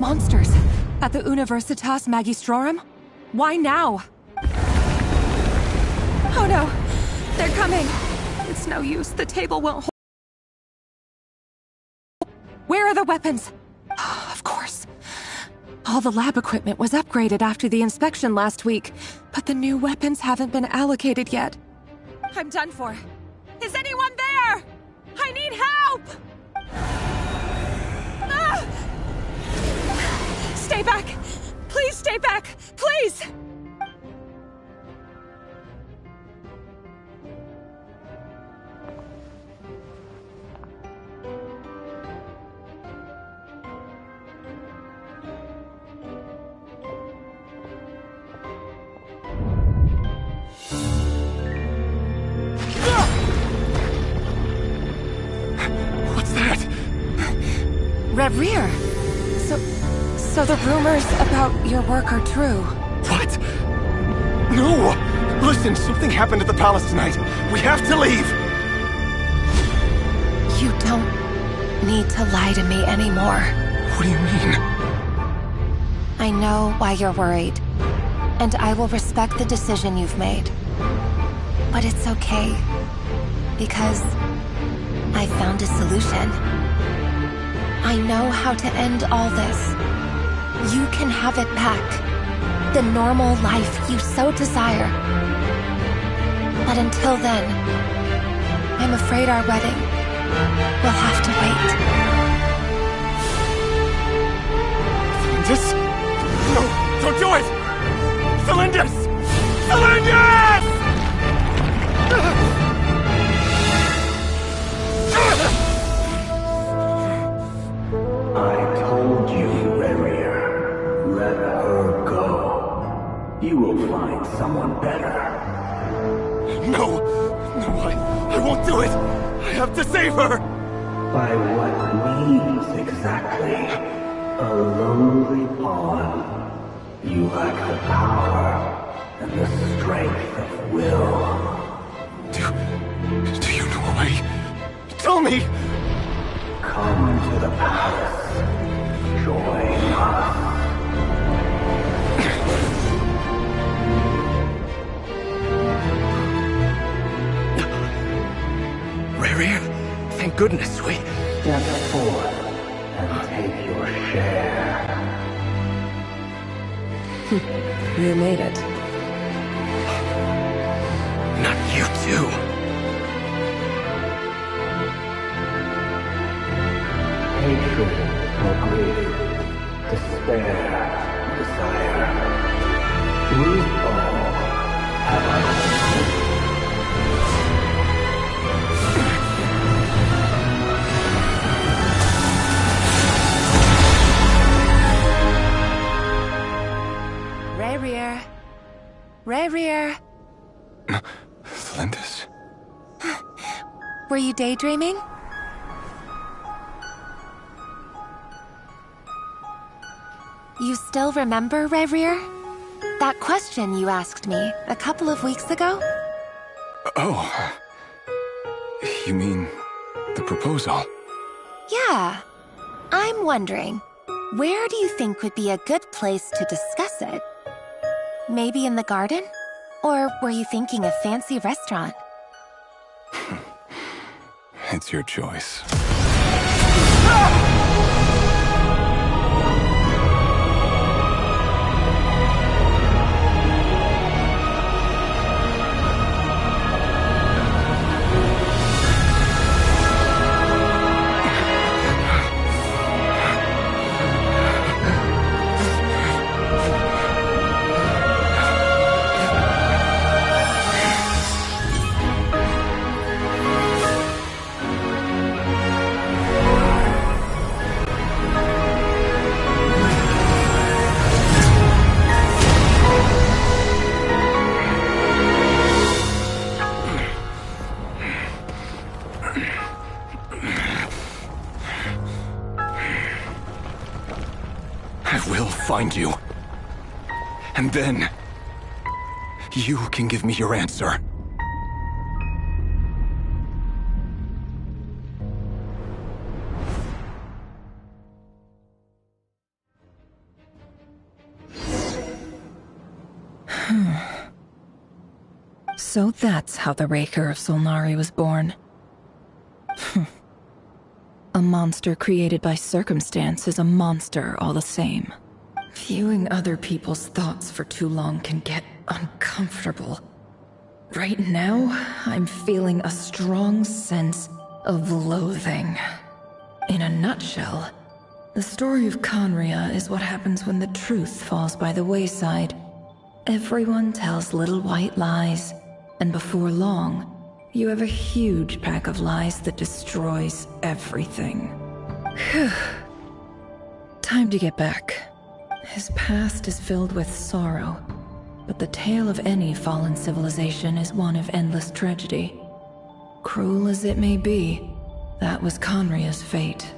monsters at the Universitas Magistrorum? Why now? Oh no! They're coming! It's no use, the table won't hold. Where are the weapons? Of course. All the lab equipment was upgraded after the inspection last week, but the new weapons haven't been allocated yet. I'm done for. Is anyone there? I need help! Ah! Stay back! Please stay back! Please! Rear. So the rumors about your work are true. What? No! Listen, something happened at the palace tonight. We have to leave! You don't need to lie to me anymore. What do you mean? I know why you're worried, and I will respect the decision you've made. But it's okay, because I found a solution. I know how to end all this. You can have it back. The normal life you so desire. But until then, I'm afraid our wedding will have to wait. Celindus? No, don't do it! Celindus! Celindus! I told you, Reria. Let her go. You will find someone better. No! No, I won't do it! I have to save her! By what means exactly? A lowly pawn. You lack the power and the strength of will. Do you know a way? Tell me! Come to the palace. Join us. Reria, thank goodness we... Step forth and take your share. You made it. Not you too. Hatred or grief, despair, desire. We all have our Rear. Rear. Celindus? Were you daydreaming? You still remember, Reir? That question you asked me a couple of weeks ago? Oh. You mean the proposal? Yeah. I'm wondering, where do you think would be a good place to discuss it? Maybe in the garden? Or were you thinking a fancy restaurant? It's your choice. Find you. And then, you can give me your answer. So that's how the Raker of Solnari was born. A monster created by circumstance is a monster all the same. Viewing other people's thoughts for too long can get uncomfortable. Right now, I'm feeling a strong sense of loathing. In a nutshell, the story of Conria is what happens when the truth falls by the wayside. Everyone tells little white lies, and before long, you have a huge pack of lies that destroys everything. Phew. Time to get back. His past is filled with sorrow, but the tale of any fallen civilization is one of endless tragedy. Cruel as it may be, that was Conria's fate.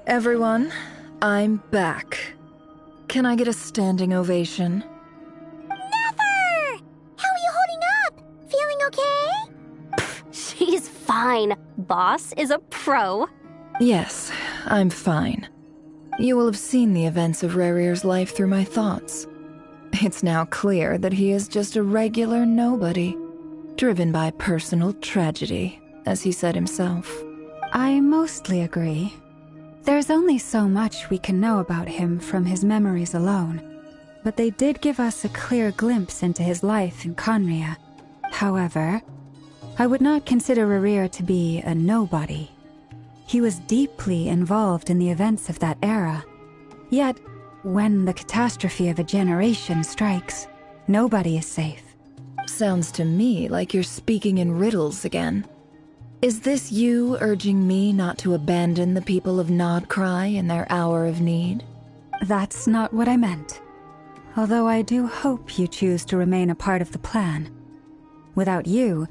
Everyone, I'm back. Can I get a standing ovation? Never! How are you holding up? Feeling okay? She's fine. Boss is a pro. Yes, I'm fine. You will have seen the events of Rarier's life through my thoughts. It's now clear that he is just a regular nobody, driven by personal tragedy, as he said himself. I mostly agree. There's only so much we can know about him from his memories alone, but they did give us a clear glimpse into his life in Conria. However, I would not consider Rarir to be a nobody. He was deeply involved in the events of that era. Yet, when the catastrophe of a generation strikes, nobody is safe. Sounds to me like you're speaking in riddles again. Is this you urging me not to abandon the people of Nodcry in their hour of need? That's not what I meant. Although I do hope you choose to remain a part of the plan. Without you,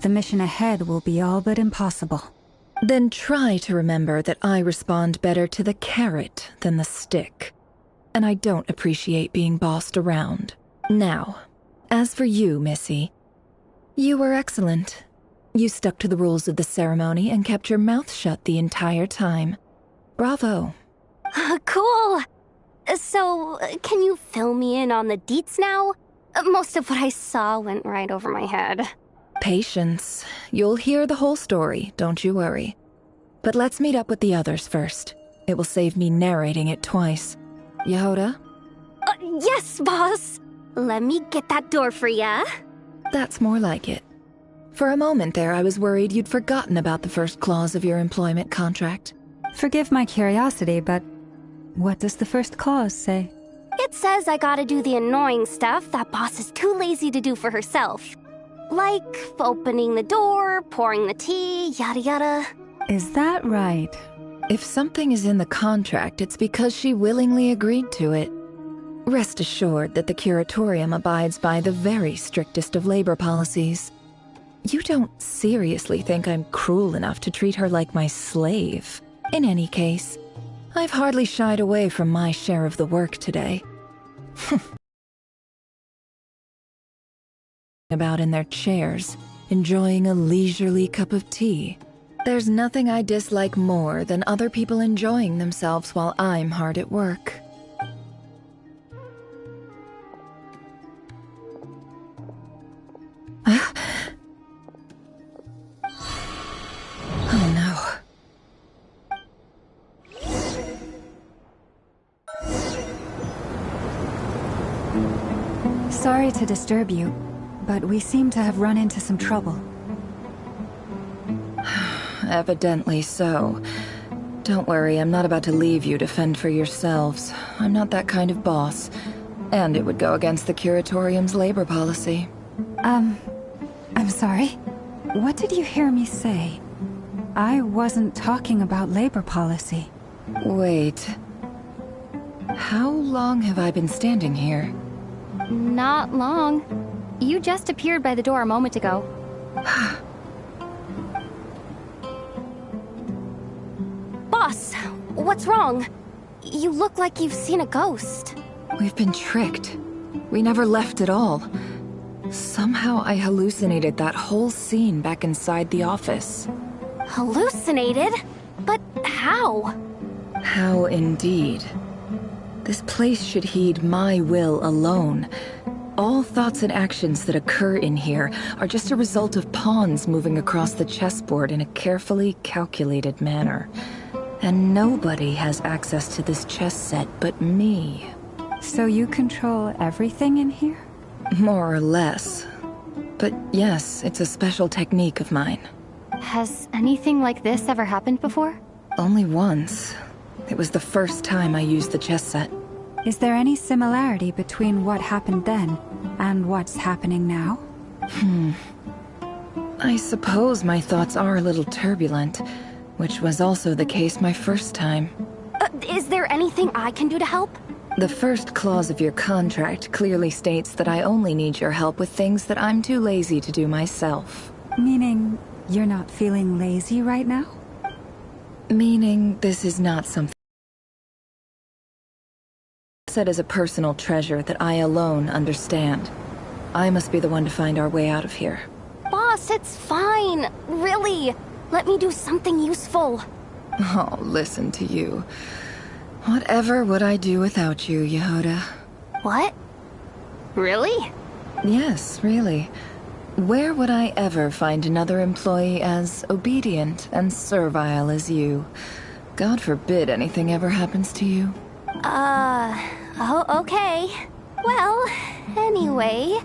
the mission ahead will be all but impossible. Then try to remember that I respond better to the carrot than the stick. And I don't appreciate being bossed around. Now, as for you, Missy, you were excellent. You stuck to the rules of the ceremony and kept your mouth shut the entire time. Bravo. Cool. So, can you fill me in on the deets now? Most of what I saw went right over my head. Patience. You'll hear the whole story, don't you worry. But let's meet up with the others first. It will save me narrating it twice. Yehoda? Yes, boss. Let me get that door for ya. That's more like it. For a moment there, I was worried you'd forgotten about the first clause of your employment contract. Forgive my curiosity, but what does the first clause say? It says I gotta do the annoying stuff that boss is too lazy to do for herself. Like opening the door, pouring the tea, yada yada. Is that right? If something is in the contract, it's because she willingly agreed to it. Rest assured that the Curatorium abides by the very strictest of labor policies. You don't seriously think I'm cruel enough to treat her like my slave? In any case, I've hardly shied away from my share of the work today. About in their chairs, enjoying a leisurely cup of tea. There's nothing I dislike more than other people enjoying themselves while I'm hard at work. Oh no. Sorry to disturb you, but we seem to have run into some trouble. Evidently so. Don't worry, I'm not about to leave you to fend for yourselves. I'm not that kind of boss. And it would go against the Curatorium's labor policy. I'm sorry. What did you hear me say? I wasn't talking about labor policy. Wait. How long have I been standing here? Not long. You just appeared by the door a moment ago. Boss, what's wrong? You look like you've seen a ghost. We've been tricked. We never left at all. Somehow I hallucinated that whole scene back inside the office. Hallucinated? But how? How indeed. This place should heed my will alone. All thoughts and actions that occur in here are just a result of pawns moving across the chessboard in a carefully calculated manner. And nobody has access to this chess set but me. So you control everything in here? More or less. But yes, it's a special technique of mine. Has anything like this ever happened before? Only once. It was the first time I used the chess set. Is there any similarity between what happened then and what's happening now? I suppose my thoughts are a little turbulent, which was also the case my first time. Is there anything I can do to help? The first clause of your contract clearly states that I only need your help with things that I'm too lazy to do myself. Meaning, you're not feeling lazy right now? Meaning, this is not something said as a personal treasure that I alone understand. I must be the one to find our way out of here. Boss, it's fine. Really. Let me do something useful. Oh, listen to you. Whatever would I do without you, Yehoda? What? Really? Yes, really. Where would I ever find another employee as obedient and servile as you? God forbid anything ever happens to you. Oh, okay. Well, anyway,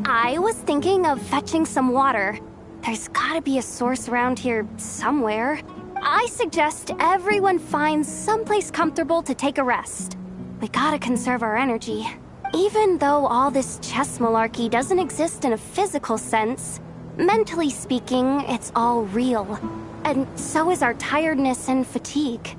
I was thinking of fetching some water. There's gotta be a source around here somewhere. I suggest everyone finds someplace comfortable to take a rest. We gotta conserve our energy. Even though all this chess malarkey doesn't exist in a physical sense, mentally speaking, it's all real. And so is our tiredness and fatigue.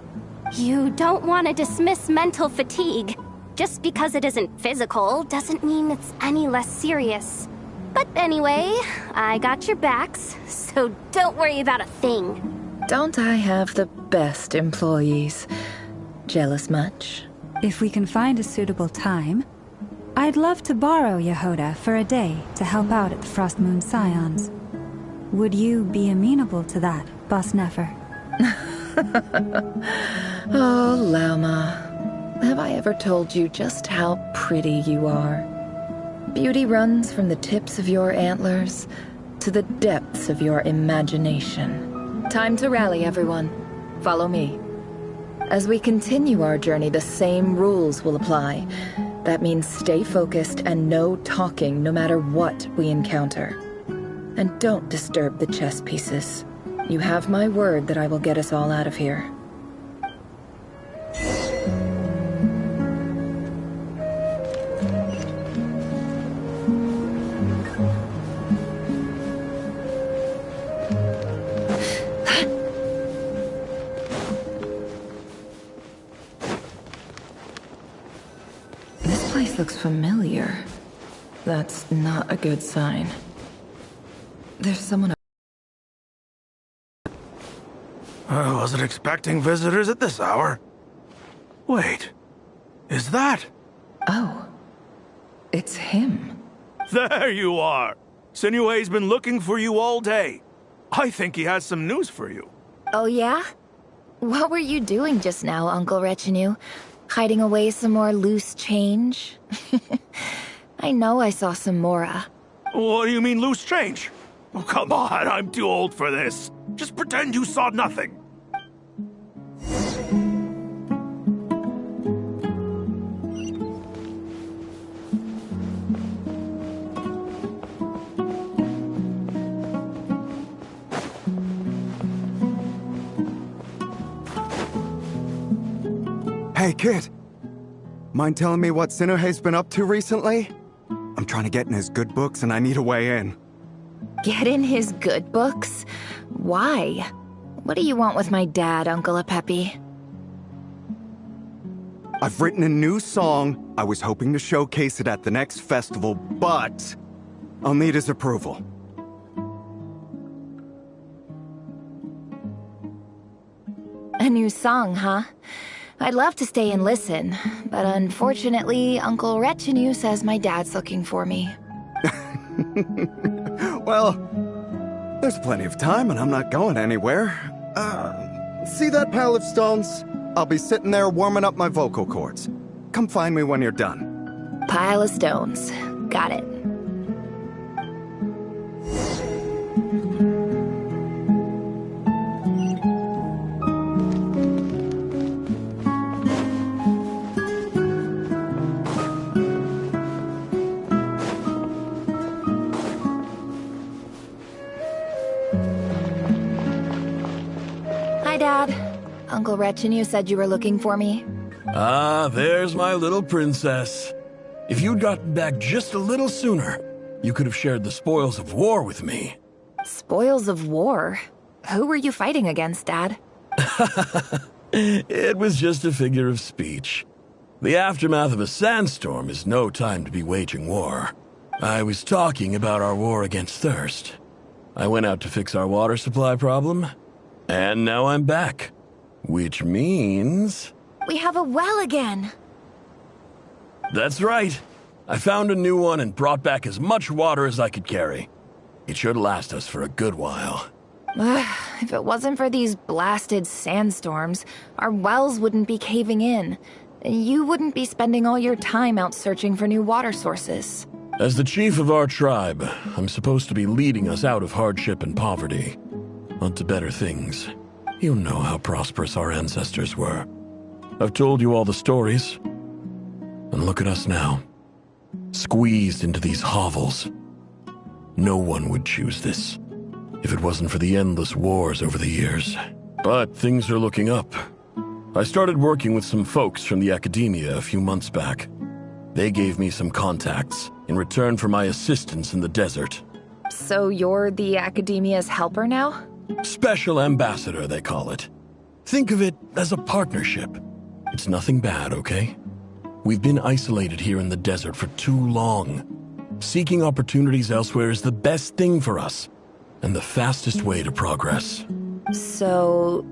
You don't want to dismiss mental fatigue. Just because it isn't physical doesn't mean it's any less serious. But anyway, I got your backs, so don't worry about a thing. Don't I have the best employees? Jealous much? If we can find a suitable time, I'd love to borrow Yehoda for a day to help out at the Frostmoon Scions. Would you be amenable to that, Boss Nefer? Oh, Lauma. Have I ever told you just how pretty you are? Beauty runs from the tips of your antlers to the depths of your imagination. Time to rally, everyone. Follow me. As we continue our journey, the same rules will apply. That means stay focused and no talking no matter what we encounter. And don't disturb the chess pieces. You have my word that I will get us all out of here. This place looks familiar. That's not a good sign. There's someone. I wasn't expecting visitors at this hour. Wait, is that? Oh, it's him. There you are! Sinue's been looking for you all day. I think he has some news for you. Oh yeah? What were you doing just now, Uncle Retinue? Hiding away some more loose change? I know I saw some Mora. What do you mean loose change? Oh, come on, I'm too old for this. Just pretend you saw nothing. Hey, kid. Mind telling me what Sinuhe's been up to recently? I'm trying to get in his good books and I need a way in. Get in his good books? Why? What do you want with my dad, Uncle Apepi? I've written a new song. I was hoping to showcase it at the next festival, but I'll need his approval. A new song, huh? I'd love to stay and listen, but unfortunately, Uncle Retinue says my dad's looking for me. Well, there's plenty of time and I'm not going anywhere. See that pile of stones? I'll be sitting there warming up my vocal cords. Come find me when you're done. Pile of stones. Got it. Hi, Dad. Uncle Retinue said you were looking for me. Ah, there's my little princess. If you'd gotten back just a little sooner, you could have shared the spoils of war with me. Spoils of war? Who were you fighting against, Dad? It was just a figure of speech. The aftermath of a sandstorm is no time to be waging war. I was talking about our war against thirst. I went out to fix our water supply problem, and now I'm back. Which means... We have a well again! That's right. I found a new one and brought back as much water as I could carry. It should last us for a good while. If it wasn't for these blasted sandstorms, our wells wouldn't be caving in. You wouldn't be spending all your time out searching for new water sources. As the chief of our tribe, I'm supposed to be leading us out of hardship and poverty, onto better things. You know how prosperous our ancestors were. I've told you all the stories. And look at us now, squeezed into these hovels. No one would choose this, if it wasn't for the endless wars over the years. But things are looking up. I started working with some folks from the academia a few months back. They gave me some contacts in return for my assistance in the desert. So you're the academia's helper now? Special ambassador, they call it. Think of it as a partnership. It's nothing bad, okay? We've been isolated here in the desert for too long. Seeking opportunities elsewhere is the best thing for us, and the fastest way to progress. So,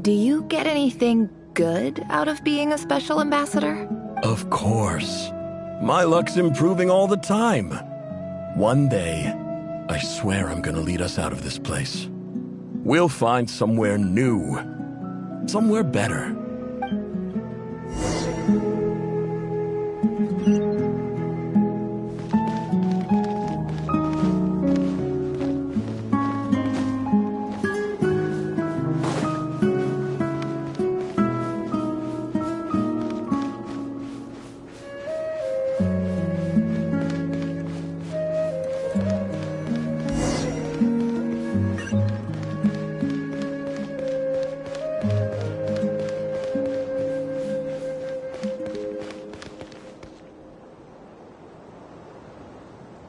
do you get anything good out of being a special ambassador? Of course. My luck's improving all the time. One day, I swear I'm gonna lead us out of this place. We'll find somewhere new. Somewhere better.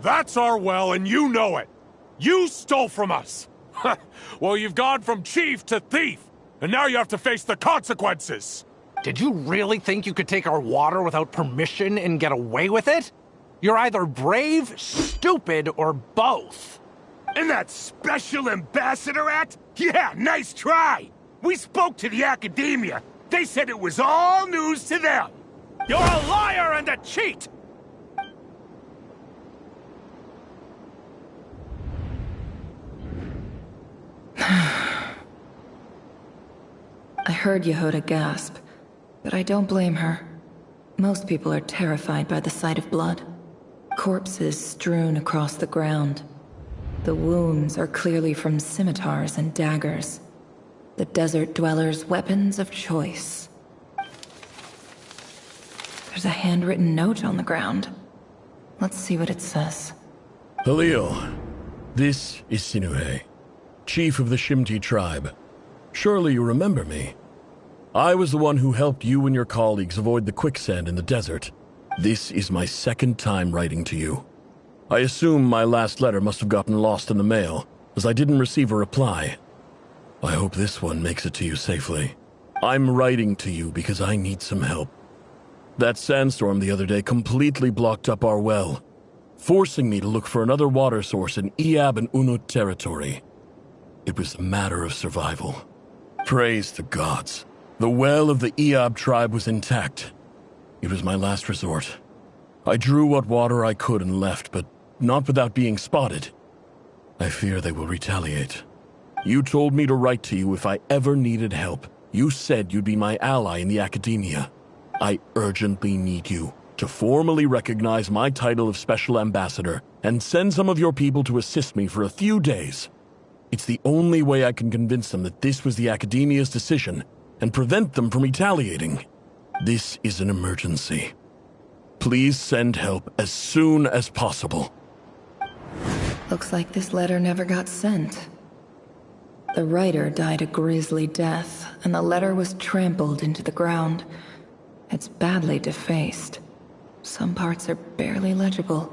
That's our well, and you know it. You stole from us. Well, you've gone from chief to thief, and now you have to face the consequences. Did you really think you could take our water without permission and get away with it? You're either brave, stupid, or both. And that special ambassador act? Yeah, nice try. We spoke to the academia. They said it was all news to them. You're a liar and a cheat! I heard Yehuda gasp, but I don't blame her. Most people are terrified by the sight of blood. Corpses strewn across the ground. The wounds are clearly from scimitars and daggers. The desert dwellers' weapons of choice. There's a handwritten note on the ground. Let's see what it says. Halil, this is Sinuhe, chief of the Shimti tribe. Surely you remember me. I was the one who helped you and your colleagues avoid the quicksand in the desert. This is my second time writing to you. I assume my last letter must have gotten lost in the mail, as I didn't receive a reply. I hope this one makes it to you safely. I'm writing to you because I need some help. That sandstorm the other day completely blocked up our well, forcing me to look for another water source in Iab and Unut territory. It was a matter of survival. Praise the gods. The well of the Eob tribe was intact. It was my last resort. I drew what water I could and left, but not without being spotted. I fear they will retaliate. You told me to write to you if I ever needed help. You said you'd be my ally in the academia. I urgently need you to formally recognize my title of Special Ambassador and send some of your people to assist me for a few days. It's the only way I can convince them that this was the academia's decision and prevent them from retaliating. This is an emergency. Please send help as soon as possible. Looks like this letter never got sent. The writer died a grisly death, and the letter was trampled into the ground. It's badly defaced. Some parts are barely legible.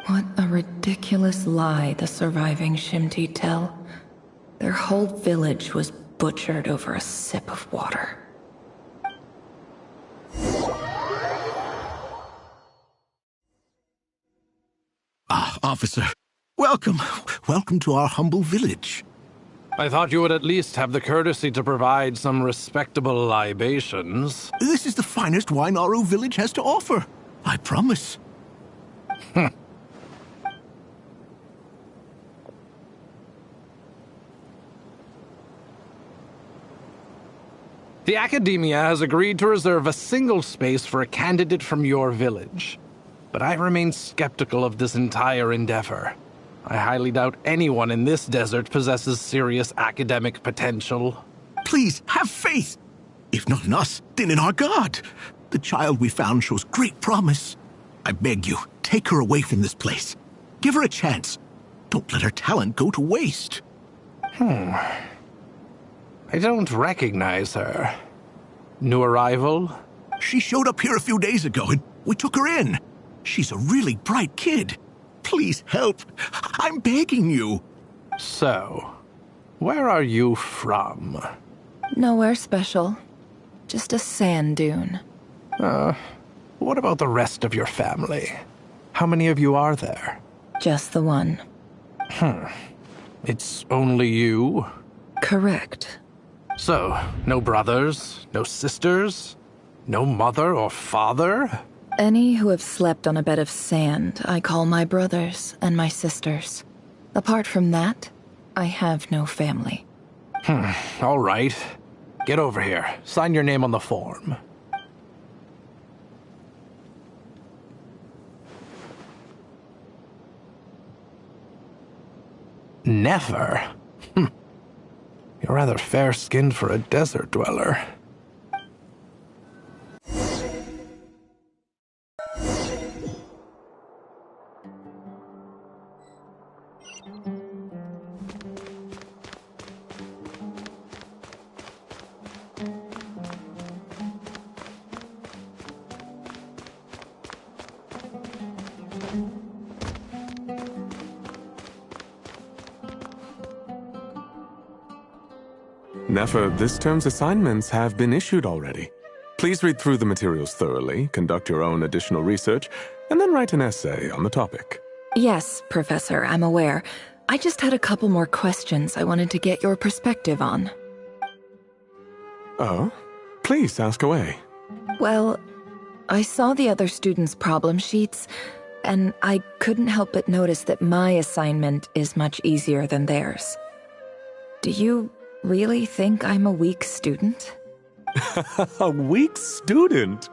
What a ridiculous lie the surviving Shimti tell. Their whole village was butchered over a sip of water. Ah, officer. Welcome. Welcome to our humble village. I thought you would at least have the courtesy to provide some respectable libations. This is the finest wine Aru village has to offer. I promise. The Academia has agreed to reserve a single space for a candidate from your village. But I remain skeptical of this entire endeavor. I highly doubt anyone in this desert possesses serious academic potential. Please, have faith. If not in us, then in our god. The child we found shows great promise. I beg you, take her away from this place. Give her a chance. Don't let her talent go to waste. I don't recognize her. New arrival? She showed up here a few days ago and we took her in. She's a really bright kid. Please help. I'm begging you. So, where are you from? Nowhere special. Just a sand dune. What about the rest of your family? How many of you are there? Just the one. It's only you? Correct. So, no brothers, no sisters, no mother or father? Any who have slept on a bed of sand, I call my brothers and my sisters. Apart from that, I have no family. All right. Get over here. Sign your name on the form. Never? You're rather fair-skinned for a desert dweller. Nefer, this term's assignments have been issued already. Please read through the materials thoroughly, conduct your own additional research, and then write an essay on the topic. Yes, Professor, I'm aware. I just had a couple more questions I wanted to get your perspective on. Oh? Please ask away. Well, I saw the other students' problem sheets, and I couldn't help but notice that my assignment is much easier than theirs. Do you really think I'm a weak student? A weak student?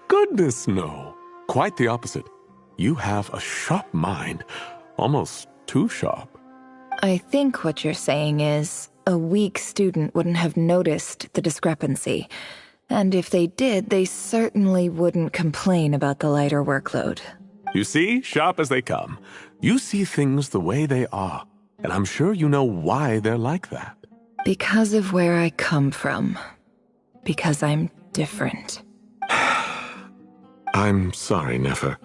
Goodness, no. Quite the opposite. You have a sharp mind. Almost too sharp. I think what you're saying is, a weak student wouldn't have noticed the discrepancy. And if they did, they certainly wouldn't complain about the lighter workload. You see, sharp as they come. You see things the way they are. And I'm sure you know why they're like that. Because of where I come from. Because I'm different. I'm sorry, Nefer.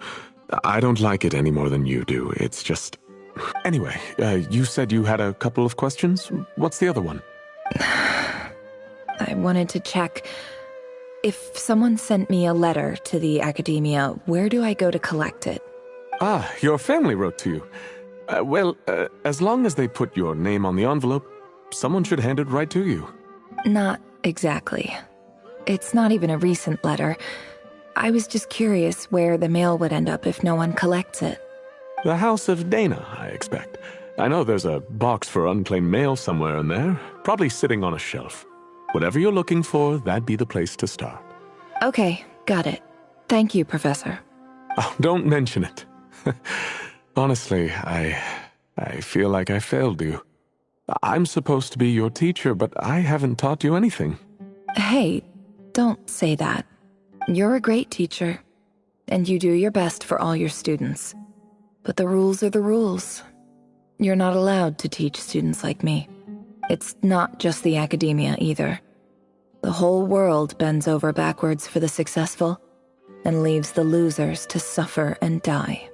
I don't like it any more than you do. It's just... Anyway, you said you had a couple of questions? What's the other one? I wanted to check... If someone sent me a letter to the Academia, where do I go to collect it? Ah, your family wrote to you. As long as they put your name on the envelope, someone should hand it right to you. Not exactly. It's not even a recent letter. I was just curious where the mail would end up if no one collects it. The House of Dana, I expect. I know there's a box for unclaimed mail somewhere in there, probably sitting on a shelf. Whatever you're looking for, that'd be the place to start. Okay, got it. Thank you, Professor. Oh, don't mention it. Honestly, I feel like I failed you. I'm supposed to be your teacher, but I haven't taught you anything. Hey, don't say that. You're a great teacher, and you do your best for all your students. But the rules are the rules. You're not allowed to teach students like me. It's not just the academia either. The whole world bends over backwards for the successful and leaves the losers to suffer and die.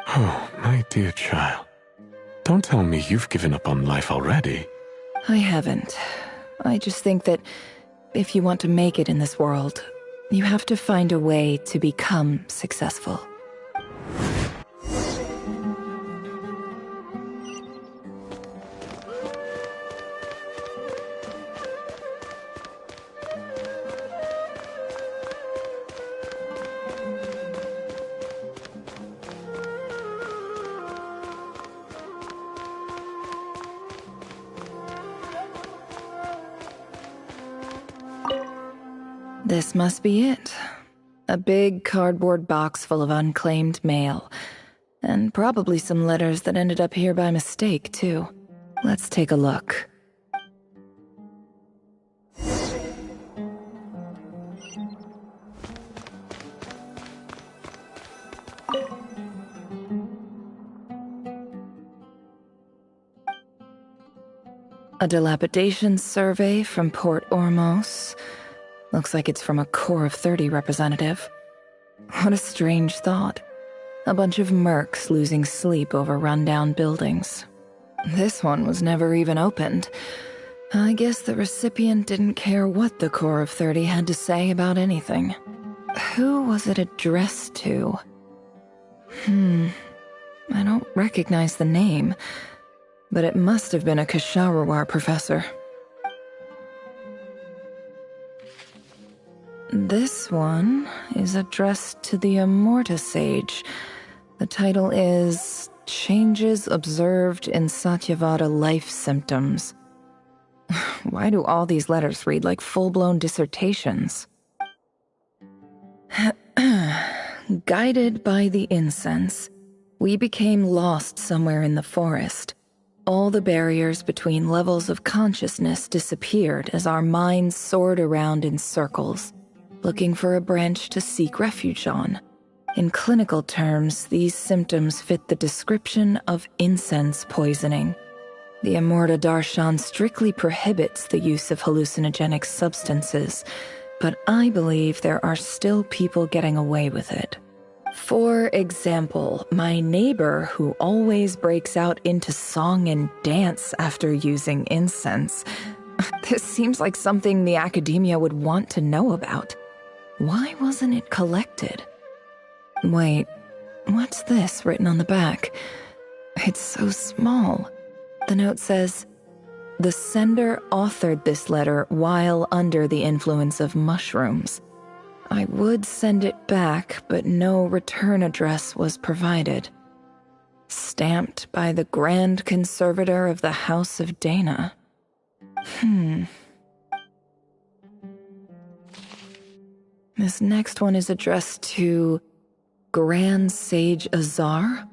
Oh, my dear child. Don't tell me you've given up on life already. I haven't. I just think that if you want to make it in this world, you have to find a way to become successful. This must be it. A big cardboard box full of unclaimed mail. And probably some letters that ended up here by mistake, too. Let's take a look. A dilapidation survey from Port Ormos. Looks like it's from a Core of 30 representative. What a strange thought. A bunch of mercs losing sleep over rundown buildings. This one was never even opened. I guess the recipient didn't care what the Core of 30 had to say about anything. Who was it addressed to? I don't recognize the name, but it must have been a Kasharawar professor. This one is addressed to the Immorta Sage. The title is Changes Observed in Satyavada Life Symptoms. Why do all these letters read like full-blown dissertations? Guided by the incense, we became lost somewhere in the forest. All the barriers between levels of consciousness disappeared as our minds soared around in circles, looking for a branch to seek refuge on. In clinical terms, these symptoms fit the description of incense poisoning. The Immorta Darshan strictly prohibits the use of hallucinogenic substances, but I believe there are still people getting away with it. For example, my neighbor who always breaks out into song and dance after using incense. This seems like something the academia would want to know about. Why wasn't it collected? Wait, what's this written on the back? It's so small. The note says, "The sender authored this letter while under the influence of mushrooms. I would send it back, but no return address was provided. Stamped by the Grand Conservator of the House of Dana." This next one is addressed to Grand Sage Azar.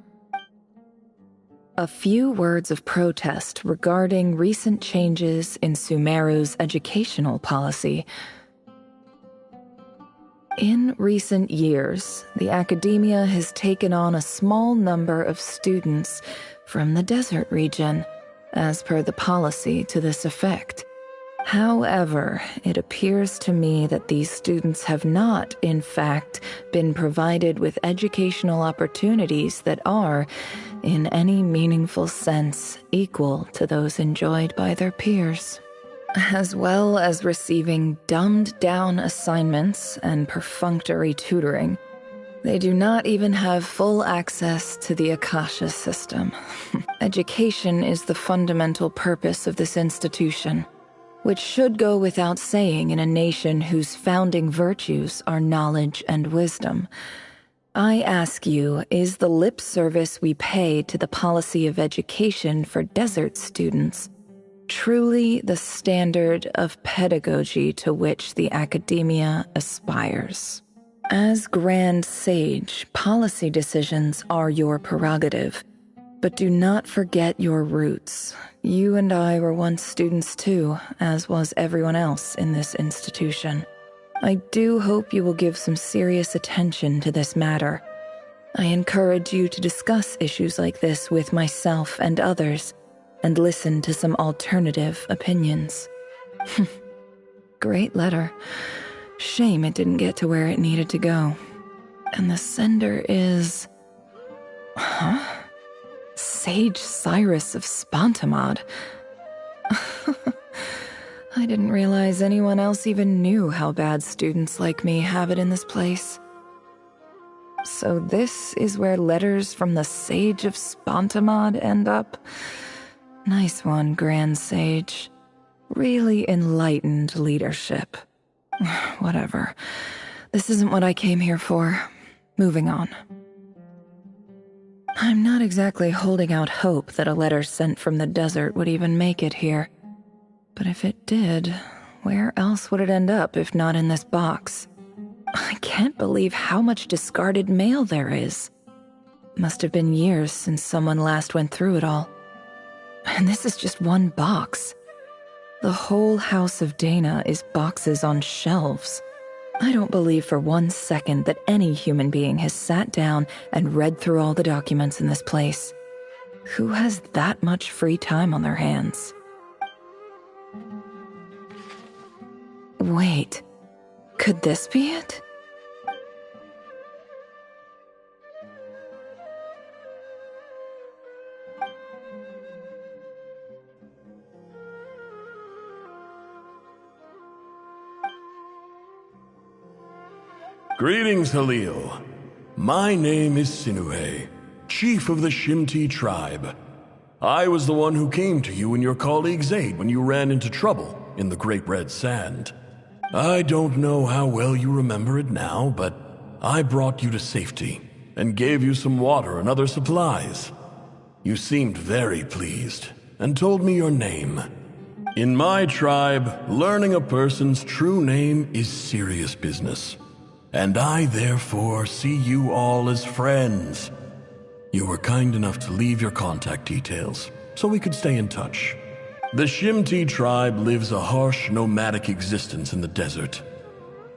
A few words of protest regarding recent changes in Sumeru's educational policy. In recent years, the academia has taken on a small number of students from the desert region, as per the policy to this effect. However, it appears to me that these students have not, in fact, been provided with educational opportunities that are, in any meaningful sense, equal to those enjoyed by their peers, as well as receiving dumbed-down assignments and perfunctory tutoring. They do not even have full access to the Akasha system. Education is the fundamental purpose of this institution. which should go without saying in a nation whose founding virtues are knowledge and wisdom. I ask you, is the lip service we pay to the policy of education for desert students truly the standard of pedagogy to which the academia aspires? As Grand Sage, policy decisions are your prerogative, but do not forget your roots. You and I were once students too, as was everyone else in this institution. I do hope you will give some serious attention to this matter. I encourage you to discuss issues like this with myself and others, and listen to some alternative opinions. Great letter. Shame it didn't get to where it needed to go. And the sender is... Huh? Sage Cyrus of Spontamod. I didn't realize anyone else even knew how bad students like me have it in this place. So this is where letters from the Sage of Spontamod end up? Nice one, Grand Sage. Really enlightened leadership. Whatever. This isn't what I came here for. Moving on. I'm not exactly holding out hope that a letter sent from the desert would even make it here. But if it did, where else would it end up if not in this box? I can't believe how much discarded mail there is. Must have been years since someone last went through it all. And this is just one box. The whole house of Dana is boxes on shelves. I don't believe for 1 second that any human being has sat down and read through all the documents in this place. Who has that much free time on their hands? Wait, could this be it? Greetings, Halil. My name is Sinuhe, chief of the Shimti tribe. I was the one who came to you and your colleague's aid when you ran into trouble in the Great Red Sand. I don't know how well you remember it now, but I brought you to safety and gave you some water and other supplies. You seemed very pleased and told me your name. In my tribe, learning a person's true name is serious business. And I therefore see you all as friends. You were kind enough to leave your contact details, so we could stay in touch. The Shimti tribe lives a harsh, nomadic existence in the desert.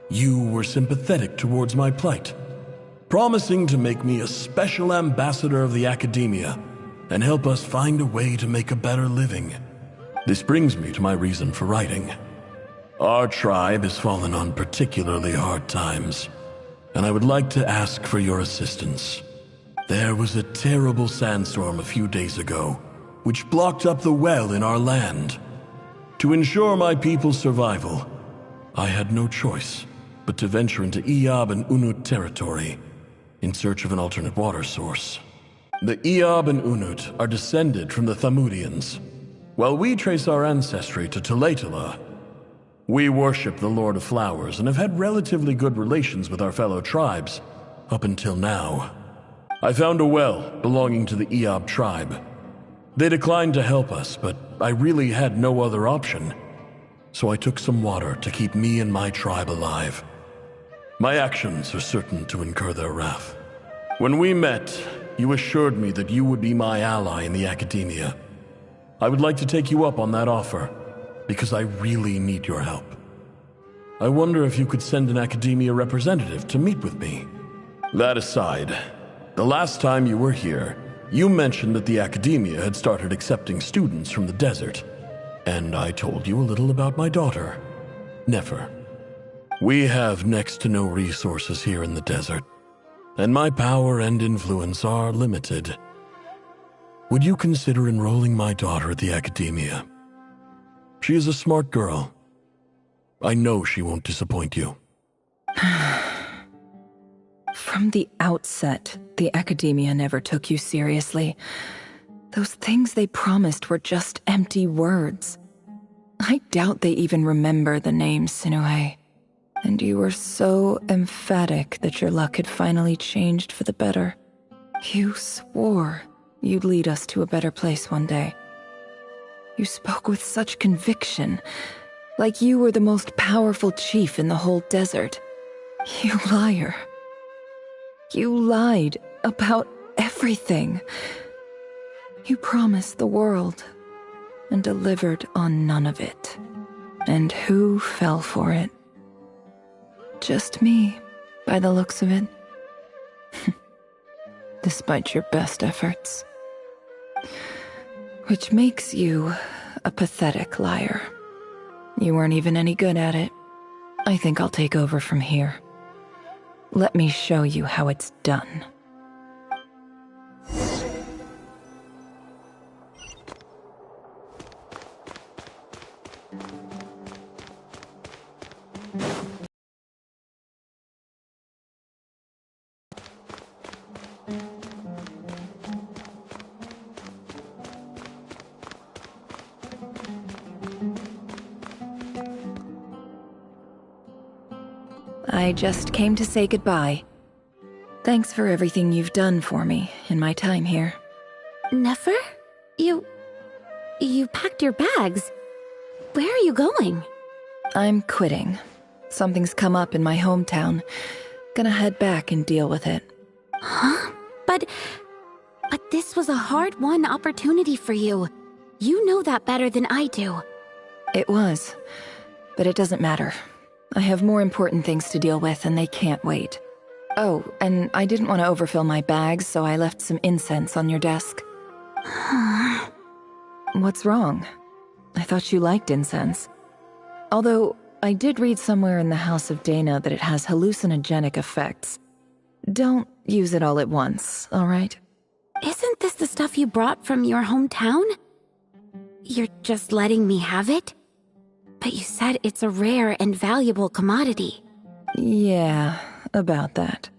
You were sympathetic towards my plight, promising to make me a special ambassador of the academia and help us find a way to make a better living. This brings me to my reason for writing. Our tribe has fallen on particularly hard times, and I would like to ask for your assistance. There was a terrible sandstorm a few days ago, which blocked up the well in our land. To ensure my people's survival, I had no choice but to venture into Eob and Unut territory in search of an alternate water source. The Eob and Unut are descended from the Thamudians, while we trace our ancestry to Tulatala. We worship the Lord of Flowers and have had relatively good relations with our fellow tribes up until now. I found a well belonging to the Eob tribe. They declined to help us, but I really had no other option. So I took some water to keep me and my tribe alive. My actions are certain to incur their wrath. When we met, you assured me that you would be my ally in the academia. I would like to take you up on that offer, because I really need your help. I wonder if you could send an academia representative to meet with me. That aside, the last time you were here, you mentioned that the academia had started accepting students from the desert, and I told you a little about my daughter, Nefer. We have next to no resources here in the desert, and my power and influence are limited. Would you consider enrolling my daughter at the academia? She is a smart girl. I know she won't disappoint you. From the outset, the academia never took you seriously. Those things they promised were just empty words. I doubt they even remember the name Sinuhe. And you were so emphatic that your luck had finally changed for the better. You swore you'd lead us to a better place one day. You spoke with such conviction, like you were the most powerful chief in the whole desert. You liar. You lied about everything. You promised the world and delivered on none of it. And who fell for it? Just me, by the looks of it. Despite your best efforts. Which makes you a pathetic liar. You weren't even any good at it. I think I'll take over from here. Let me show you how it's done. I just came to say goodbye. Thanks for everything you've done for me in my time here. Nefer? You packed your bags. Where are you going? I'm quitting. Something's come up in my hometown. Gonna head back and deal with it. Huh? But this was a hard-won opportunity for you. You know that better than I do. It was, but it doesn't matter. I have more important things to deal with, and they can't wait. Oh, and I didn't want to overfill my bags, so I left some incense on your desk. What's wrong? I thought you liked incense. Although, I did read somewhere in the House of Dana that it has hallucinogenic effects. Don't use it all at once, all right? Isn't this the stuff you brought from your hometown? You're just letting me have it? But you said it's a rare and valuable commodity. Yeah, about that.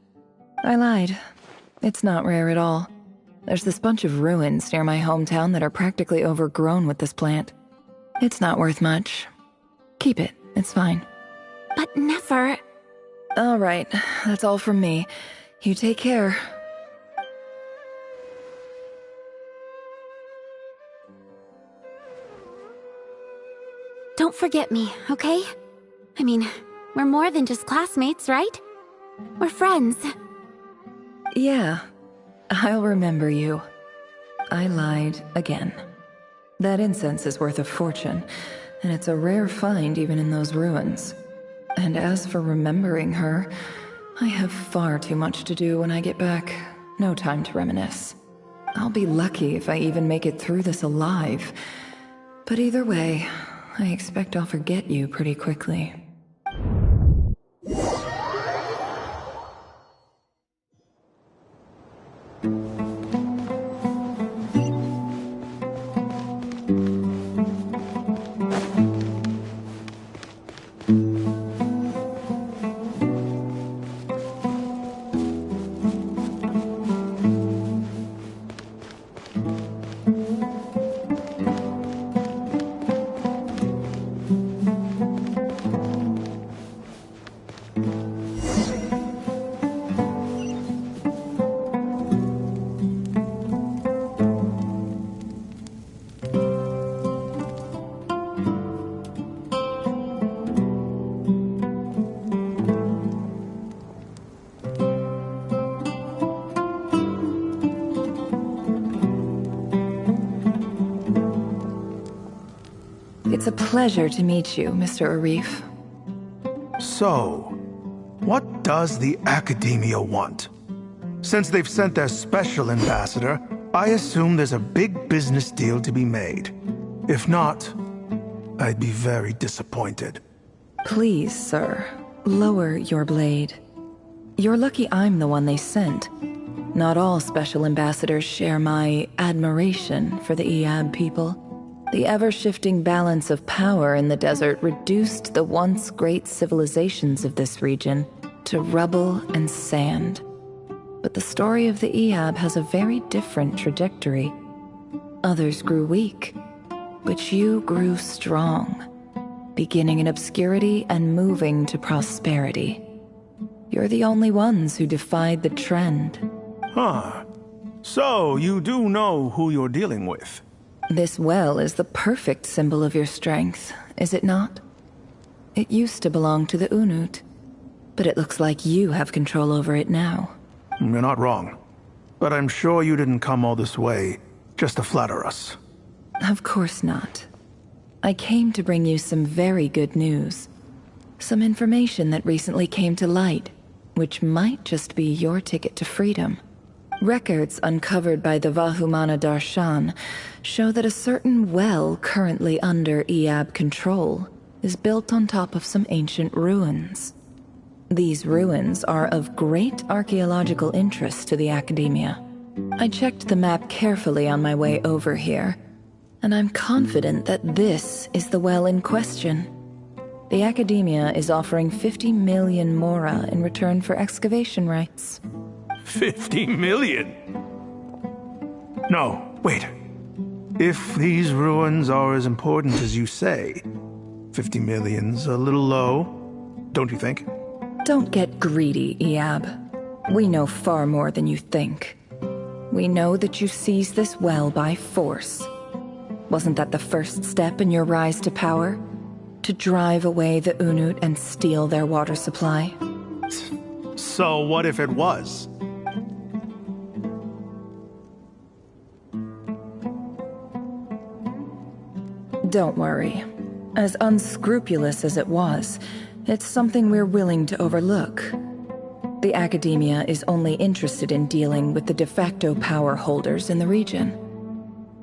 I lied. It's not rare at all. There's this bunch of ruins near my hometown that are practically overgrown with this plant. It's not worth much. Keep it, it's fine. But never... All right, that's all from me. You take care. Don't forget me, okay? I mean, we're more than just classmates, right? We're friends. Yeah, I'll remember you. I lied again. That incense is worth a fortune, and it's a rare find even in those ruins. And as for remembering her, I have far too much to do when I get back. No time to reminisce. I'll be lucky if I even make it through this alive. But either way, I expect I'll forget you pretty quickly. It's a pleasure to meet you, Mr. Arif. So, what does the Academia want? Since they've sent their special ambassador, I assume there's a big business deal to be made. If not, I'd be very disappointed. Please, sir, lower your blade. You're lucky I'm the one they sent. Not all special ambassadors share my admiration for the Iab people. The ever-shifting balance of power in the desert reduced the once great civilizations of this region to rubble and sand. But the story of the Iab has a very different trajectory. Others grew weak, but you grew strong. beginning in obscurity and moving to prosperity. You're the only ones who defied the trend. Huh. So, you do know who you're dealing with? This well is the perfect symbol of your strength, is it not? It used to belong to the Unut, but it looks like you have control over it now. You're not wrong. But I'm sure you didn't come all this way just to flatter us. Of course not. I came to bring you some very good news. Some information that recently came to light, which might just be your ticket to freedom. Records uncovered by the Vahumana Darshan show that a certain well currently under Iab control is built on top of some ancient ruins. These ruins are of great archaeological interest to the Academia. I checked the map carefully on my way over here, and I'm confident that this is the well in question. The Academia is offering 50 million mora in return for excavation rights. 50 million? No, wait. If these ruins are as important as you say, 50 million's a little low, don't you think? Don't get greedy, Iab. We know far more than you think. We know that you seized this well by force. Wasn't that the first step in your rise to power? To drive away the Unut and steal their water supply? So what if it was? Don't worry. As unscrupulous as it was, it's something we're willing to overlook. The Academia is only interested in dealing with the de facto power holders in the region.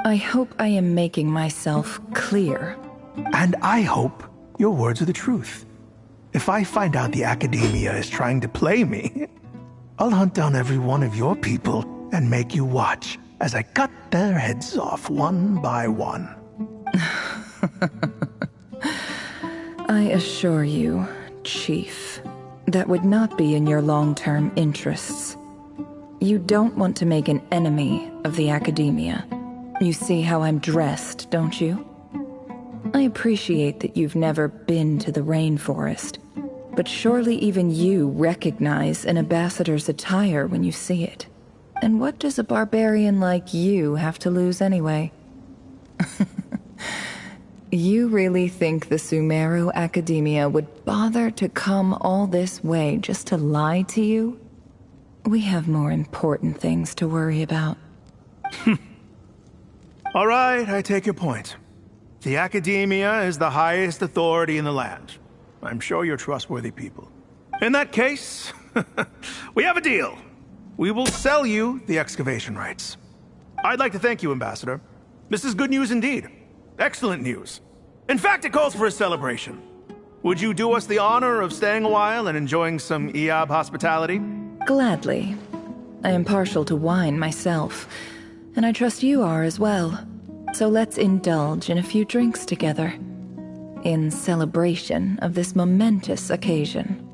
I hope I am making myself clear. And I hope your words are the truth. If I find out the Academia is trying to play me, I'll hunt down every one of your people and make you watch as I cut their heads off one by one. I assure you, Chief, that would not be in your long-term interests. You don't want to make an enemy of the Academia. You see how I'm dressed, don't you? I appreciate that you've never been to the rainforest, but surely even you recognize an ambassador's attire when you see it. And what does a barbarian like you have to lose anyway? You really think the Sumeru Academia would bother to come all this way just to lie to you? We have more important things to worry about. All right, I take your point. The Academia is the highest authority in the land. I'm sure you're trustworthy people. In that case, we have a deal. We will sell you the excavation rights. I'd like to thank you, Ambassador. This is good news indeed. Excellent news. In fact, it calls for a celebration. Would you do us the honor of staying a while and enjoying some Iab hospitality? Gladly. I am partial to wine myself, and I trust you are as well. So let's indulge in a few drinks together, in celebration of this momentous occasion.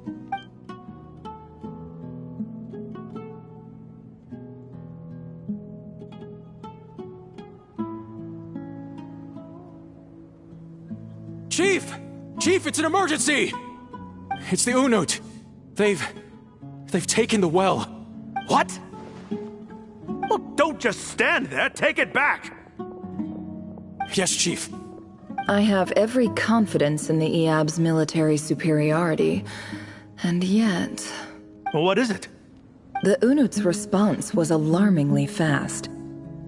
Chief! Chief, it's an emergency! It's the Unut. They've taken the well. What? Well, don't just stand there. Take it back. Yes, Chief. I have every confidence in the Iab's military superiority, and yet... Well, what is it? The Unut's response was alarmingly fast.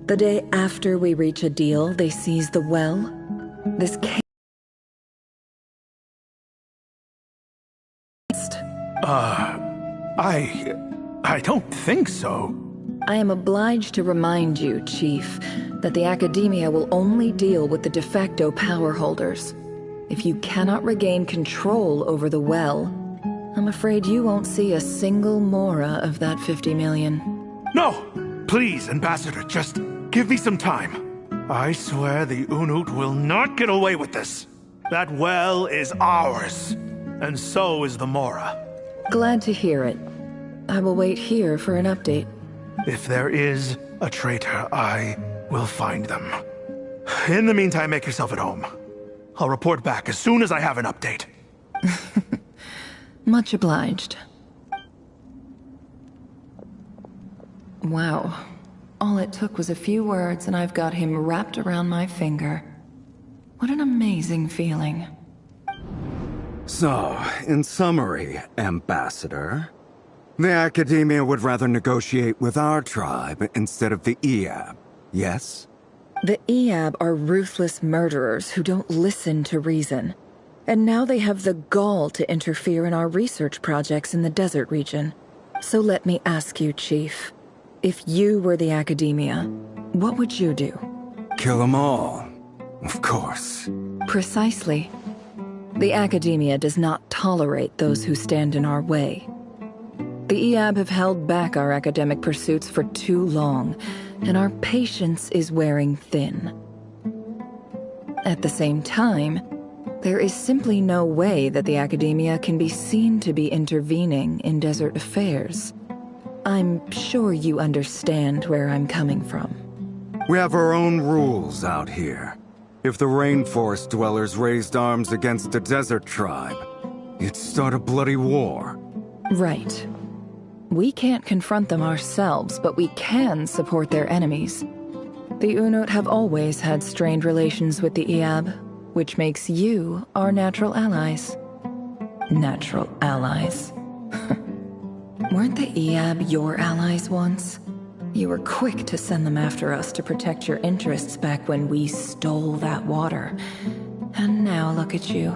The day after we reach a deal, they seize the well. This I don't think so. I am obliged to remind you, Chief, that the Academia will only deal with the de facto power holders. If you cannot regain control over the well, I'm afraid you won't see a single mora of that 50 million. No! Please, Ambassador, just give me some time. I swear the Unut will not get away with this. That well is ours, and so is the mora. Glad to hear it. I will wait here for an update. If there is a traitor, I will find them. In the meantime, make yourself at home. I'll report back as soon as I have an update. Much obliged. Wow. All it took was a few words and I've got him wrapped around my finger. What an amazing feeling. So, in summary, Ambassador, the Academia would rather negotiate with our tribe instead of the Eab, yes? The Eab are ruthless murderers who don't listen to reason. And now they have the gall to interfere in our research projects in the desert region. So let me ask you, Chief. If you were the Academia, what would you do? Kill them all, of course. Precisely. The Academia does not tolerate those who stand in our way. The Eab have held back our academic pursuits for too long, and our patience is wearing thin. At the same time, there is simply no way that the Academia can be seen to be intervening in desert affairs. I'm sure you understand where I'm coming from. We have our own rules out here. If the rainforest dwellers raised arms against a desert tribe, it'd start a bloody war. Right. We can't confront them ourselves, but we can support their enemies. The Unut have always had strained relations with the Eab, which makes you our natural allies. Natural allies. Weren't the Eab your allies once? You were quick to send them after us to protect your interests back when we stole that water. And now look at you.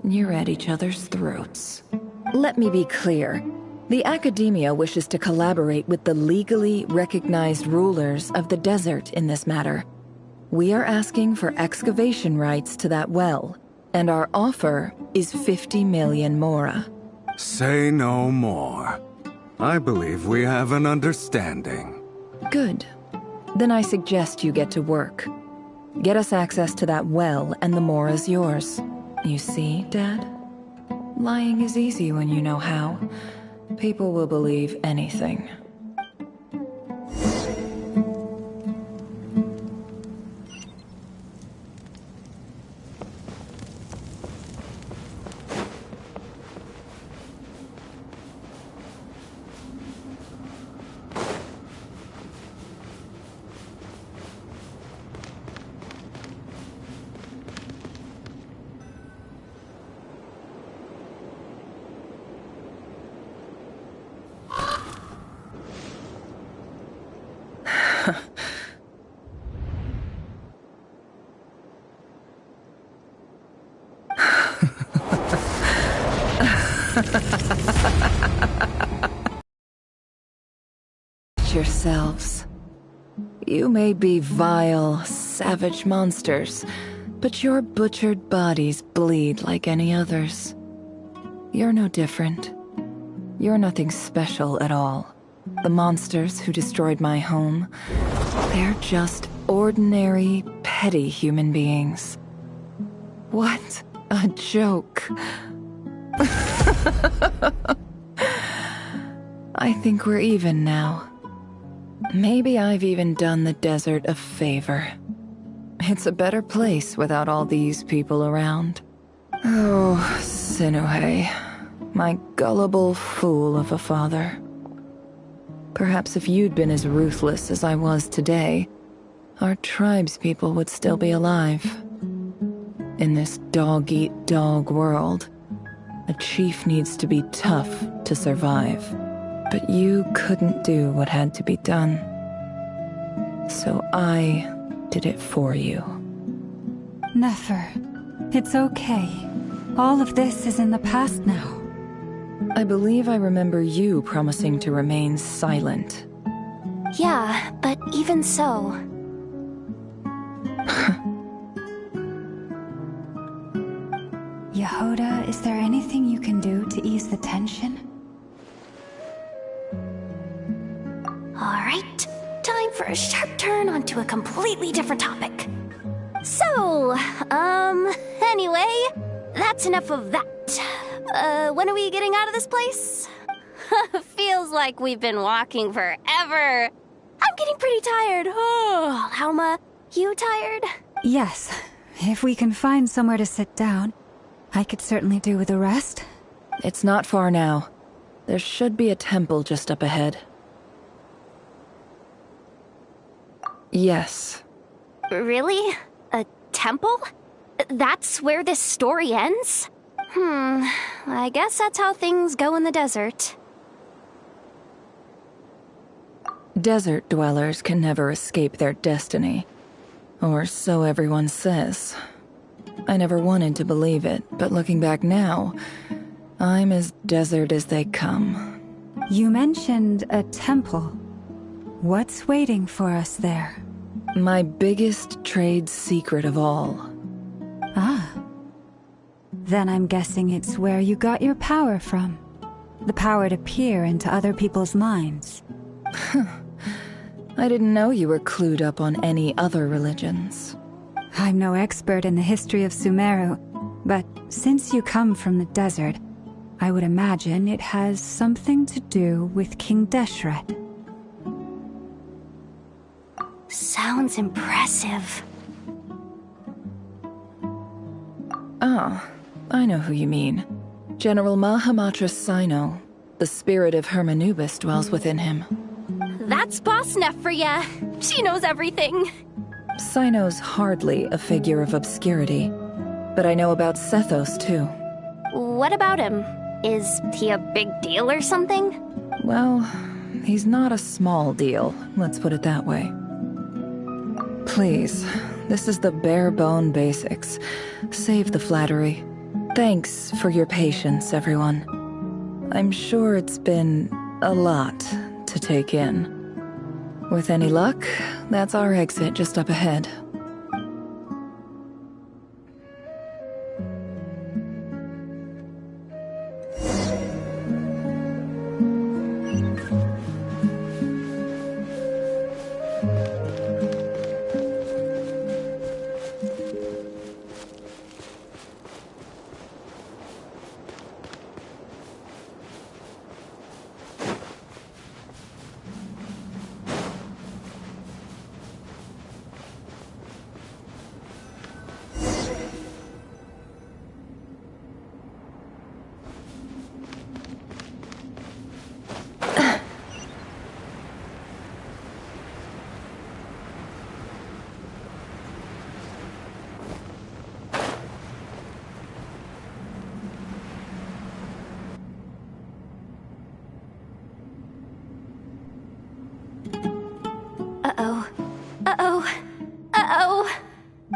You're at each other's throats. Let me be clear. The Academia wishes to collaborate with the legally recognized rulers of the desert in this matter. We are asking for excavation rights to that well, and our offer is 50 million mora. Say no more. I believe we have an understanding. Good. Then I suggest you get to work. Get us access to that well, and the mora's yours. You see, Dad? Lying is easy when you know how. People will believe anything. Yourselves. You may be vile, savage monsters, but your butchered bodies bleed like any others. You're no different. You're nothing special at all. The monsters who destroyed my home, they're just ordinary, petty human beings. What a joke. I think we're even now. Maybe I've even done the desert a favor. It's a better place without all these people around. Oh, Sinuhe, my gullible fool of a father. Perhaps if you'd been as ruthless as I was today, our tribespeople would still be alive. In this dog-eat-dog world, a chief needs to be tough to survive. But you couldn't do what had to be done. So I did it for you. Nefer, it's okay. All of this is in the past now. I believe I remember you promising to remain silent. Yeah, but even so... Yehoda, is there anything you can do to ease the tension? Alright, time for a sharp turn onto a completely different topic. So, anyway, that's enough of that. When are we getting out of this place? Feels like we've been walking forever. I'm getting pretty tired. Oh, Alma, you tired? Yes, If we can find somewhere to sit down, I could certainly do with a rest. It's not far now. There should be a temple just up ahead. Yes. Really? A temple? That's where this story ends? I guess that's how things go in the desert. Desert dwellers can never escape their destiny. Or so everyone says. I never wanted to believe it, but looking back now, I'm as desert as they come. You mentioned a temple. What's waiting for us there? My biggest trade secret of all. Ah. Then I'm guessing it's where you got your power from. The power to peer into other people's minds. I didn't know you were clued up on any other religions. I'm no expert in the history of Sumeru, but since you come from the desert, I would imagine it has something to do with King Deshret. Sounds impressive. Ah, I know who you mean. General Mahamatra Sino. The spirit of Hermanubis dwells within him. That's Boss Neff for ya. She knows everything. Sino's hardly a figure of obscurity, but I know about Sethos too. What about him? Is he a big deal or something? Well, he's not a small deal, let's put it that way. Please, this is the bare-bone basics. Save the flattery. Thanks for your patience, everyone. I'm sure it's been a lot to take in. With any luck, that's our exit just up ahead.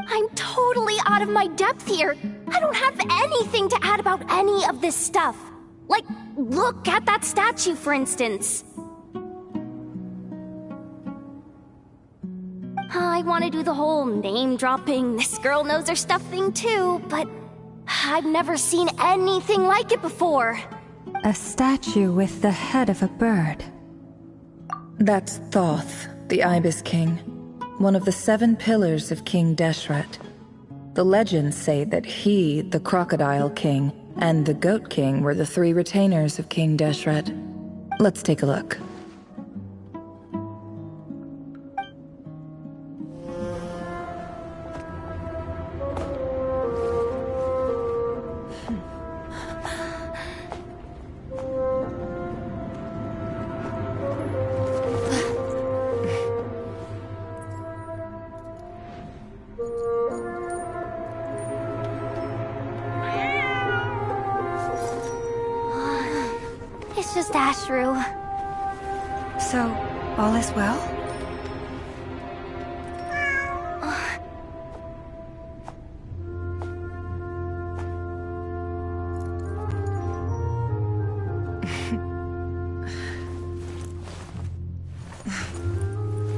I'm totally out of my depth here. I don't have anything to add about any of this stuff. Like, look at that statue, for instance. I want to do the whole name-dropping, this girl knows her stuff thing too, but I've never seen anything like it before. A statue with the head of a bird. That's Thoth, the Ibis King, one of the 7 pillars of King Deshret. The legends say that he, the Crocodile King, and the Goat King were the 3 retainers of King Deshret. Let's take a look. It's just Ashru. So, all is well?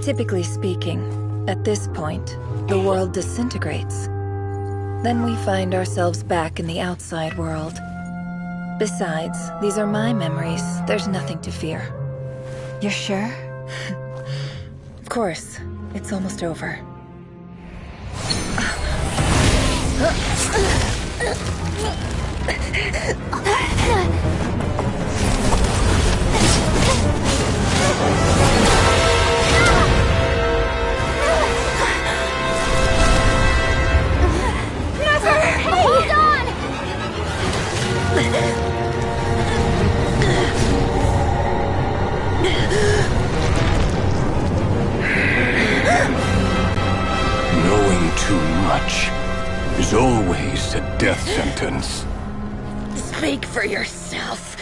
Typically speaking, at this point, the world disintegrates. Then we find ourselves back in the outside world. Besides, these are my memories. There's nothing to fear. You're sure? Of course. It's almost over. Speak for yourself.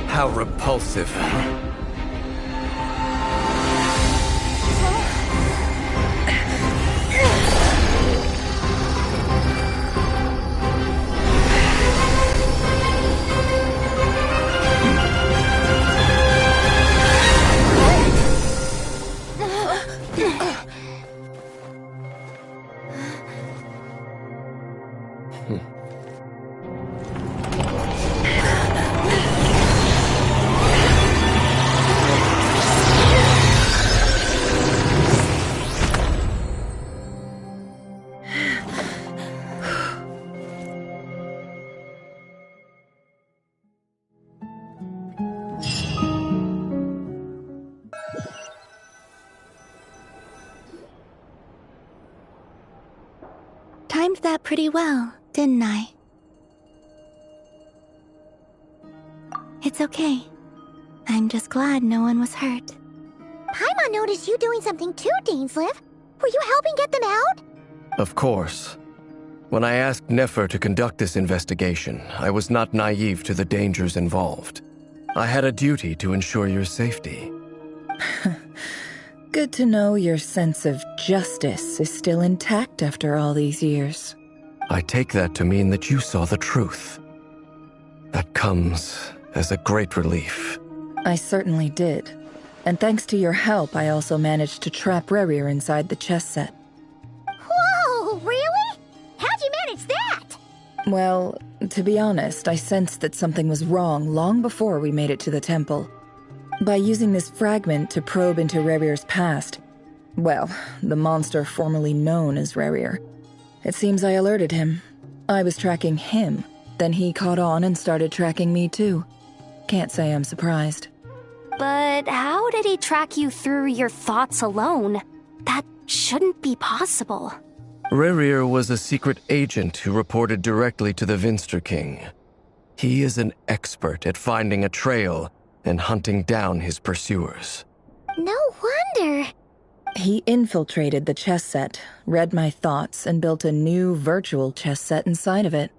How repulsive. Timed that pretty well, didn't I? It's okay. I'm just glad no one was hurt. Paimon noticed you doing something too, Dainsleif. Were you helping get them out? Of course. When I asked Nefer to conduct this investigation, I was not naive to the dangers involved. I had a duty to ensure your safety. Good to know your sense of justice is still intact after all these years. I take that to mean that you saw the truth. That comes as a great relief. I certainly did. And thanks to your help, I also managed to trap Rerir inside the chess set. Whoa, really? How'd you manage that? Well, to be honest, I sensed that something was wrong long before we made it to the temple. By using this fragment to probe into Rerir's past, well, the monster formerly known as Rerir, it seems I alerted him. I was tracking him, then he caught on and started tracking me too. Can't say I'm surprised. But how did he track you through your thoughts alone? That shouldn't be possible. Rerir was a secret agent who reported directly to the Vinster King. He is an expert at finding a trail and hunting down his pursuers. No wonder. He infiltrated the chess set, read my thoughts, and built a new virtual chess set inside of it.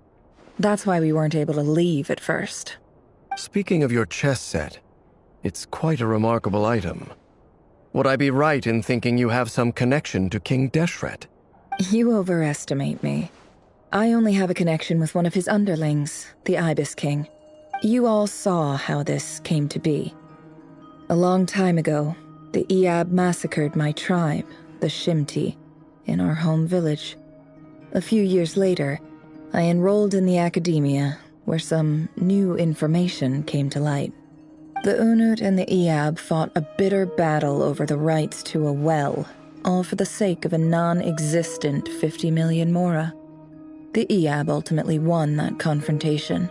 That's why we weren't able to leave at first. Speaking of your chess set, it's quite a remarkable item. Would I be right in thinking you have some connection to King Deshret? You overestimate me. I only have a connection with one of his underlings, the Ibis King. You all saw how this came to be. A long time ago, the Iab massacred my tribe, the Shimti, in our home village. A few years later, I enrolled in the academia, where some new information came to light. The Unut and the Iab fought a bitter battle over the rights to a well, all for the sake of a non-existent 50 million mora. The Iab ultimately won that confrontation,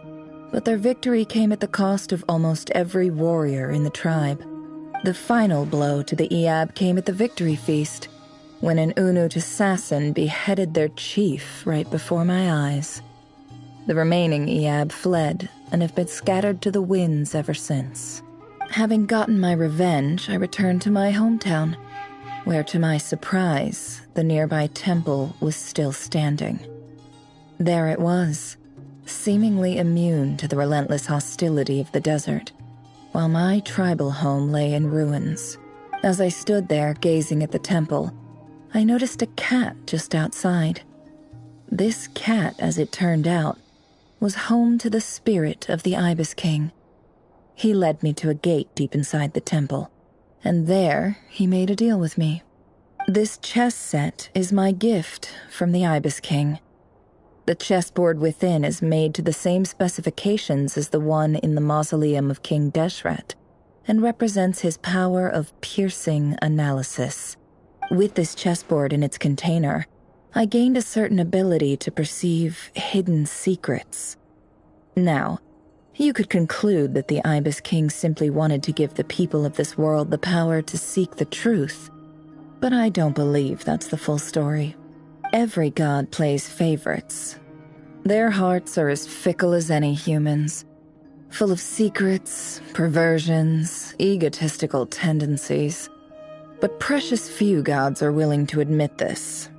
but their victory came at the cost of almost every warrior in the tribe. The final blow to the Iab came at the victory feast, when an Unut assassin beheaded their chief right before my eyes. The remaining Iab fled and have been scattered to the winds ever since. Having gotten my revenge, I returned to my hometown, where to my surprise, the nearby temple was still standing. There it was, seemingly immune to the relentless hostility of the desert, while my tribal home lay in ruins. As I stood there gazing at the temple, I noticed a cat just outside. This cat, as it turned out, was home to the spirit of the Ibis King. He led me to a gate deep inside the temple, and there he made a deal with me. This chess set is my gift from the Ibis King. The chessboard within is made to the same specifications as the one in the mausoleum of King Deshret, and represents his power of piercing analysis. With this chessboard in its container, I gained a certain ability to perceive hidden secrets. Now, you could conclude that the Ibis King simply wanted to give the people of this world the power to seek the truth, but I don't believe that's the full story. Every god plays favorites. Their hearts are as fickle as any human's, full of secrets, perversions, egotistical tendencies. But precious few gods are willing to admit this.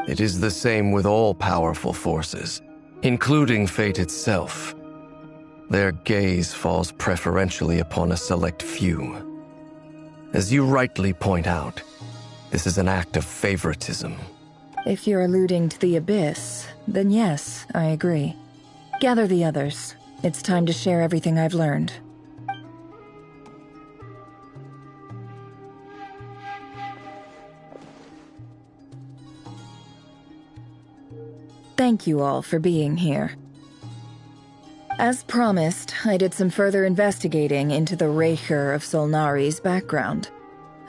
It is the same with all powerful forces, including fate itself. Their gaze falls preferentially upon a select few. As you rightly point out, this is an act of favoritism. If you're alluding to the Abyss, then yes, I agree. Gather the others. It's time to share everything I've learned. Thank you all for being here. As promised, I did some further investigating into the Raker of Solnari's background.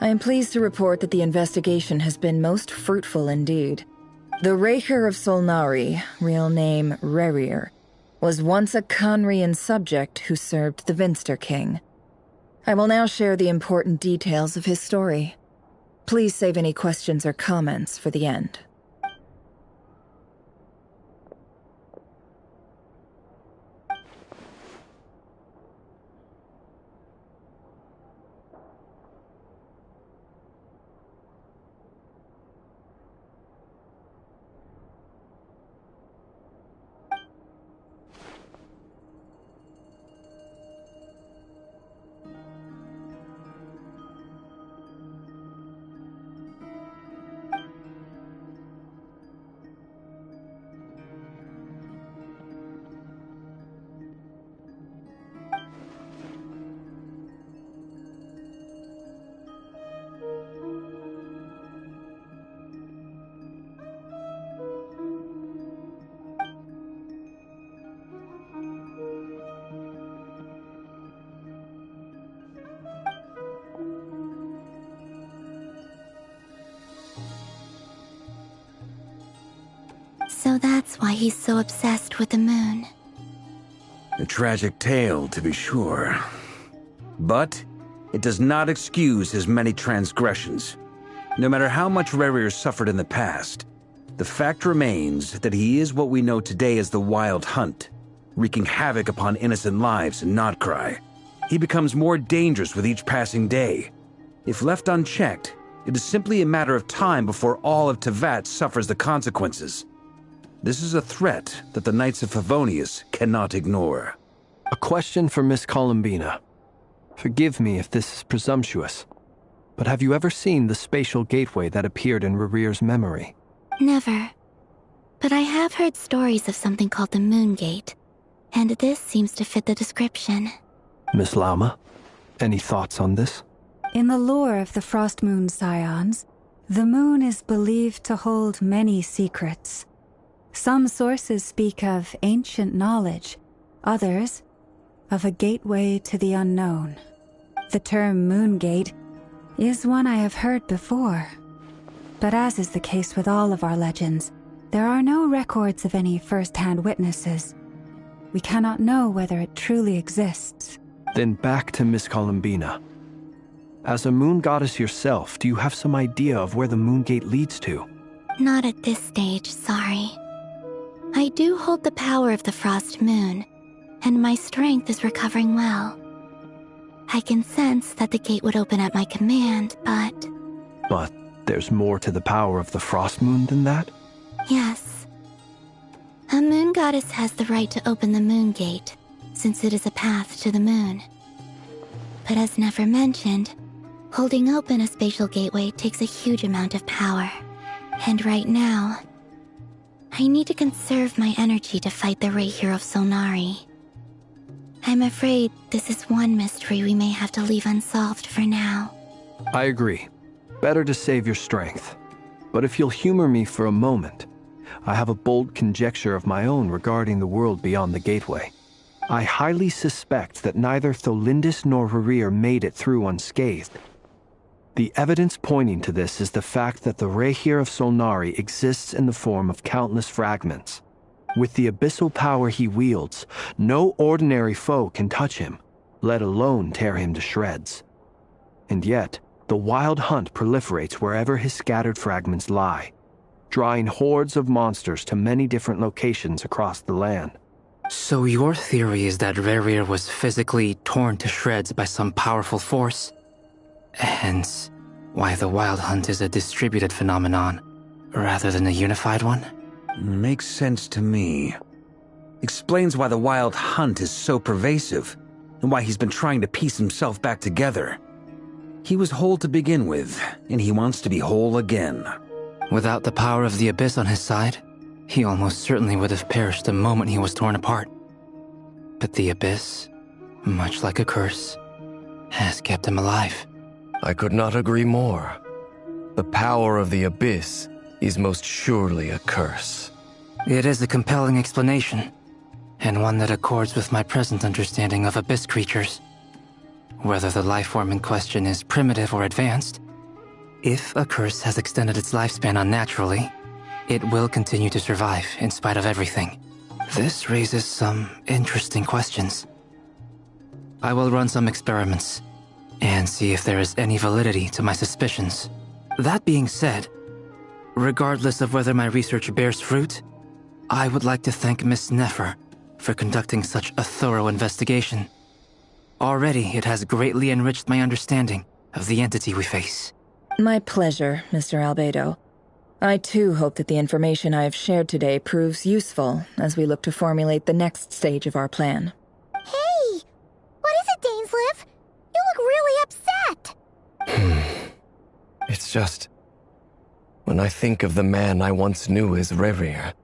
I am pleased to report that the investigation has been most fruitful indeed. The Raker of Solnari, real name Rerir, was once a Conrian subject who served the Vinster King. I will now share the important details of his story. Please save any questions or comments for the end. So that's why he's so obsessed with the moon. A tragic tale, to be sure. But it does not excuse his many transgressions. No matter how much Rerir suffered in the past, the fact remains that he is what we know today as the Wild Hunt, wreaking havoc upon innocent lives in Notcry. He becomes more dangerous with each passing day. If left unchecked, it is simply a matter of time before all of Tevat suffers the consequences. This is a threat that the Knights of Favonius cannot ignore. A question for Miss Columbina. Forgive me if this is presumptuous, but have you ever seen the spatial gateway that appeared in Rerir's memory? Never. But I have heard stories of something called the Moon Gate, and this seems to fit the description. Miss Lama, any thoughts on this? In the lore of the Frost Moon Scions, the moon is believed to hold many secrets. Some sources speak of ancient knowledge, others of a gateway to the unknown. The term Moon Gate is one I have heard before. But as is the case with all of our legends, there are no records of any first-hand witnesses. We cannot know whether it truly exists. Then back to Miss Columbina. As a moon goddess yourself, do you have some idea of where the Moon Gate leads to? Not at this stage, sorry. I do hold the power of the Frost Moon, and my strength is recovering well. I can sense that the gate would open at my command, but... But there's more to the power of the Frost Moon than that? Yes. A moon goddess has the right to open the Moon Gate, since it is a path to the moon. But as never mentioned, holding open a spatial gateway takes a huge amount of power. And right now, I need to conserve my energy to fight the Raker of Solnari. I'm afraid this is one mystery we may have to leave unsolved for now. I agree. Better to save your strength. But if you'll humor me for a moment, I have a bold conjecture of my own regarding the world beyond the gateway. I highly suspect that neither Tholindis nor Rerir made it through unscathed. The evidence pointing to this is the fact that the Rehir of Solnari exists in the form of countless fragments. With the abyssal power he wields, no ordinary foe can touch him, let alone tear him to shreds. And yet, the Wild Hunt proliferates wherever his scattered fragments lie, drawing hordes of monsters to many different locations across the land. So your theory is that Rerir was physically torn to shreds by some powerful force? Hence, why the Wild Hunt is a distributed phenomenon, rather than a unified one? Makes sense to me. Explains why the Wild Hunt is so pervasive, and why he's been trying to piece himself back together. He was whole to begin with, and he wants to be whole again. Without the power of the Abyss on his side, he almost certainly would have perished the moment he was torn apart. But the Abyss, much like a curse, has kept him alive. I could not agree more. The power of the Abyss is most surely a curse. It is a compelling explanation, and one that accords with my present understanding of Abyss creatures. Whether the life form in question is primitive or advanced, if a curse has extended its lifespan unnaturally, it will continue to survive in spite of everything. This raises some interesting questions. I will run some experiments and see if there is any validity to my suspicions. That being said, regardless of whether my research bears fruit, I would like to thank Miss Nefer for conducting such a thorough investigation. Already, it has greatly enriched my understanding of the entity we face. My pleasure, Mr. Albedo. I too hope that the information I have shared today proves useful as we look to formulate the next stage of our plan. Hey! What is it, Dainsleif? You look really upset! It's just... when I think of the man I once knew as Rerir,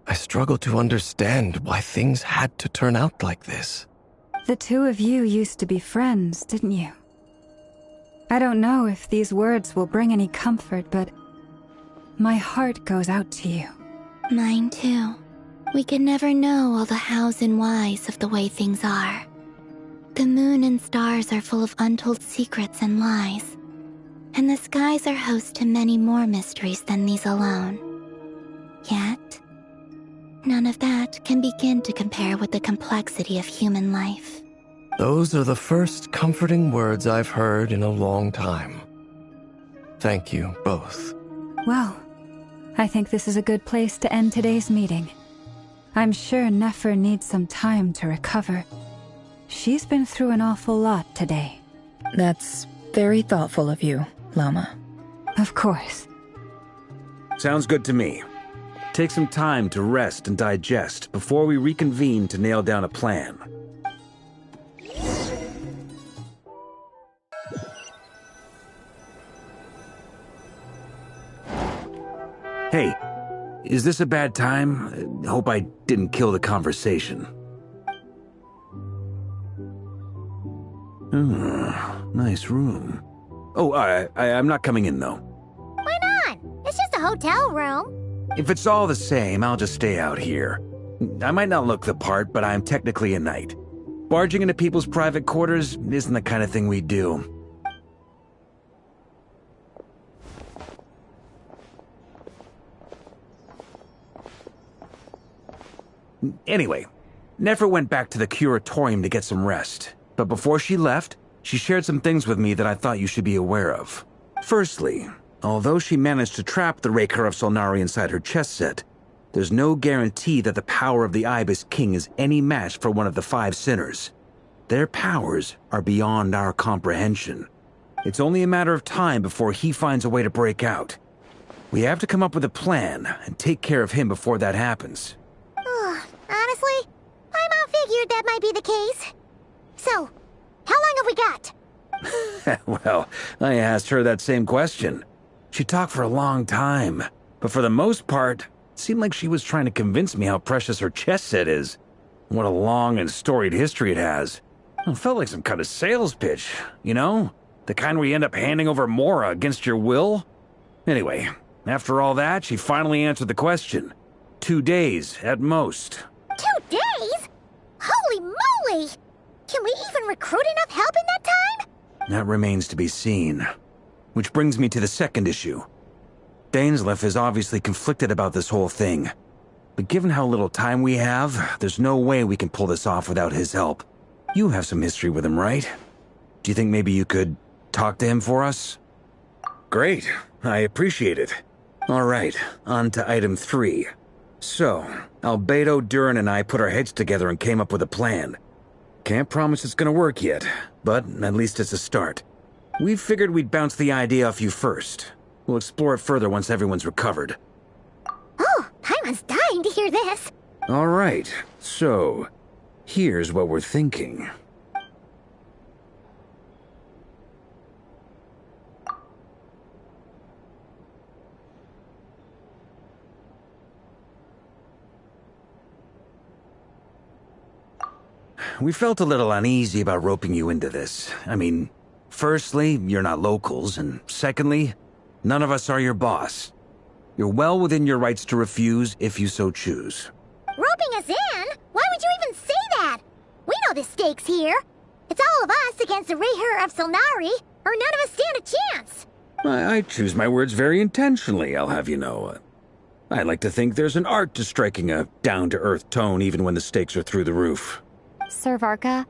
I struggle to understand why things had to turn out like this. The two of you used to be friends, didn't you? I don't know if these words will bring any comfort, but my heart goes out to you. Mine too. We can never know all the hows and whys of the way things are. The moon and stars are full of untold secrets and lies, and the skies are host to many more mysteries than these alone. Yet, none of that can begin to compare with the complexity of human life. Those are the first comforting words I've heard in a long time. Thank you both. Well, I think this is a good place to end today's meeting. I'm sure Nefer needs some time to recover. She's been through an awful lot today. That's very thoughtful of you, Lama. Of course. Sounds good to me. Take some time to rest and digest before we reconvene to nail down a plan. Hey, is this a bad time? Hope I didn't kill the conversation. Nice room. Oh, I'm not coming in, though. Why not? It's just a hotel room. If it's all the same, I'll just stay out here. I might not look the part, but I'm technically a knight. Barging into people's private quarters isn't the kind of thing we do. Anyway, Nefer went back to the curatorium to get some rest. But before she left, she shared some things with me that I thought you should be aware of. Firstly, although she managed to trap the Raker of Solnari inside her chess set, there's no guarantee that the power of the Ibis King is any match for one of the 5 sinners. Their powers are beyond our comprehension. It's only a matter of time before he finds a way to break out. We have to come up with a plan and take care of him before that happens. Honestly, my mom figured that might be the case. So, how long have we got? Well, I asked her that same question. She talked for a long time, but for the most part, it seemed like she was trying to convince me how precious her chess set is. What a long and storied history it has. It felt like some kind of sales pitch, you know? The kind where you end up handing over Mora against your will. Anyway, after all that, she finally answered the question. 2 days, at most. 2 days? Holy moly! Can we even recruit enough help in that time? That remains to be seen. Which brings me to the second issue. Dainsleif is obviously conflicted about this whole thing. But given how little time we have, there's no way we can pull this off without his help. You have some history with him, right? Do you think maybe you could talk to him for us? Great. I appreciate it. All right, on to item 3. So, Albedo, Durin, and I put our heads together and came up with a plan. Can't promise it's gonna work yet, but at least it's a start. We figured we'd bounce the idea off you first. We'll explore it further once everyone's recovered. Oh, Paimon's dying to hear this. All right, so here's what we're thinking. We felt a little uneasy about roping you into this. I mean, firstly, you're not locals, and secondly, none of us are your boss. You're well within your rights to refuse if you so choose. Roping us in? Why would you even say that? We know the stakes here. It's all of us against the Rayher of Solnari, or none of us stand a chance. I choose my words very intentionally, I'll have you know. I like to think there's an art to striking a down-to-earth tone even when the stakes are through the roof. Sir Varka,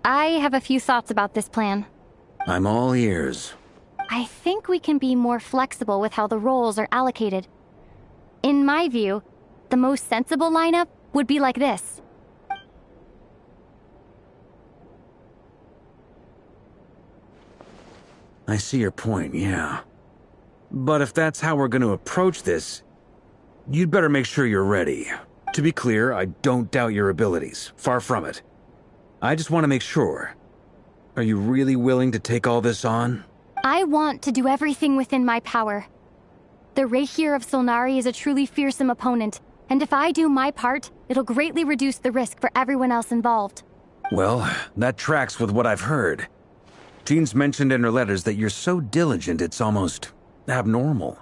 I have a few thoughts about this plan. I'm all ears. I think we can be more flexible with how the roles are allocated. In my view, the most sensible lineup would be like this. I see your point, yeah. But if that's how we're going to approach this, you'd better make sure you're ready. To be clear, I don't doubt your abilities. Far from it. I just want to make sure. Are you really willing to take all this on? I want to do everything within my power. The Rayher of Solnari is a truly fearsome opponent, and if I do my part, it'll greatly reduce the risk for everyone else involved. Well, that tracks with what I've heard. Jean's mentioned in her letters that you're so diligent it's almost abnormal.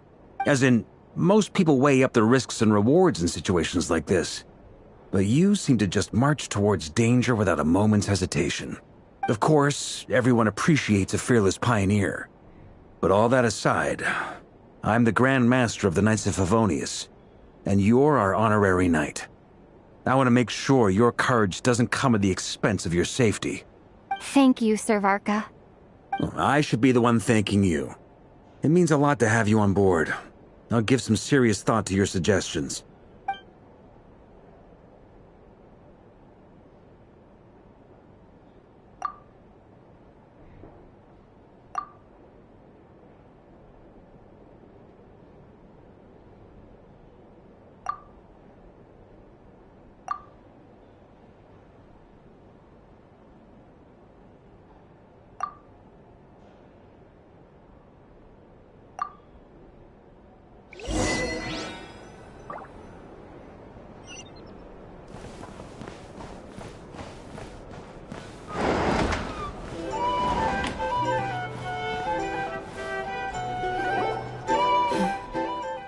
As in, most people weigh up the risks and rewards in situations like this. But you seem to just march towards danger without a moment's hesitation. Of course, everyone appreciates a fearless pioneer. But all that aside, I'm the Grand Master of the Knights of Favonius, and you're our honorary knight. I want to make sure your courage doesn't come at the expense of your safety. Thank you, Sir Varka. I should be the one thanking you. It means a lot to have you on board. I'll give some serious thought to your suggestions.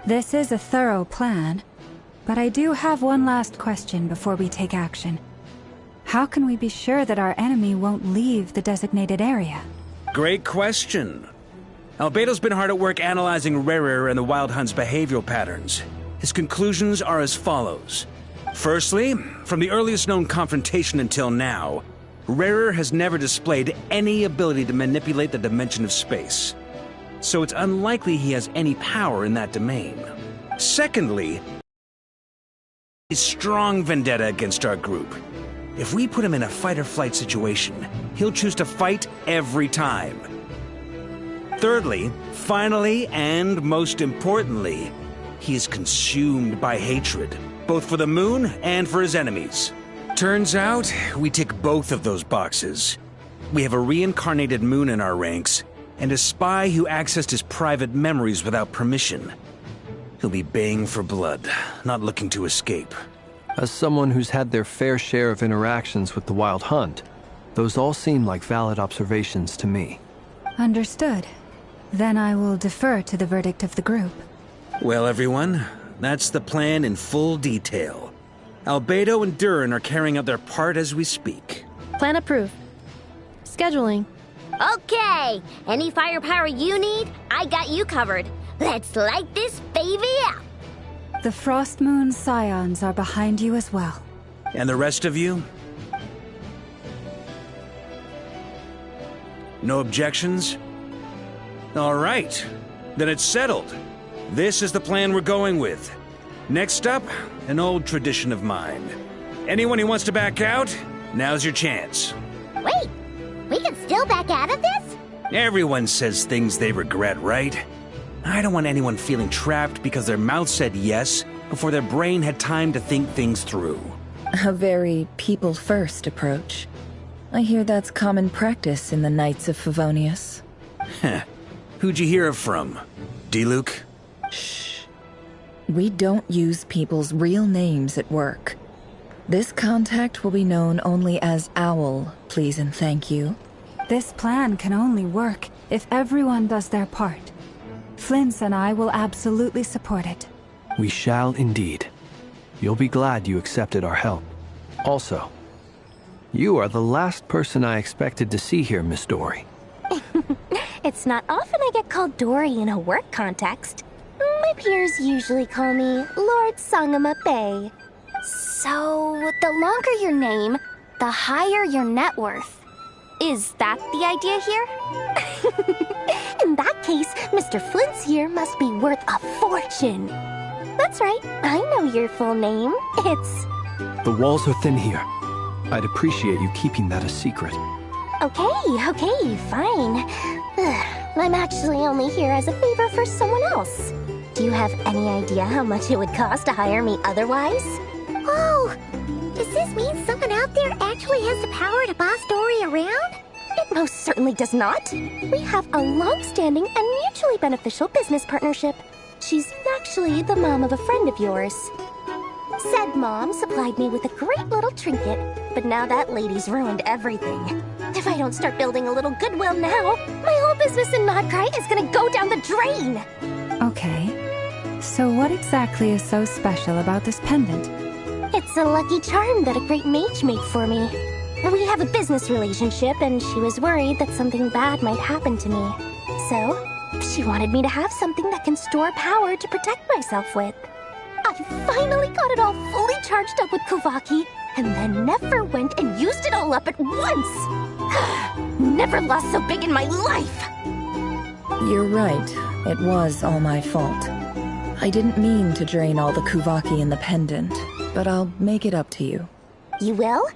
This is a thorough plan, but I do have one last question before we take action. How can we be sure that our enemy won't leave the designated area? Great question. Albedo's been hard at work analyzing Rayher and the Wild Hunt's behavioral patterns. His conclusions are as follows. Firstly, from the earliest known confrontation until now, Rayher has never displayed any ability to manipulate the dimension of space. So it's unlikely he has any power in that domain. Secondly, his strong vendetta against our group. If we put him in a fight-or-flight situation, he'll choose to fight every time. Thirdly, finally, and most importantly, he is consumed by hatred, both for the moon and for his enemies. Turns out, we tick both of those boxes. We have a reincarnated moon in our ranks, and a spy who accessed his private memories without permission. He'll be baying for blood, not looking to escape. As someone who's had their fair share of interactions with the Wild Hunt, those all seem like valid observations to me. Understood. Then I will defer to the verdict of the group. Well, everyone, that's the plan in full detail. Albedo and Durin are carrying out their part as we speak. Plan approved. Scheduling. Okay, any firepower you need, I got you covered. Let's light this baby up. The Frost Moon Scions are behind you as well. And the rest of you? No objections? All right. Then it's settled. This is the plan we're going with. Next up, an old tradition of mine. Anyone who wants to back out, now's your chance. Wait, we can still back out of this? Everyone says things they regret, right? I don't want anyone feeling trapped because their mouth said yes before their brain had time to think things through. A very people-first approach. I hear that's common practice in the Knights of Favonius. Heh. Who'd you hear it from? D-Luke? Shh. We don't use people's real names at work. This contact will be known only as Owl, please and thank you. This plan can only work if everyone does their part. Flint's and I will absolutely support it. We shall indeed. You'll be glad you accepted our help. Also, you are the last person I expected to see here, Miss Dory. It's not often I get called Dory in a work context. My peers usually call me Lord Sangama Bay. So, the longer your name, the higher your net worth. Is that the idea here? In that case, Mr. Flint's here must be worth a fortune. That's right, I know your full name. It's... The walls are thin here. I'd appreciate you keeping that a secret. Okay, fine. I'm actually only here as a favor for someone else. Do you have any idea how much it would cost to hire me otherwise? Oh, does this mean someone out there actually has the power to boss Dory around? It most certainly does not. We have a long-standing and mutually beneficial business partnership. She's actually the mom of a friend of yours. Said mom supplied me with a great little trinket, but now that lady's ruined everything. If I don't start building a little goodwill now, my whole business in Nodcry is gonna go down the drain! Okay. So what exactly is so special about this pendant? It's a lucky charm that a great mage made for me. We have a business relationship, and she was worried that something bad might happen to me. So, she wanted me to have something that can store power to protect myself with. I finally got it all fully charged up with Kuvaki, and then never went and used it all up at once! Never lost so big in my life! You're right. It was all my fault. I didn't mean to drain all the Kuvaki in the pendant, but I'll make it up to you. You will?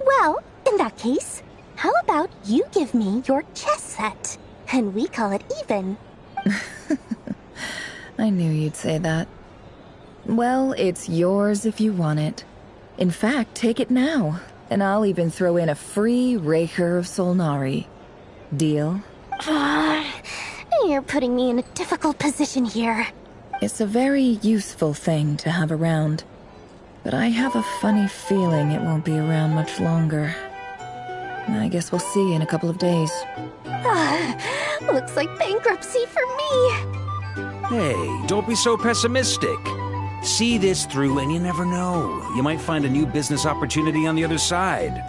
Well, in that case, how about you give me your chess set, and we call it even? I knew you'd say that. Well, it's yours if you want it. In fact, take it now, and I'll even throw in a free Raker of Solnari. Deal? You're putting me in a difficult position here. It's a very useful thing to have around, but I have a funny feeling it won't be around much longer. I guess we'll see in a couple of days. Looks like bankruptcy for me. Hey, don't be so pessimistic. See this through and you never know. You might find a new business opportunity on the other side.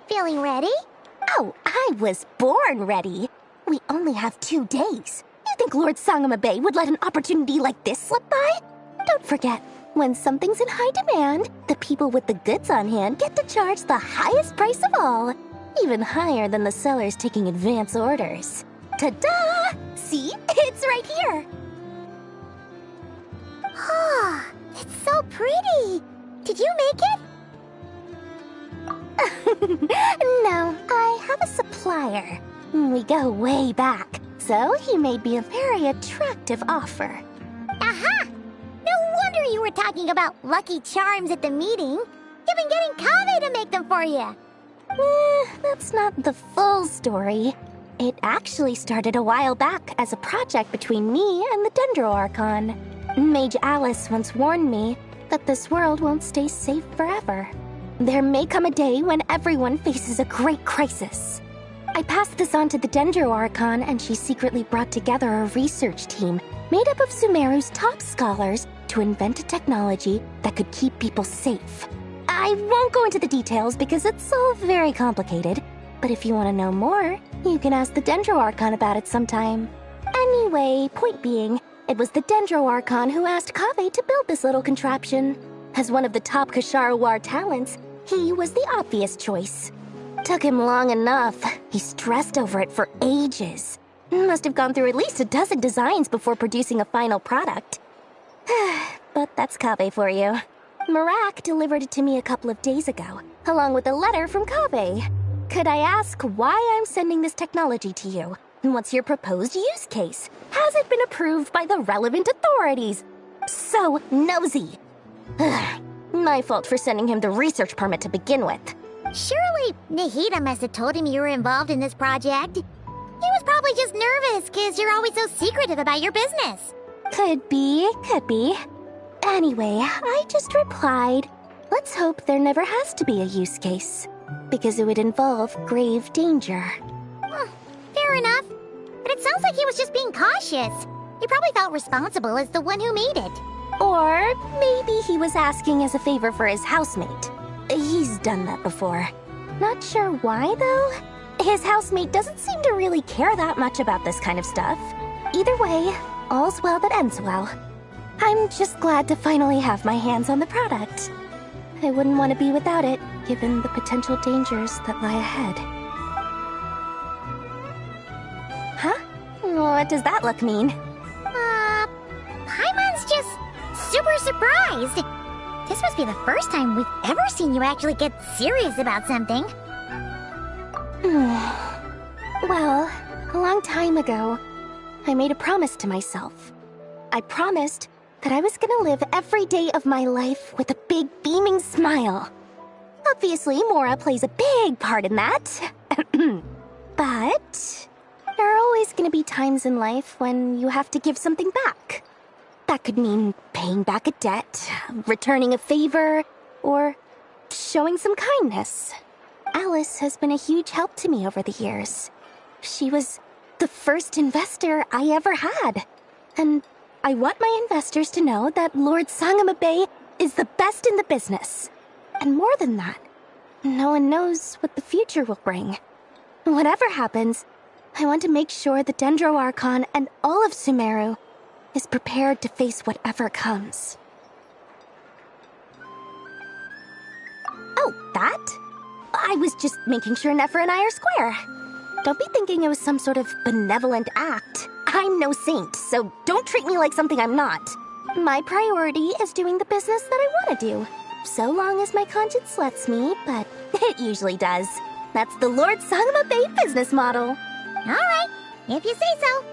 Feeling ready? Oh, I was born ready. We only have 2 days. You think Lord Sangama Bay would let an opportunity like this slip by? Don't forget, when something's in high demand, the people with the goods on hand get to charge the highest price of all. Even higher than the sellers taking advance orders. Ta-da! See? It's right here! Ah, it's so pretty! Did you make it? No, I have a supplier. We go way back, so he made me a very attractive offer. Aha! No wonder you were talking about lucky charms at the meeting. You've been getting Kaveh to make them for you. That's not the full story. It actually started a while back as a project between me and the Dendro Archon. Mage Alice once warned me that this world won't stay safe forever. There may come a day when everyone faces a great crisis. I passed this on to the Dendro Archon, and she secretly brought together a research team made up of Sumeru's top scholars to invent a technology that could keep people safe. I won't go into the details because it's all very complicated, but if you want to know more, you can ask the Dendro Archon about it sometime. Anyway, point being, it was the Dendro Archon who asked Kaveh to build this little contraption. As one of the top Kashara War talents, he was the obvious choice. Took him long enough. He stressed over it for ages. Must have gone through at least a dozen designs before producing a final product. But that's Kaveh for you. Marak delivered it to me a couple of days ago, along with a letter from Kaveh. Could I ask why I'm sending this technology to you? And what's your proposed use case? Has it been approved by the relevant authorities? So nosy. My fault for sending him the research permit to begin with. Surely Nahida must have told him you were involved in this project. He was probably just nervous because you're always so secretive about your business. Could be. Anyway, I just replied, let's hope there never has to be a use case, because it would involve grave danger. Fair enough. But it sounds like he was just being cautious. He probably felt responsible as the one who made it. Or maybe he was asking as a favor for his housemate. He's done that before. Not sure why, though. His housemate doesn't seem to really care that much about this kind of stuff. Either way, all's well that ends well. I'm just glad to finally have my hands on the product. I wouldn't want to be without it, given the potential dangers that lie ahead. Huh? What does that look mean? Paimon's just super surprised. This must be the first time we've ever seen you actually get serious about something. Well, a long time ago, I made a promise to myself. I promised that I was gonna live every day of my life with a big beaming smile. Obviously, Mora plays a big part in that. But there are always gonna be times in life when you have to give something back. That could mean paying back a debt, returning a favor, or showing some kindness. Alice has been a huge help to me over the years. She was the first investor I ever had. And I want my investors to know that Lord Sangamabe is the best in the business. And more than that, no one knows what the future will bring. Whatever happens, I want to make sure the Dendro Archon and all of Sumeru is prepared to face whatever comes. Oh, that? I was just making sure Nefer and I are square. Don't be thinking it was some sort of benevolent act. I'm no saint, so don't treat me like something I'm not. My priority is doing the business that I want to do. So long as my conscience lets me, but it usually does. That's the Lord Sangamabe business model. Alright, if you say so.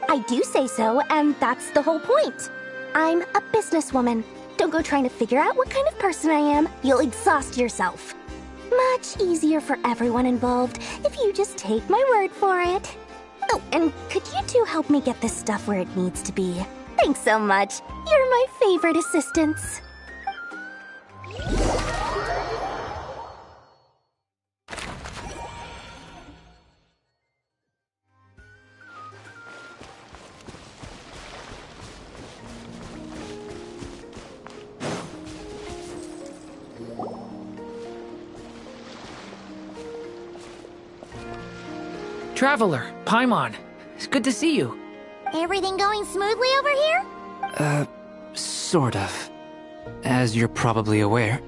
I do say so, and that's the whole point. I'm a businesswoman. Don't go trying to figure out what kind of person I am. You'll exhaust yourself. Much easier for everyone involved if you just take my word for it. Oh, and could you two help me get this stuff where it needs to be? Thanks so much. You're my favorite assistants. Traveler, Paimon, it's good to see you. Everything going smoothly over here? Sort of. As you're probably aware,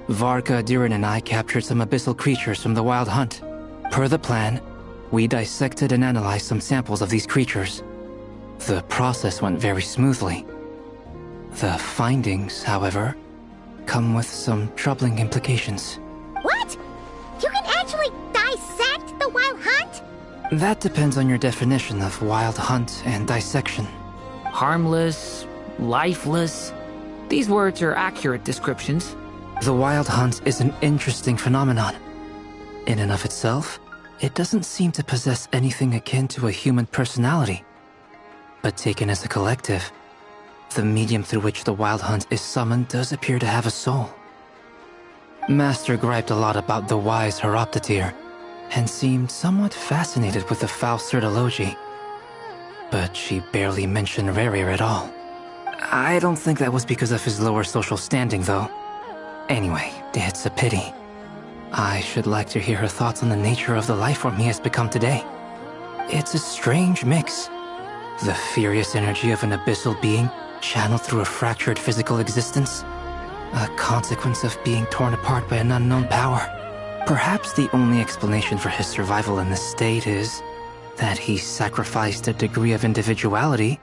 Varka, Diren, and I captured some abyssal creatures from the Wild Hunt. Per the plan, we dissected and analyzed some samples of these creatures. The process went very smoothly. The findings, however, come with some troubling implications. What? You can actually dissect the Wild Hunt? That depends on your definition of Wild Hunt and dissection. Harmless, lifeless. These words are accurate descriptions. The Wild Hunt is an interesting phenomenon. In and of itself, it doesn't seem to possess anything akin to a human personality. But taken as a collective, the medium through which the Wild Hunt is summoned does appear to have a soul. Master griped a lot about the wise Horoptetyr, and seemed somewhat fascinated with the Faust Certology. But she barely mentioned Rerir at all. I don't think that was because of his lower social standing, though. Anyway, it's a pity. I should like to hear her thoughts on the nature of the lifeform he has become today. It's a strange mix. The furious energy of an abyssal being channeled through a fractured physical existence. A consequence of being torn apart by an unknown power. Perhaps the only explanation for his survival in this state is that he sacrificed a degree of individuality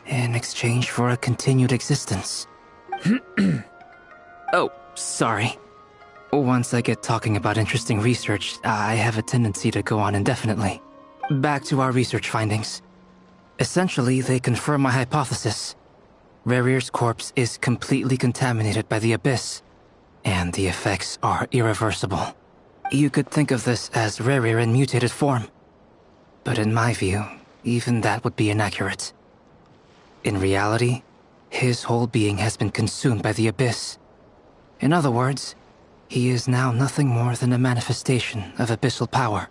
in exchange for a continued existence. Oh, sorry. Once I get talking about interesting research, I have a tendency to go on indefinitely. Back to our research findings. Essentially, they confirm my hypothesis. Rerir's corpse is completely contaminated by the Abyss, and the effects are irreversible. You could think of this as Rerir in mutated form. But in my view, even that would be inaccurate. In reality, his whole being has been consumed by the Abyss. In other words, he is now nothing more than a manifestation of abyssal power.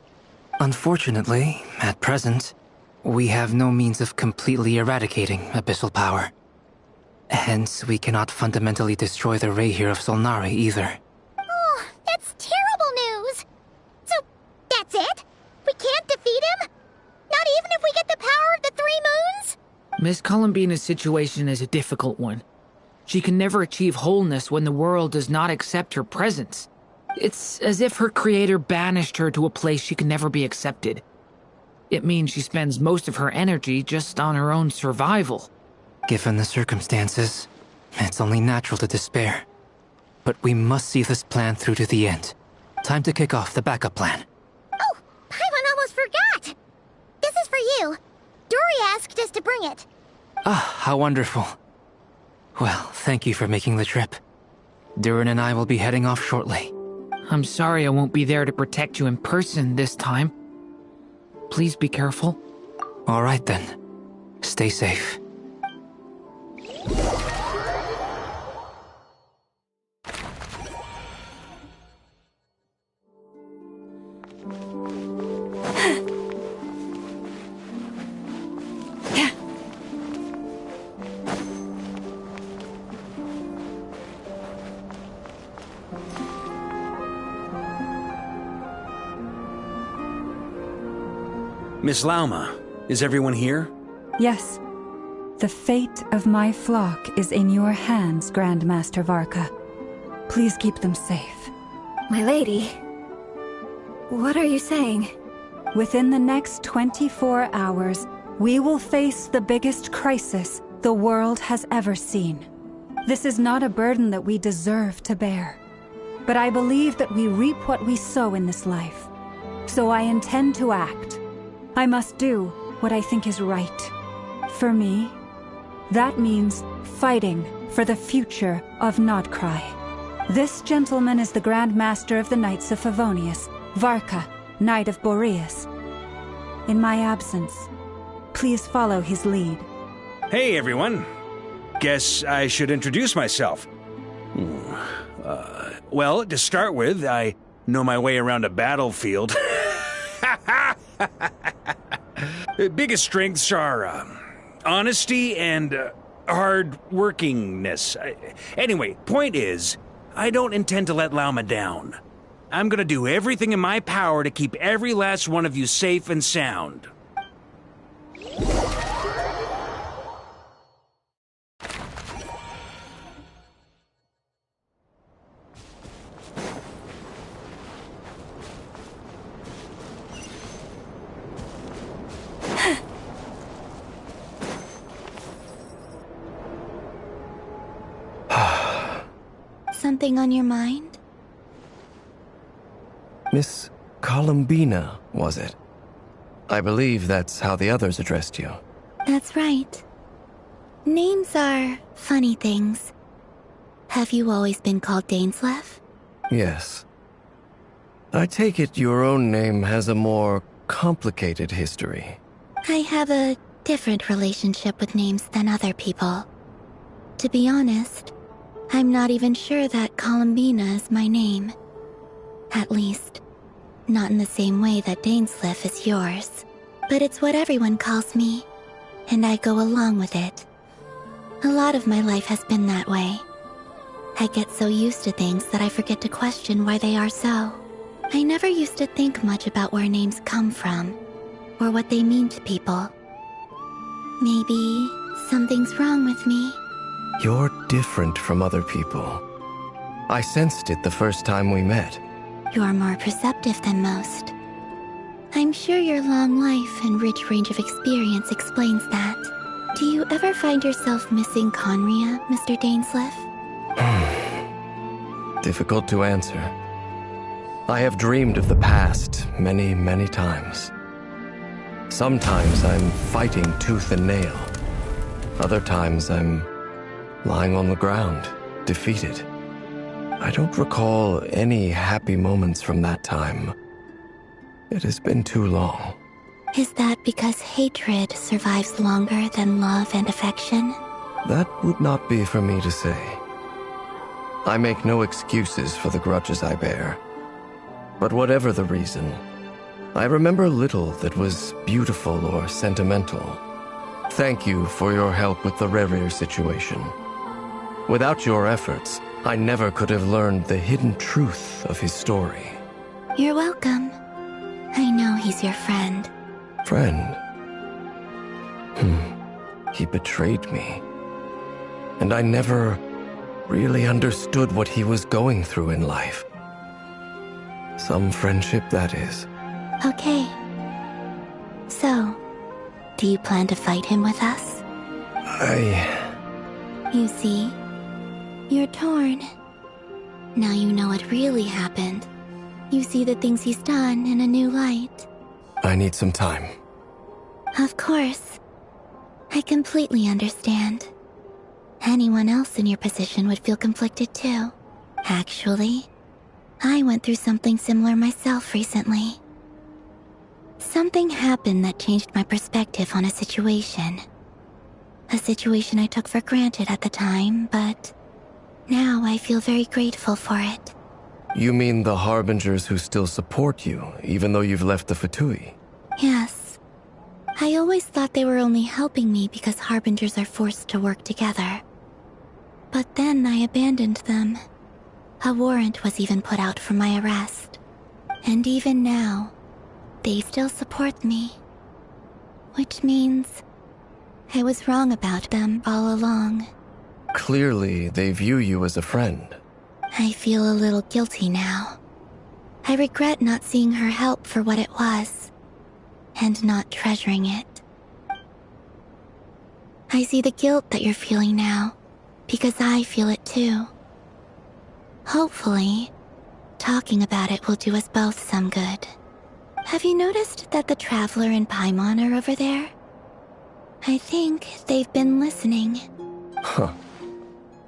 Unfortunately, at present, we have no means of completely eradicating abyssal power. Hence, we cannot fundamentally destroy the Rayhir of Solnari either. Oh, that's terrible news! So, that's it? We can't defeat him? Not even if we get the power of the Three Moons? Miss Columbina's situation is a difficult one. She can never achieve wholeness when the world does not accept her presence. It's as if her creator banished her to a place she can never be accepted. It means she spends most of her energy just on her own survival. Given the circumstances, it's only natural to despair. But we must see this plan through to the end. Time to kick off the backup plan. Oh, Paimon almost forgot! This is for you. Dory asked us to bring it. Ah, how wonderful. Well, thank you for making the trip. Durin and I will be heading off shortly. I'm sorry I won't be there to protect you in person this time. Please be careful. All right then. Stay safe. Miss Lauma, is everyone here? Yes. The fate of my flock is in your hands, Grand Master Varka. Please keep them safe. My lady, what are you saying? Within the next 24 hours, we will face the biggest crisis the world has ever seen. This is not a burden that we deserve to bear. But I believe that we reap what we sow in this life. So I intend to act. I must do what I think is right. For me, that means fighting for the future of Nodcry. This gentleman is the Grand Master of the Knights of Favonius, Varka, Knight of Boreas. In my absence, please follow his lead. Hey, everyone. Guess I should introduce myself. Well, to start with, I know my way around a battlefield. Biggest strengths are honesty and hard-workingness. Anyway, point is, I don't intend to let Lauma down. I'm gonna do everything in my power to keep every last one of you safe and sound. Something on your mind? Miss Columbina, was it? I believe that's how the others addressed you. That's right. Names are funny things. Have you always been called Dainsleif? Yes. I take it your own name has a more complicated history. I have a different relationship with names than other people. To be honest, I'm not even sure that Columbina is my name. At least, not in the same way that Dainsleif is yours. But it's what everyone calls me, and I go along with it. A lot of my life has been that way. I get so used to things that I forget to question why they are so. I never used to think much about where names come from, or what they mean to people. Maybe something's wrong with me. You're different from other people. I sensed it the first time we met. You're more perceptive than most. I'm sure your long life and rich range of experience explains that. Do you ever find yourself missing Conria, Mr. Dainsleif? Difficult to answer. I have dreamed of the past many, many times. Sometimes I'm fighting tooth and nail. Other times I'm lying on the ground, defeated. I don't recall any happy moments from that time. It has been too long. Is that because hatred survives longer than love and affection? That would not be for me to say. I make no excuses for the grudges I bear. But whatever the reason, I remember little that was beautiful or sentimental. Thank you for your help with the Rerir situation. Without your efforts, I never could have learned the hidden truth of his story. You're welcome. I know he's your friend. Friend? He betrayed me. And I never really understood what he was going through in life. Some friendship, that is. Okay. So, do you plan to fight him with us? You see, you're torn. Now you know what really happened. You see the things he's done in a new light. I need some time. Of course. I completely understand. Anyone else in your position would feel conflicted too. Actually, I went through something similar myself recently. Something happened that changed my perspective on a situation. A situation I took for granted at the time, but now I feel very grateful for it. You mean the Harbingers who still support you, even though you've left the Fatui? Yes. I always thought they were only helping me because Harbingers are forced to work together. But then I abandoned them. A warrant was even put out for my arrest. And even now, they still support me. Which means I was wrong about them all along. Clearly, they view you as a friend. I feel a little guilty now. I regret not seeing her help for what it was, and not treasuring it. I see the guilt that you're feeling now, because I feel it too. Hopefully, talking about it will do us both some good. Have you noticed that the Traveler and Paimon are over there? I think they've been listening. Huh.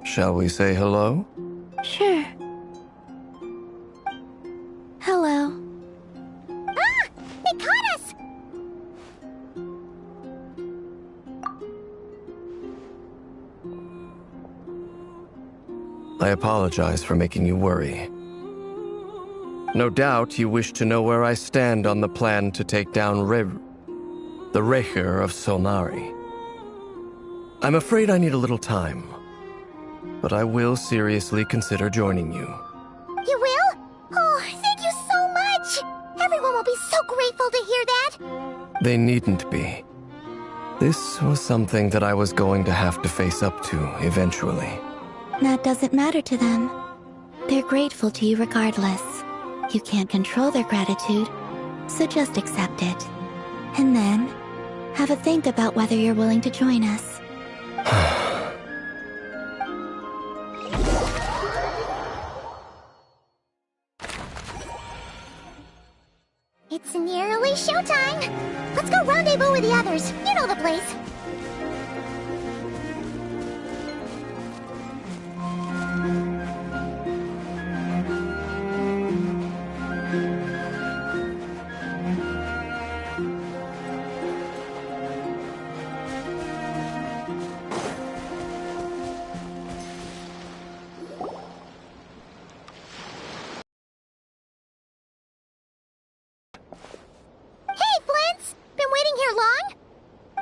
Shall we say hello? Sure. Hello. Ah! They caught us! I apologize for making you worry. No doubt you wish to know where I stand on the plan to take down the Reir of Solnari. I'm afraid I need a little time, but I will seriously consider joining you. You will? Oh, thank you so much! Everyone will be so grateful to hear that! They needn't be. This was something that I was going to have to face up to eventually. That doesn't matter to them. They're grateful to you regardless. You can't control their gratitude, so just accept it. And then, have a think about whether you're willing to join us. It's nearly showtime! Let's go rendezvous with the others. You know the place.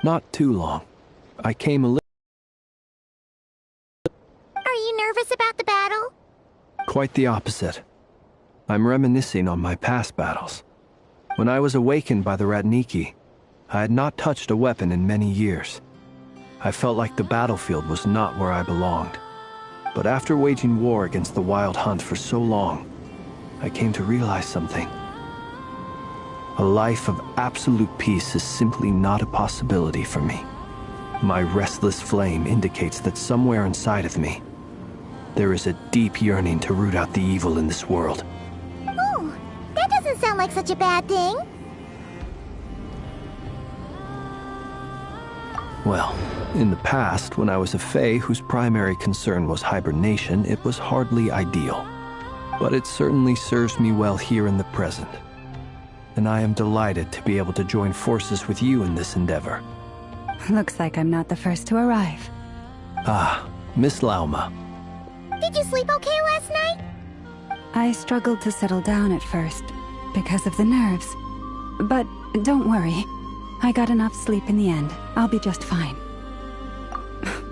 Not too long. I came a little... Are you nervous about the battle? Quite the opposite. I'm reminiscing on my past battles. When I was awakened by the Ratniki, I had not touched a weapon in many years. I felt like the battlefield was not where I belonged. But after waging war against the Wild Hunt for so long, I came to realize something. A life of absolute peace is simply not a possibility for me. My restless flame indicates that somewhere inside of me, there is a deep yearning to root out the evil in this world. Oh, that doesn't sound like such a bad thing. Well, in the past, when I was a Fae whose primary concern was hibernation, it was hardly ideal. But it certainly serves me well here in the present. And I am delighted to be able to join forces with you in this endeavor. Looks like I'm not the first to arrive. Ah, Miss Lauma. Did you sleep okay last night? I struggled to settle down at first, because of the nerves. But don't worry. I got enough sleep in the end. I'll be just fine.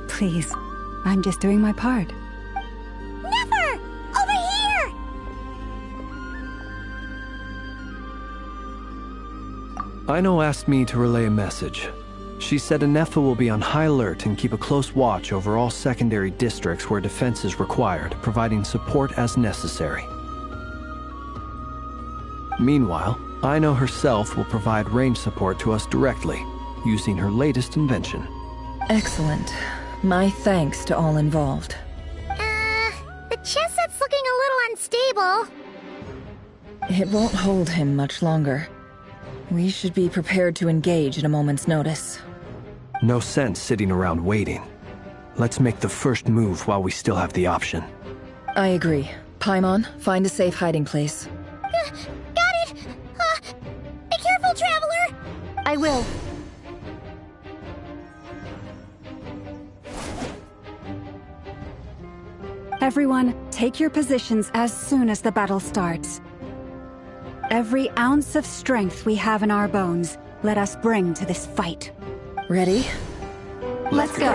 Please, I'm just doing my part. Never! Over here! Aino asked me to relay a message. She said Anefa will be on high alert and keep a close watch over all secondary districts where defense is required, providing support as necessary. Meanwhile, Aino herself will provide range support to us directly, using her latest invention. Excellent. My thanks to all involved. The chest set's looking a little unstable. It won't hold him much longer. We should be prepared to engage at a moment's notice. No sense sitting around waiting. Let's make the first move while we still have the option. I agree. Paimon, find a safe hiding place. Got it! Be careful, Traveler! I will. Everyone, take your positions as soon as the battle starts. Every ounce of strength we have in our bones, let us bring to this fight. Ready? Let's go.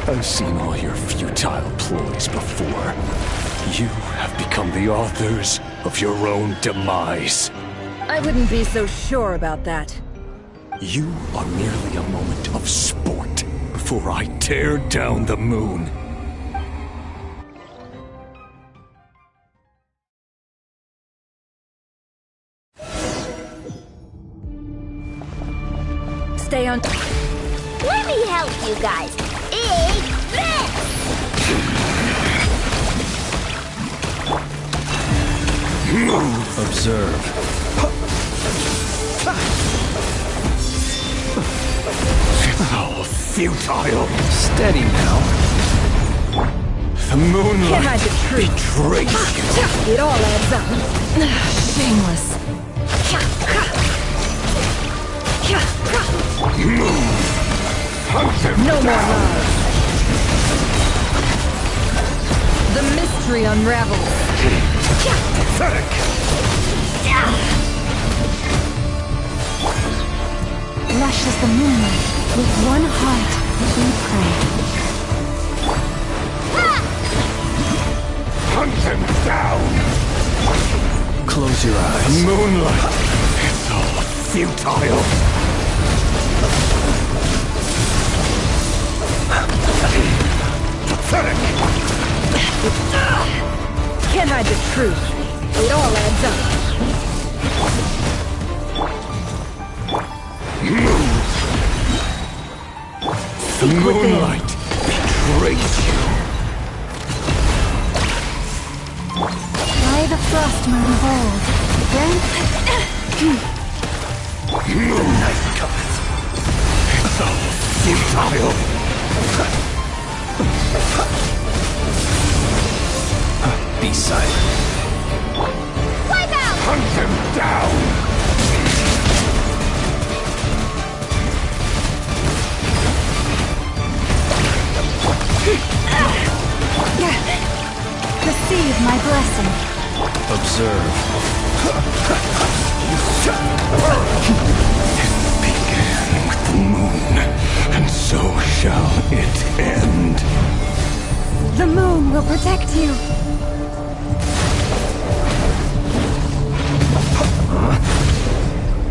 I've seen all your futile ploys before. You have become the authors of your own demise. I wouldn't be so sure about that. You are merely a moment of sport before I tear down the moon. Stay on. Let me help you guys. Eat this! Observe. Oh, futile. Steady now. The moonlight Can't hide the truth. betrays you. It all adds up. Shameless. No more lies. The mystery unravels. Pathetic. Lush as the moonlight, with one heart, we pray. Hunt them down. Close your eyes. The moonlight. It's all futile. Pathetic. Can't hide the truth. It all adds up. The moonlight betrays you. By the frost moon of old, grant... The night cometh. It's all futile. Be silent. Wipe out! Hunt them down. Receive my blessing. Observe. You Began with the moon, and so shall it end. The moon will protect you.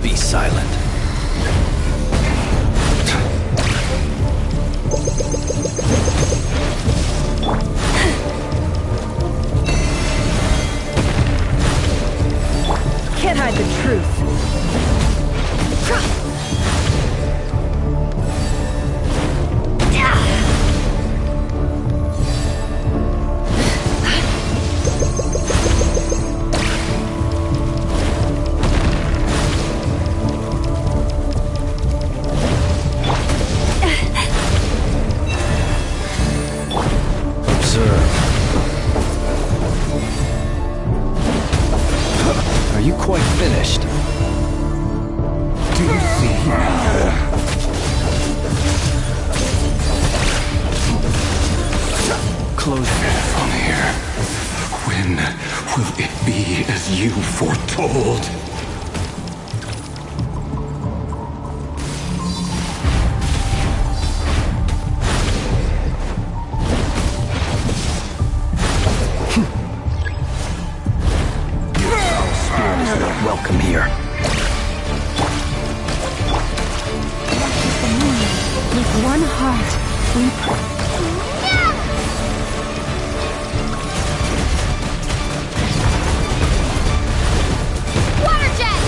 Be silent. Can't hide the truth. Are you quite finished? Do you see? Close from here. When will it be as you foretold? Welcome here. With one heart, we Water jet!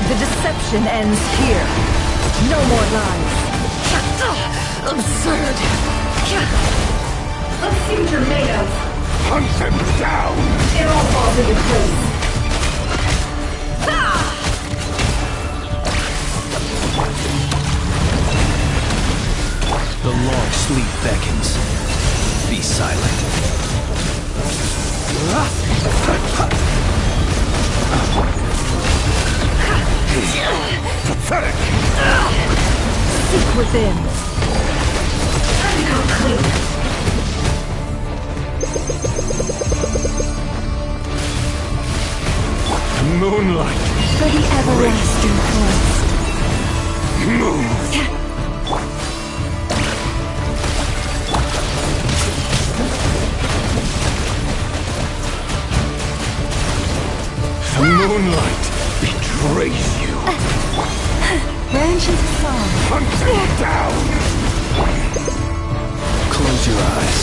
The deception ends here. No more lies. Absurd. A future made of. Hunt them down! It all falls into place. The long sleep beckons. Be silent. Pathetic! Seek within. And come clean. Moonlight! for the everlasting quest. Move! The moonlight betrays you. Branches fall. Hunt them down! Close your eyes.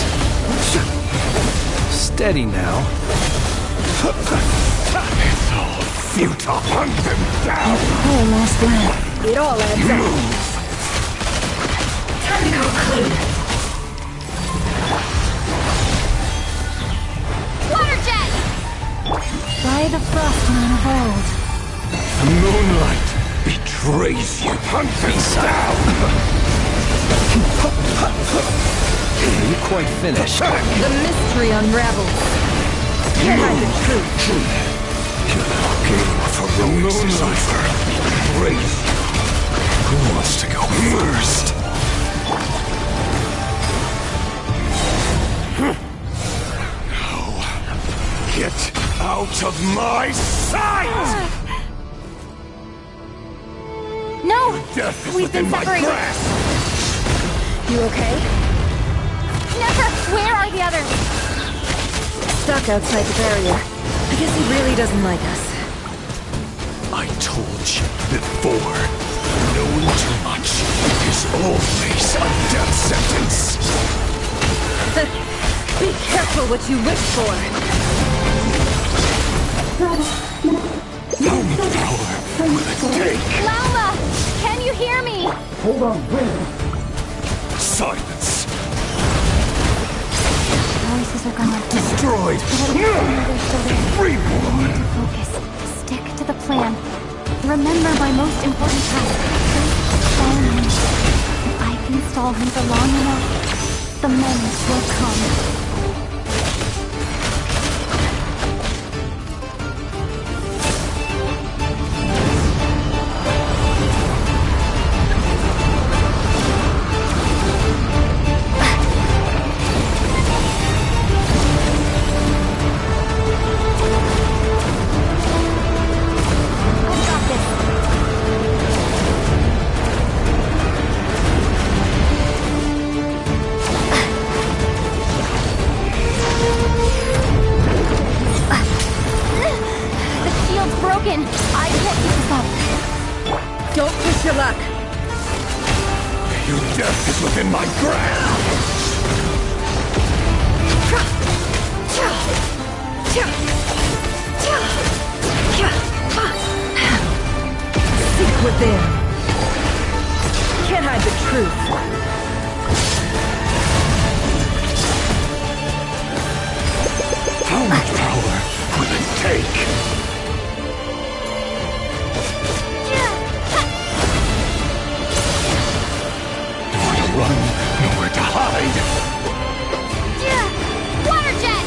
Steady now. It's all futile. Hunt them down! Poor last lamp. It all adds up. Move! Time to go clean. Water jet! By the frostman of old. The moonlight betrays you. Hunt them down! Are you quite finished? The mystery unravels. Can't hide the truth. Your little game of heroics is over. Betrays you. Who wants to go first? No. Get out of my sight! No! Death is We've been within my separated. grasp! You okay? Never! Where are the others? Stuck outside the barrier. I guess he really doesn't like us. I told you before, knowing too much is always a death sentence. Be careful what you wish for. How much power will it take? Lauma! Can you hear me? Hold on, silence. Voices are gone. Destroyed. Everyone! Focus. Stick to the plan. Remember my most important task. First, stall him. If I can stall him for long enough, the moment will come. Don't push your luck. Your death is within my grasp! Seek within. Can't hide the truth. How much power will it take? Nowhere to run, nowhere to hide. Water jet!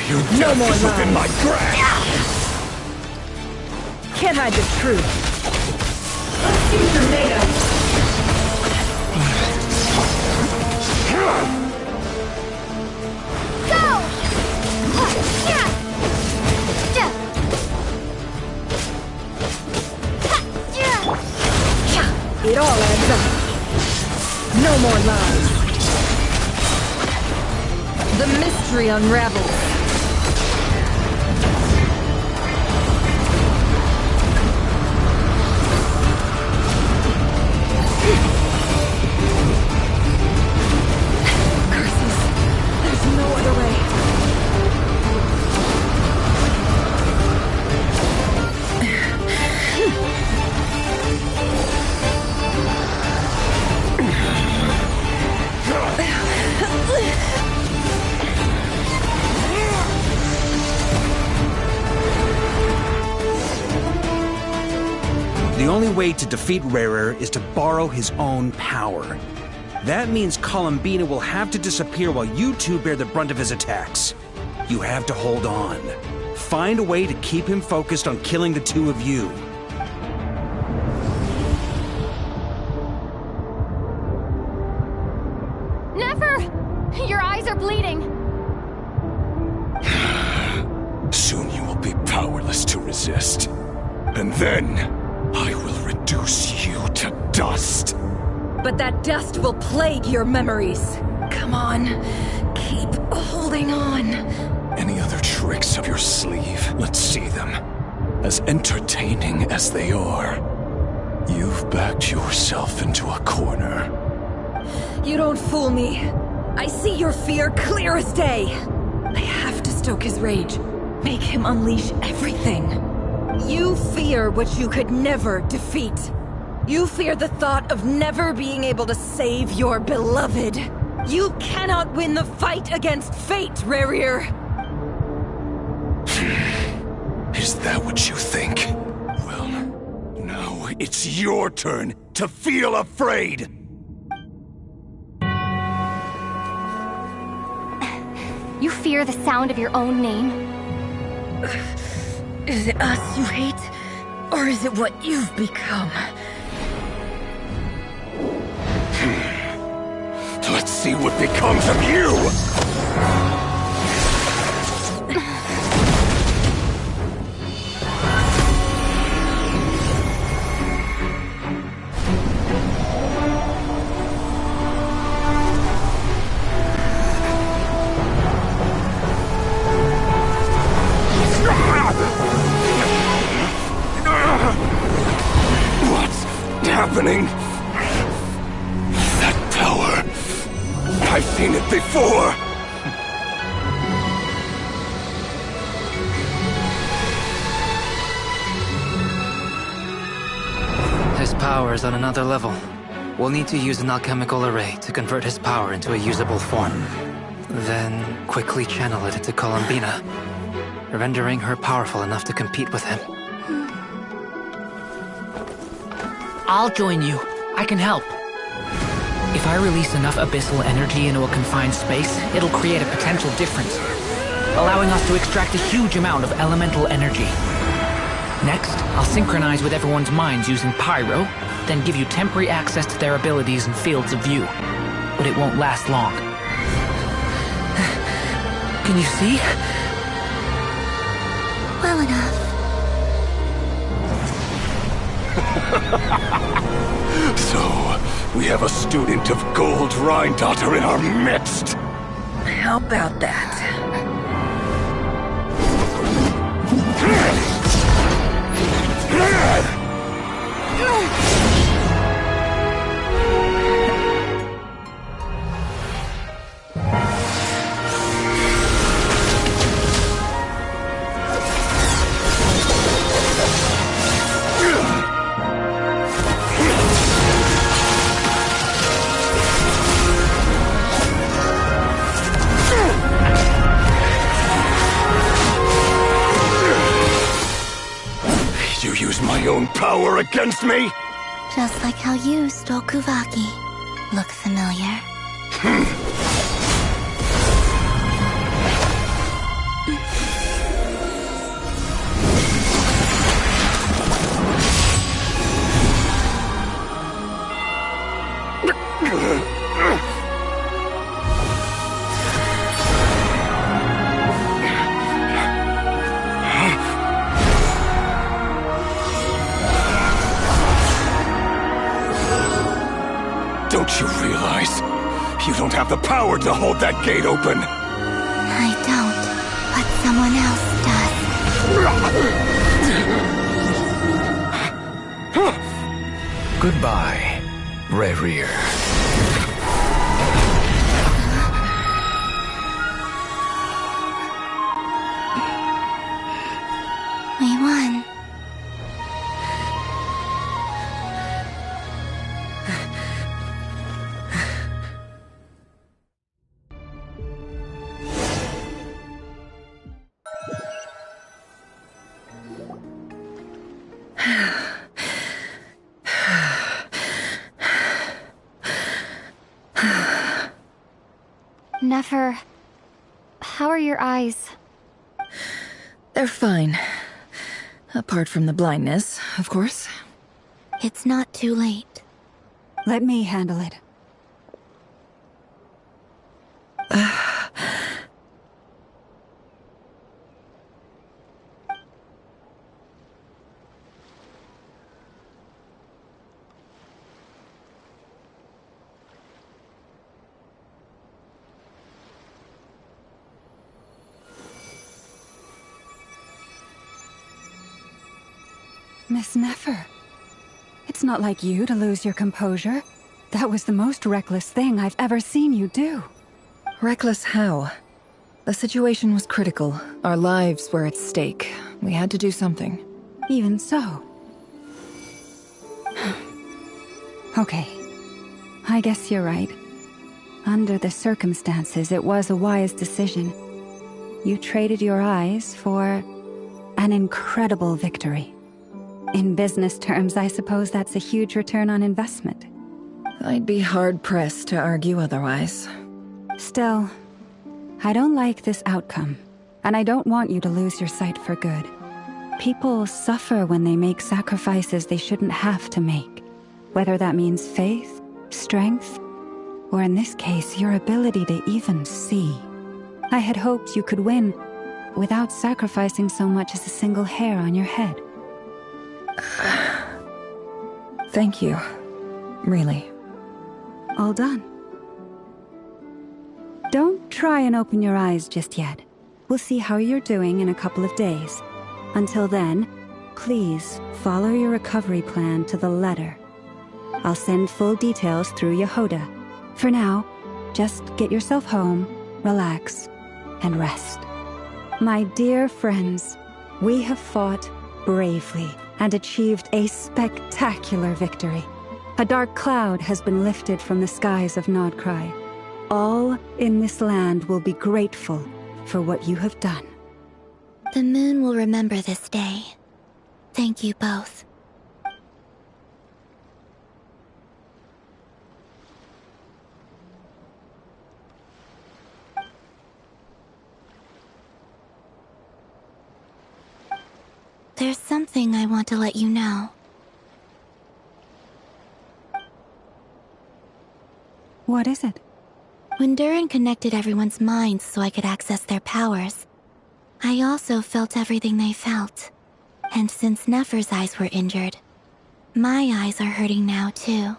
Your death is within my grasp! Can't hide the truth. Let's see what you're made of. It all adds up. No more lies. The mystery unravels. Curses. There's no other way. The only way to defeat Rarer is to borrow his own power. That means Columbina will have to disappear while you two bear the brunt of his attacks. You have to hold on. Find a way to keep him focused on killing the two of you. Never! Your eyes are bleeding. Soon you will be powerless to resist. And then, I will reduce you to dust. But that dust will plague your memories. Come on, keep holding on. Any other tricks up your sleeve? Let's see them. As entertaining as they are, you've backed yourself into a corner. You don't fool me. I see your fear clear as day. I have to stoke his rage. Make him unleash everything. You fear what you could never defeat. You fear the thought of never being able to save your beloved. You cannot win the fight against fate, Rarir. Is that what you think? Well, now it's your turn to feel afraid! You fear the sound of your own name? Is it us you hate? Or is it what you've become? Let's see what becomes of you! What's happening? That power. I've seen it before. His power is on another level. We'll need to use an alchemical array to convert his power into a usable form. Then quickly channel it into Columbina, rendering her powerful enough to compete with him. I'll join you. I can help. If I release enough abyssal energy into a confined space, it'll create a potential difference, allowing us to extract a huge amount of elemental energy. Next, I'll synchronize with everyone's minds using Pyro, then give you temporary access to their abilities and fields of view. But it won't last long. Can you see? Well enough. So, we have a student of Gold Rhine Daughter in our midst. How about that? own power against me? Just like how you stole Kuvaki. Look familiar? Don't you realize? You don't have the power to hold that gate open! I don't, but someone else does. Goodbye, Rerir. We won. Nefer, how are your eyes? They're fine. Apart from the blindness, of course. It's not too late. Let me handle it. Miss Nefer, it's not like you to lose your composure. That was the most reckless thing I've ever seen you do. Reckless how? The situation was critical. Our lives were at stake. We had to do something. Even so. Okay. I guess you're right. Under the circumstances, it was a wise decision. You traded your eyes for an incredible victory. In business terms, I suppose that's a huge return on investment. I'd be hard-pressed to argue otherwise. Still, I don't like this outcome, and I don't want you to lose your sight for good. People suffer when they make sacrifices they shouldn't have to make, whether that means faith, strength, or in this case, your ability to even see. I had hoped you could win without sacrificing so much as a single hair on your head. Thank you. Really. All done. Don't try and open your eyes just yet. We'll see how you're doing in a couple of days. Until then, please follow your recovery plan to the letter. I'll send full details through Yehoda. For now, just get yourself home, relax, and rest. My dear friends, we have fought bravely and achieved a spectacular victory. A dark cloud has been lifted from the skies of Nodcry. All in this land will be grateful for what you have done. The moon will remember this day. Thank you both. There's something I want to let you know. What is it? When Durin connected everyone's minds so I could access their powers, I also felt everything they felt. And since Nefer's eyes were injured, my eyes are hurting now too.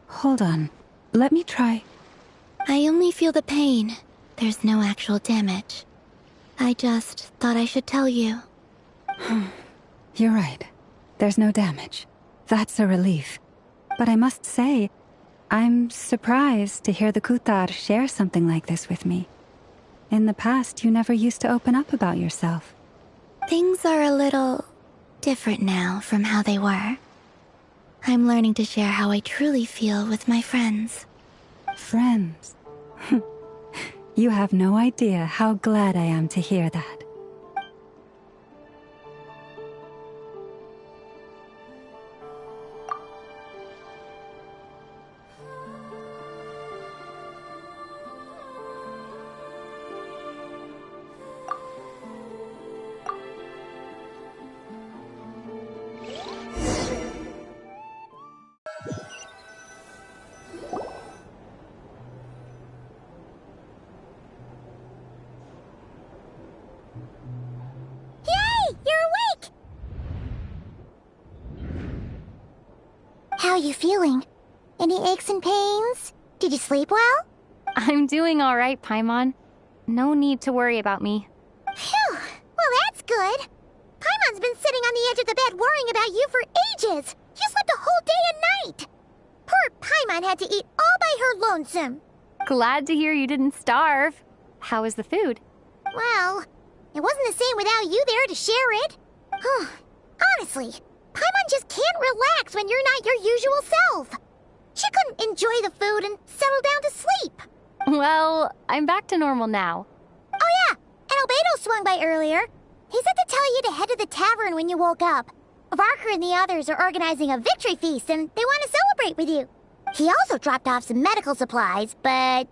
Hold on. Let me try. I only feel the pain. There's no actual damage. I just thought I should tell you. You're right. There's no damage. That's a relief. But I must say, I'm surprised to hear the Kutar share something like this with me. In the past, you never used to open up about yourself. Things are a little different now from how they were. I'm learning to share how I truly feel with my friends. Friends? You have no idea how glad I am to hear that. How are you feeling? Any aches and pains? Did you sleep well? I'm doing all right, Paimon. No need to worry about me. Phew! Well, that's good. Paimon's been sitting on the edge of the bed worrying about you for ages. You slept a whole day and night. Poor Paimon had to eat all by her lonesome. Glad to hear you didn't starve. How was the food? Well, it wasn't the same without you there to share it. Honestly, Paimon just can't relax when you're not your usual self. She couldn't enjoy the food and settle down to sleep. Well, I'm back to normal now. Oh yeah, and Albedo swung by earlier. He said to tell you to head to the tavern when you woke up. Varker and the others are organizing a victory feast and they want to celebrate with you. He also dropped off some medical supplies, but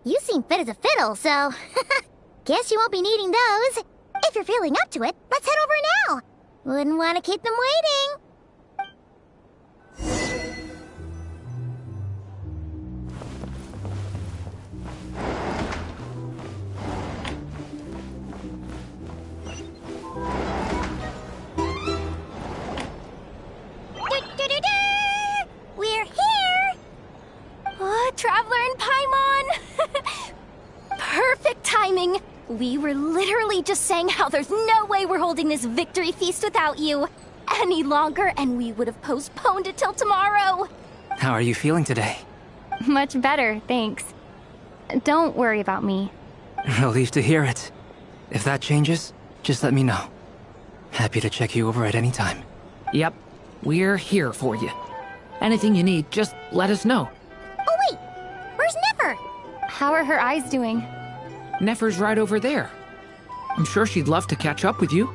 you seem fit as a fiddle, so guess you won't be needing those. If you're feeling up to it, let's head over now. Wouldn't want to keep them waiting. We're here! Traveler and Paimon! Perfect timing! We were literally just saying how there's no way we're holding this victory feast without you any longer, and we would have postponed it till tomorrow. How are you feeling today? Much better, thanks. Don't worry about me. Relieved to hear it. If that changes, just let me know. Happy to check you over at any time. Yep, we're here for you. Anything you need, just let us know. Oh wait, where's Nefer? How are her eyes doing? Nefer's right over there. I'm sure she'd love to catch up with you.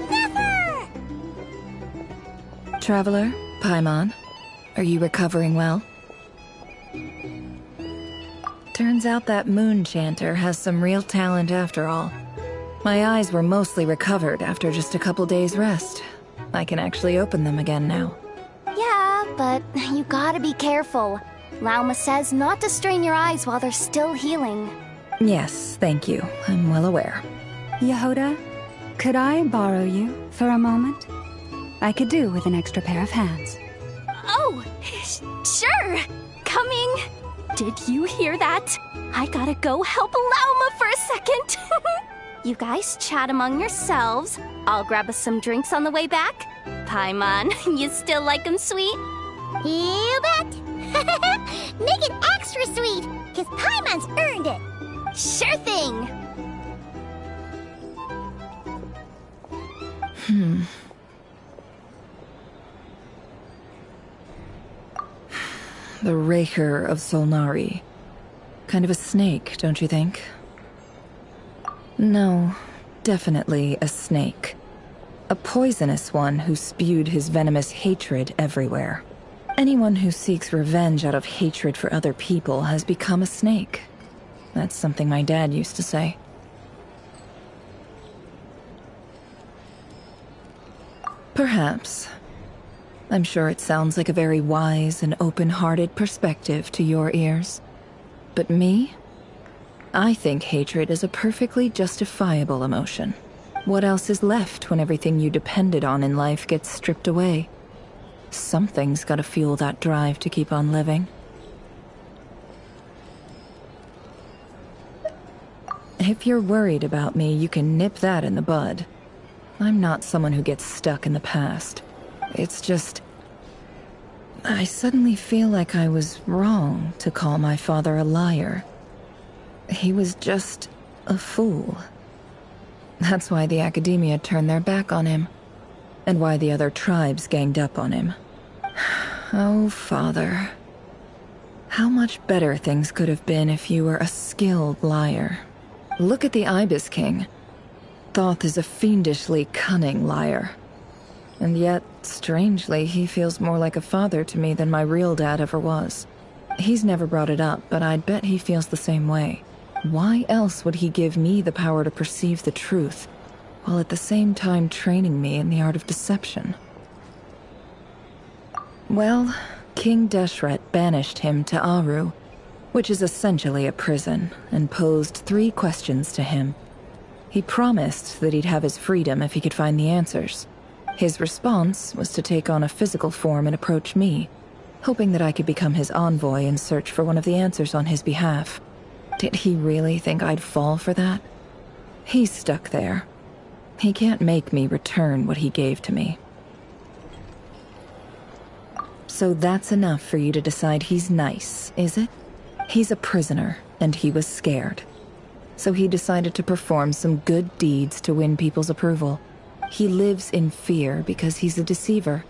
Nefer! Traveler, Paimon, are you recovering well? Turns out that moon chanter has some real talent after all. My eyes were mostly recovered after just a couple days' rest. I can actually open them again now. Yeah, but you gotta be careful. Lauma says not to strain your eyes while they're still healing. Yes, thank you. I'm well aware. Yehoda, could I borrow you for a moment? I could do with an extra pair of hands. Oh, sure. Coming. Did you hear that? I gotta go help Lauma for a second. You guys chat among yourselves. I'll grab us some drinks on the way back. Paimon, you still like 'em sweet? You bet! Make it extra sweet, because Paimon's earned it. Sure thing! The Raker of Solnari. Kind of a snake, don't you think? No, definitely a snake. A poisonous one who spewed his venomous hatred everywhere. Anyone who seeks revenge out of hatred for other people has become a snake. That's something my dad used to say. Perhaps. I'm sure it sounds like a very wise and open-hearted perspective to your ears. But me? I think hatred is a perfectly justifiable emotion. What else is left when everything you depended on in life gets stripped away? Something's gotta fuel that drive to keep on living. If you're worried about me, you can nip that in the bud. I'm not someone who gets stuck in the past. It's just... I suddenly feel like I was wrong to call my father a liar. He was just a fool. That's why the Academia turned their back on him, and why the other tribes ganged up on him. Oh, Father. How much better things could have been if you were a skilled liar. Look at the Ibis King. Thoth is a fiendishly cunning liar. And yet, strangely, he feels more like a father to me than my real dad ever was. He's never brought it up, but I'd bet he feels the same way. Why else would he give me the power to perceive the truth, while at the same time training me in the art of deception? Well, King Deshret banished him to Aru, which is essentially a prison, and posed 3 questions to him. He promised that he'd have his freedom if he could find the answers. His response was to take on a physical form and approach me, hoping that I could become his envoy and search for one of the answers on his behalf. Did he really think I'd fall for that? He's stuck there. He can't make me return what he gave to me. So that's enough for you to decide he's nice, is it? He's a prisoner, and he was scared. So he decided to perform some good deeds to win people's approval. He lives in fear because he's a deceiver.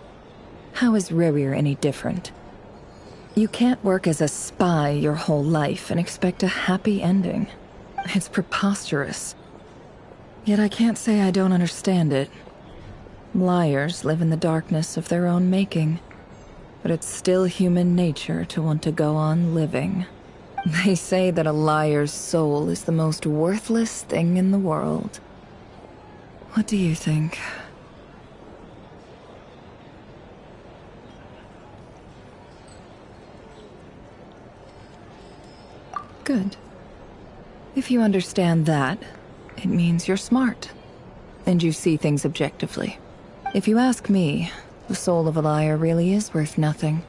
How is Rerir any different? You can't work as a spy your whole life and expect a happy ending. It's preposterous. Yet I can't say I don't understand it. Liars live in the darkness of their own making. But it's still human nature to want to go on living. They say that a liar's soul is the most worthless thing in the world. What do you think? Good. If you understand that, it means you're smart. And you see things objectively. If you ask me, the soul of a liar really is worth nothing.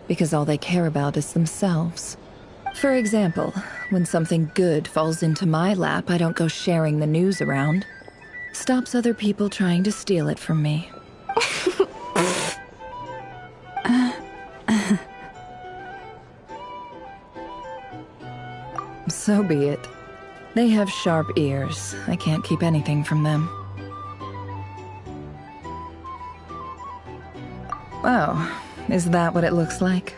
Because all they care about is themselves. For example, when something good falls into my lap, I don't go sharing the news around. Stops other people trying to steal it from me. So be it. They have sharp ears. I can't keep anything from them. Oh, is that what it looks like?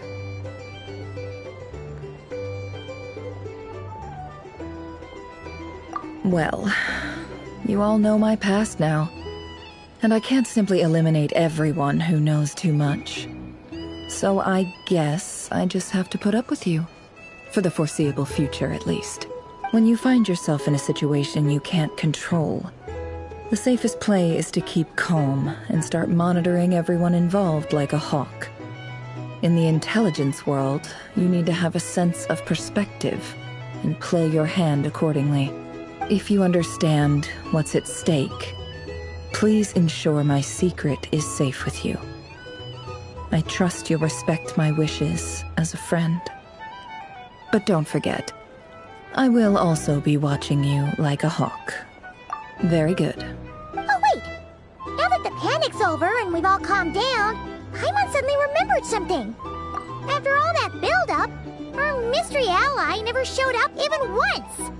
Well, you all know my past now. And I can't simply eliminate everyone who knows too much. So I guess I just have to put up with you. For the foreseeable future, at least. When you find yourself in a situation you can't control, the safest play is to keep calm and start monitoring everyone involved like a hawk. In the intelligence world, you need to have a sense of perspective and play your hand accordingly. If you understand what's at stake, please ensure my secret is safe with you. I trust you'll respect my wishes as a friend. But don't forget, I will also be watching you like a hawk. Very good. Oh wait! Now that the panic's over and we've all calmed down, Paimon suddenly remembered something. After all that build-up, our mystery ally never showed up even once!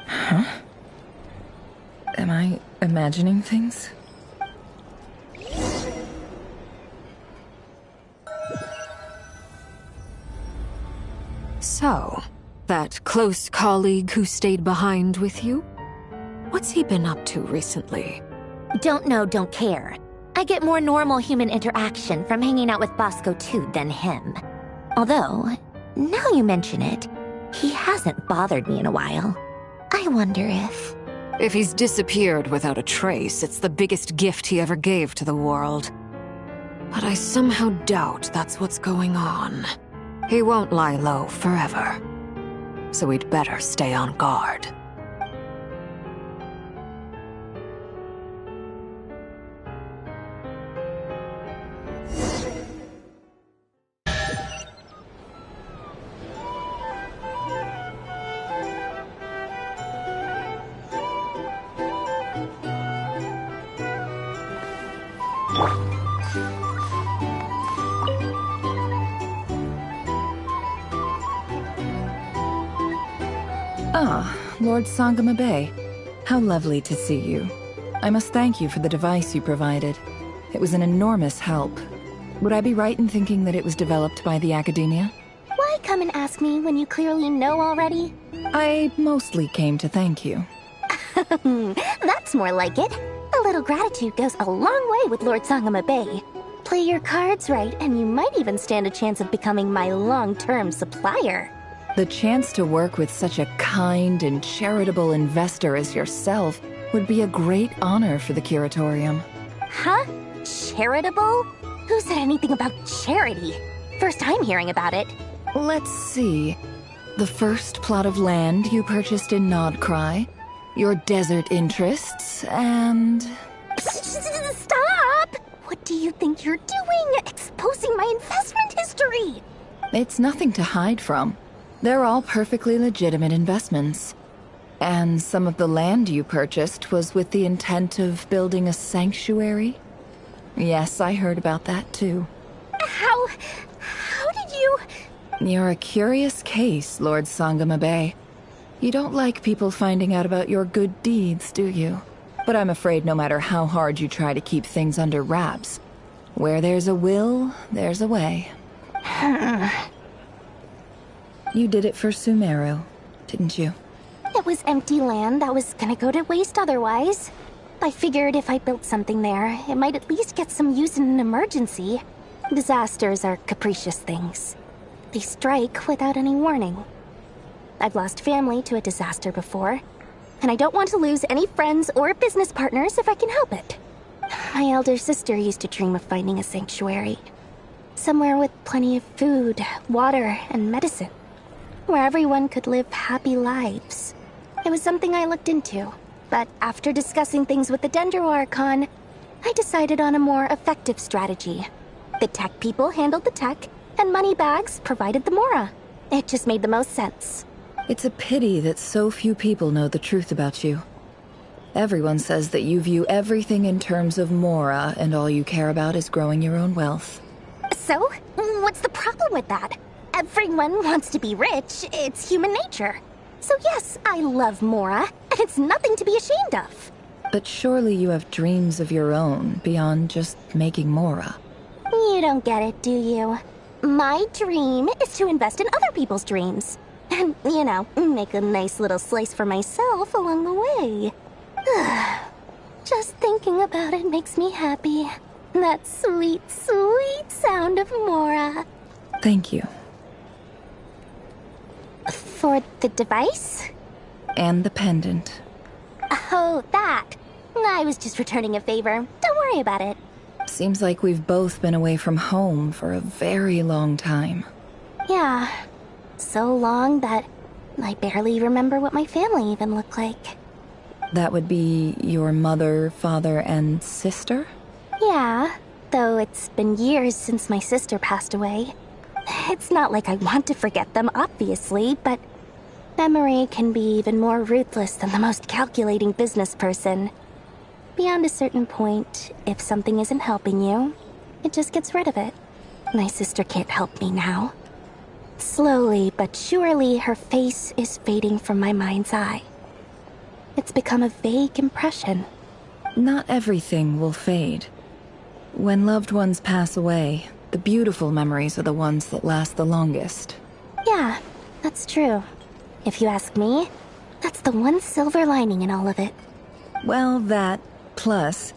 Huh? Am I imagining things? So, that close colleague who stayed behind with you? What's he been up to recently? Don't know, don't care. I get more normal human interaction from hanging out with Bosco too than him. Although, now you mention it, he hasn't bothered me in a while. I wonder if... If he's disappeared without a trace, it's the biggest gift he ever gave to the world. But I somehow doubt that's what's going on. He won't lie low forever. So we'd better stay on guard. Ah, Lord Sangama Bay. How lovely to see you. I must thank you for the device you provided. It was an enormous help. Would I be right in thinking that it was developed by the Academia? Why come and ask me when you clearly know already? I mostly came to thank you. That's more like it. A little gratitude goes a long way with Lord Sangama Bay. Play your cards right, and you might even stand a chance of becoming my long-term supplier. The chance to work with such a kind and charitable investor as yourself would be a great honor for the Curatorium. Huh? Charitable? Who said anything about charity? First time hearing about it. Let's see. The first plot of land you purchased in Nodcry, your desert interests, and... Stop! What do you think you're doing? Exposing my investment history! It's nothing to hide from. They're all perfectly legitimate investments. And some of the land you purchased was with the intent of building a sanctuary? Yes, I heard about that too. How did you... You're a curious case, Lord Sangamabe. You don't like people finding out about your good deeds, do you? But I'm afraid no matter how hard you try to keep things under wraps, where there's a will, there's a way. You did it for Sumeru, didn't you? It was empty land that was gonna go to waste otherwise. I figured if I built something there, it might at least get some use in an emergency. Disasters are capricious things. They strike without any warning. I've lost family to a disaster before, and I don't want to lose any friends or business partners if I can help it. My elder sister used to dream of finding a sanctuary. Somewhere with plenty of food, water, and medicine. Where everyone could live happy lives. It was something I looked into, but after discussing things with the Dendro Archon, I decided on a more effective strategy. The tech people handled the tech, and Moneybags provided the Mora. It just made the most sense. It's a pity that so few people know the truth about you. Everyone says that you view everything in terms of Mora, and all you care about is growing your own wealth. So, what's the problem with that? Everyone wants to be rich. It's human nature. So yes, I love Mora, and it's nothing to be ashamed of. But surely you have dreams of your own beyond just making Mora. You don't get it, do you? My dream is to invest in other people's dreams. And, you know, make a nice little slice for myself along the way. Just thinking about it makes me happy. That sweet, sweet sound of Mora. Thank you. For the device? And the pendant. Oh, that. I was just returning a favor. Don't worry about it. Seems like we've both been away from home for a very long time. Yeah. So long that I barely remember what my family even looked like. That would be your mother, father, and sister? Yeah, though it's been years since my sister passed away. It's not like I want to forget them, obviously, but memory can be even more ruthless than the most calculating business person. Beyond a certain point, if something isn't helping you, it just gets rid of it. My sister can't help me now. Slowly but surely, her face is fading from my mind's eye. It's become a vague impression. Not everything will fade. When loved ones pass away, the beautiful memories are the ones that last the longest. Yeah, that's true. If you ask me, that's the one silver lining in all of it. Well, that, plus,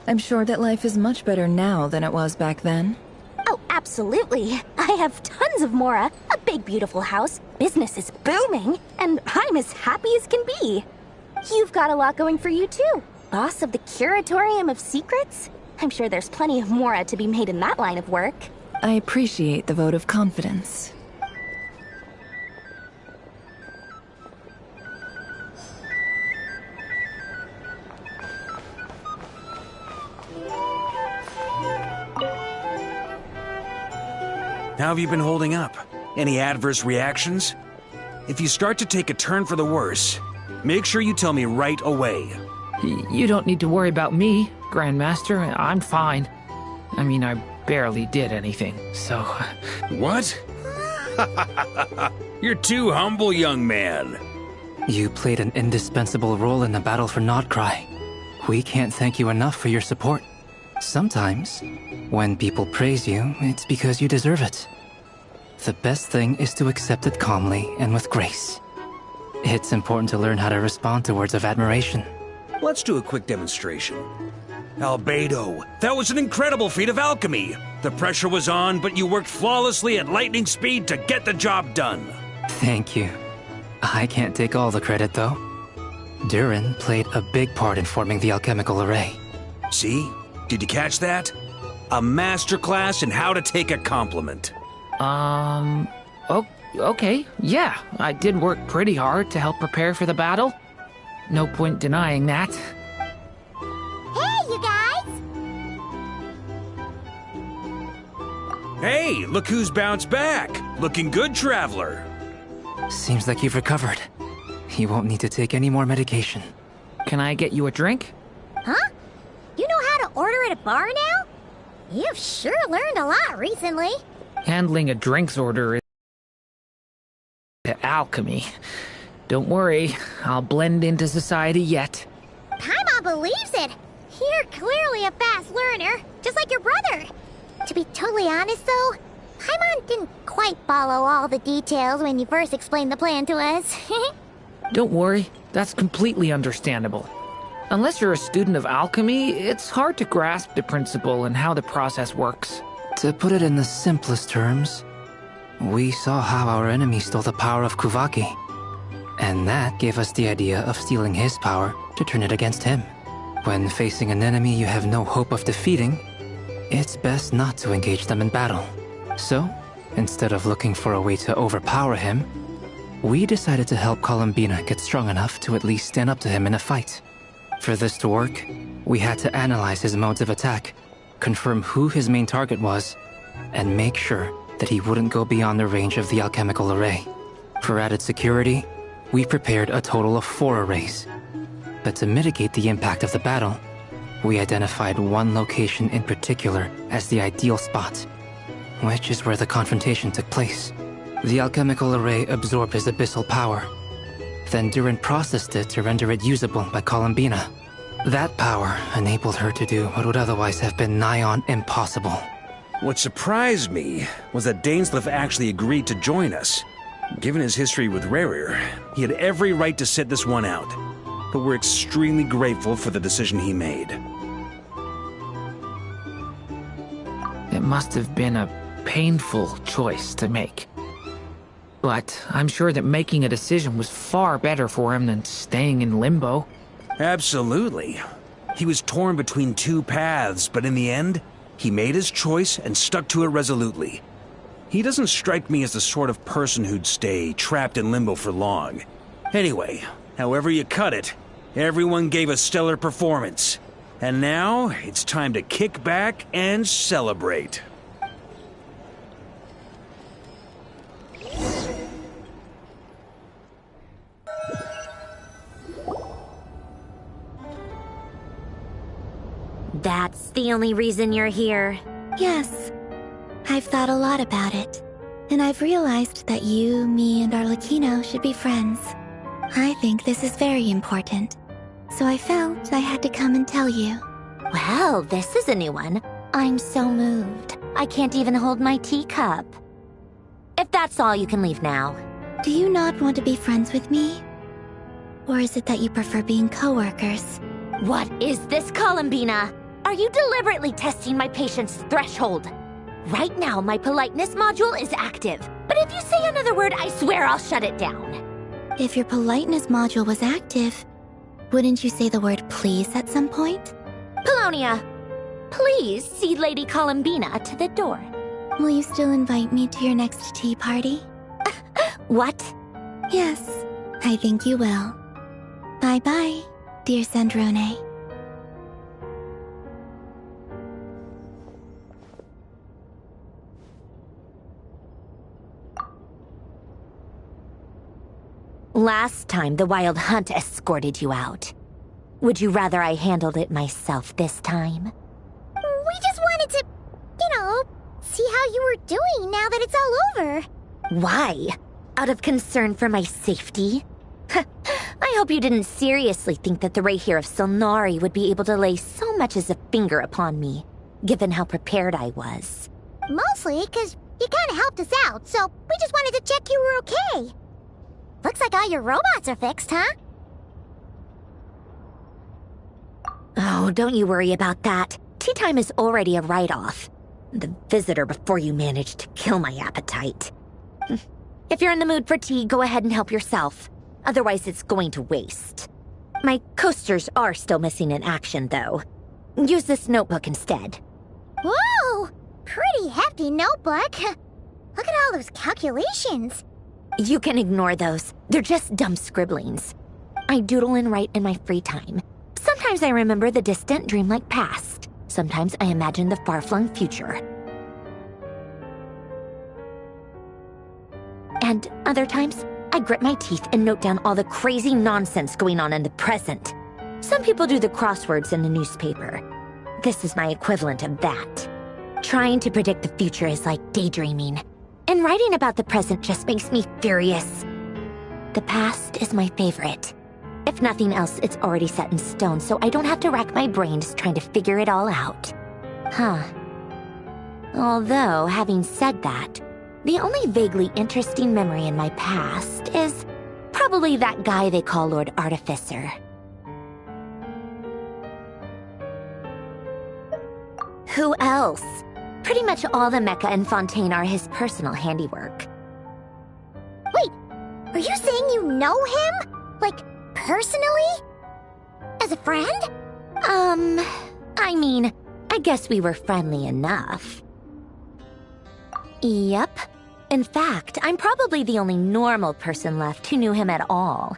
I'm sure that life is much better now than it was back then. Oh, absolutely. I have tons of Mora, a big beautiful house, business is booming, and I'm as happy as can be. You've got a lot going for you too. Boss of the Curatorium of Secrets? I'm sure there's plenty of Mora to be made in that line of work. I appreciate the vote of confidence. How have you been holding up? Any adverse reactions? If you start to take a turn for the worse, make sure you tell me right away. You don't need to worry about me, Grandmaster. I'm fine. I mean, I barely did anything, so... What? You're too humble, young man. You played an indispensable role in the battle for Nodcry. We can't thank you enough for your support. Sometimes, when people praise you, it's because you deserve it. The best thing is to accept it calmly and with grace. It's important to learn how to respond to words of admiration. Let's do a quick demonstration. Albedo, that was an incredible feat of alchemy. The pressure was on, but you worked flawlessly at lightning speed to get the job done. Thank you. I can't take all the credit, though. Durin played a big part in forming the alchemical array. See? Did you catch that? A masterclass in how to take a compliment. Okay, yeah. I did work pretty hard to help prepare for the battle. No point denying that. Hey, you guys! Hey, look who's bounced back. Looking good, Traveler. Seems like you've recovered. You won't need to take any more medication. Can I get you a drink? Huh? You know how to order at a bar now? You've sure learned a lot recently. Handling a drinks order is alchemy. Don't worry, I'll blend into society yet. Paimon believes it. You're clearly a fast learner, just like your brother. To be totally honest, though, Paimon didn't quite follow all the details when you first explained the plan to us. Don't worry, that's completely understandable. Unless you're a student of alchemy, it's hard to grasp the principle and how the process works. To put it in the simplest terms, we saw how our enemy stole the power of Kuvaki. And that gave us the idea of stealing his power to turn it against him. When facing an enemy you have no hope of defeating, it's best not to engage them in battle. So, instead of looking for a way to overpower him, we decided to help Columbina get strong enough to at least stand up to him in a fight. For this to work, we had to analyze his modes of attack, confirm who his main target was, and make sure that he wouldn't go beyond the range of the alchemical array. For added security, we prepared a total of 4 arrays. But to mitigate the impact of the battle, we identified one location in particular as the ideal spot, which is where the confrontation took place. The alchemical array absorbed his abyssal power. Then Durin processed it to render it usable by Columbina. That power enabled her to do what would otherwise have been nigh on impossible. What surprised me was that Dainsleif actually agreed to join us. Given his history with Rerir, he had every right to sit this one out. But we're extremely grateful for the decision he made. It must have been a painful choice to make. But I'm sure that making a decision was far better for him than staying in limbo. Absolutely. He was torn between 2 paths, but in the end, he made his choice and stuck to it resolutely. He doesn't strike me as the sort of person who'd stay trapped in limbo for long. Anyway, however you cut it, everyone gave a stellar performance. And now, it's time to kick back and celebrate. That's the only reason you're here. Yes. I've thought a lot about it. And I've realized that you, me, and Arlecchino should be friends. I think this is very important. So I felt I had to come and tell you. Well, this is a new one. I'm so moved. I can't even hold my teacup. If that's all, you can leave now. Do you not want to be friends with me? Or is it that you prefer being co-workers? What is this, Columbina? Are you deliberately testing my patience threshold? Right now, my politeness module is active. But if you say another word, I swear I'll shut it down. If your politeness module was active, wouldn't you say the word please at some point? Polonia, please see Lady Columbina to the door. Will you still invite me to your next tea party? What? Yes, I think you will. Bye-bye, dear Sandrone. Last time, the Wild Hunt escorted you out. Would you rather I handled it myself this time? We just wanted to, see how you were doing now that it's all over. Why? Out of concern for my safety? I hope you didn't seriously think that the Rayhir of Solnari would be able to lay so much as a finger upon me, given how prepared I was. Mostly because you kind of helped us out, so we just wanted to check you were okay. Looks like all your robots are fixed, huh? Oh, don't you worry about that. Tea time is already a write-off. The visitor before you managed to kill my appetite. If you're in the mood for tea, go ahead and help yourself. Otherwise, it's going to waste. My coasters are still missing in action, though. Use this notebook instead. Whoa! Pretty hefty notebook. Look at all those calculations. You can ignore those. They're just dumb scribblings. I doodle and write in my free time. Sometimes I remember the distant, dreamlike past. Sometimes I imagine the far-flung future. And other times, I grit my teeth and note down all the crazy nonsense going on in the present. Some people do the crosswords in the newspaper. This is my equivalent of that. Trying to predict the future is like daydreaming. And writing about the present just makes me furious. The past is my favorite. If nothing else, it's already set in stone, so I don't have to rack my brains trying to figure it all out. Huh. Although, having said that, the only vaguely interesting memory in my past is probably that guy they call Lord Artificer. Who else? Pretty much all the mecha in Fontaine are his personal handiwork. Wait, are you saying you know him? Like, personally? As a friend? I mean, I guess we were friendly enough. Yep. In fact, I'm probably the only normal person left who knew him at all.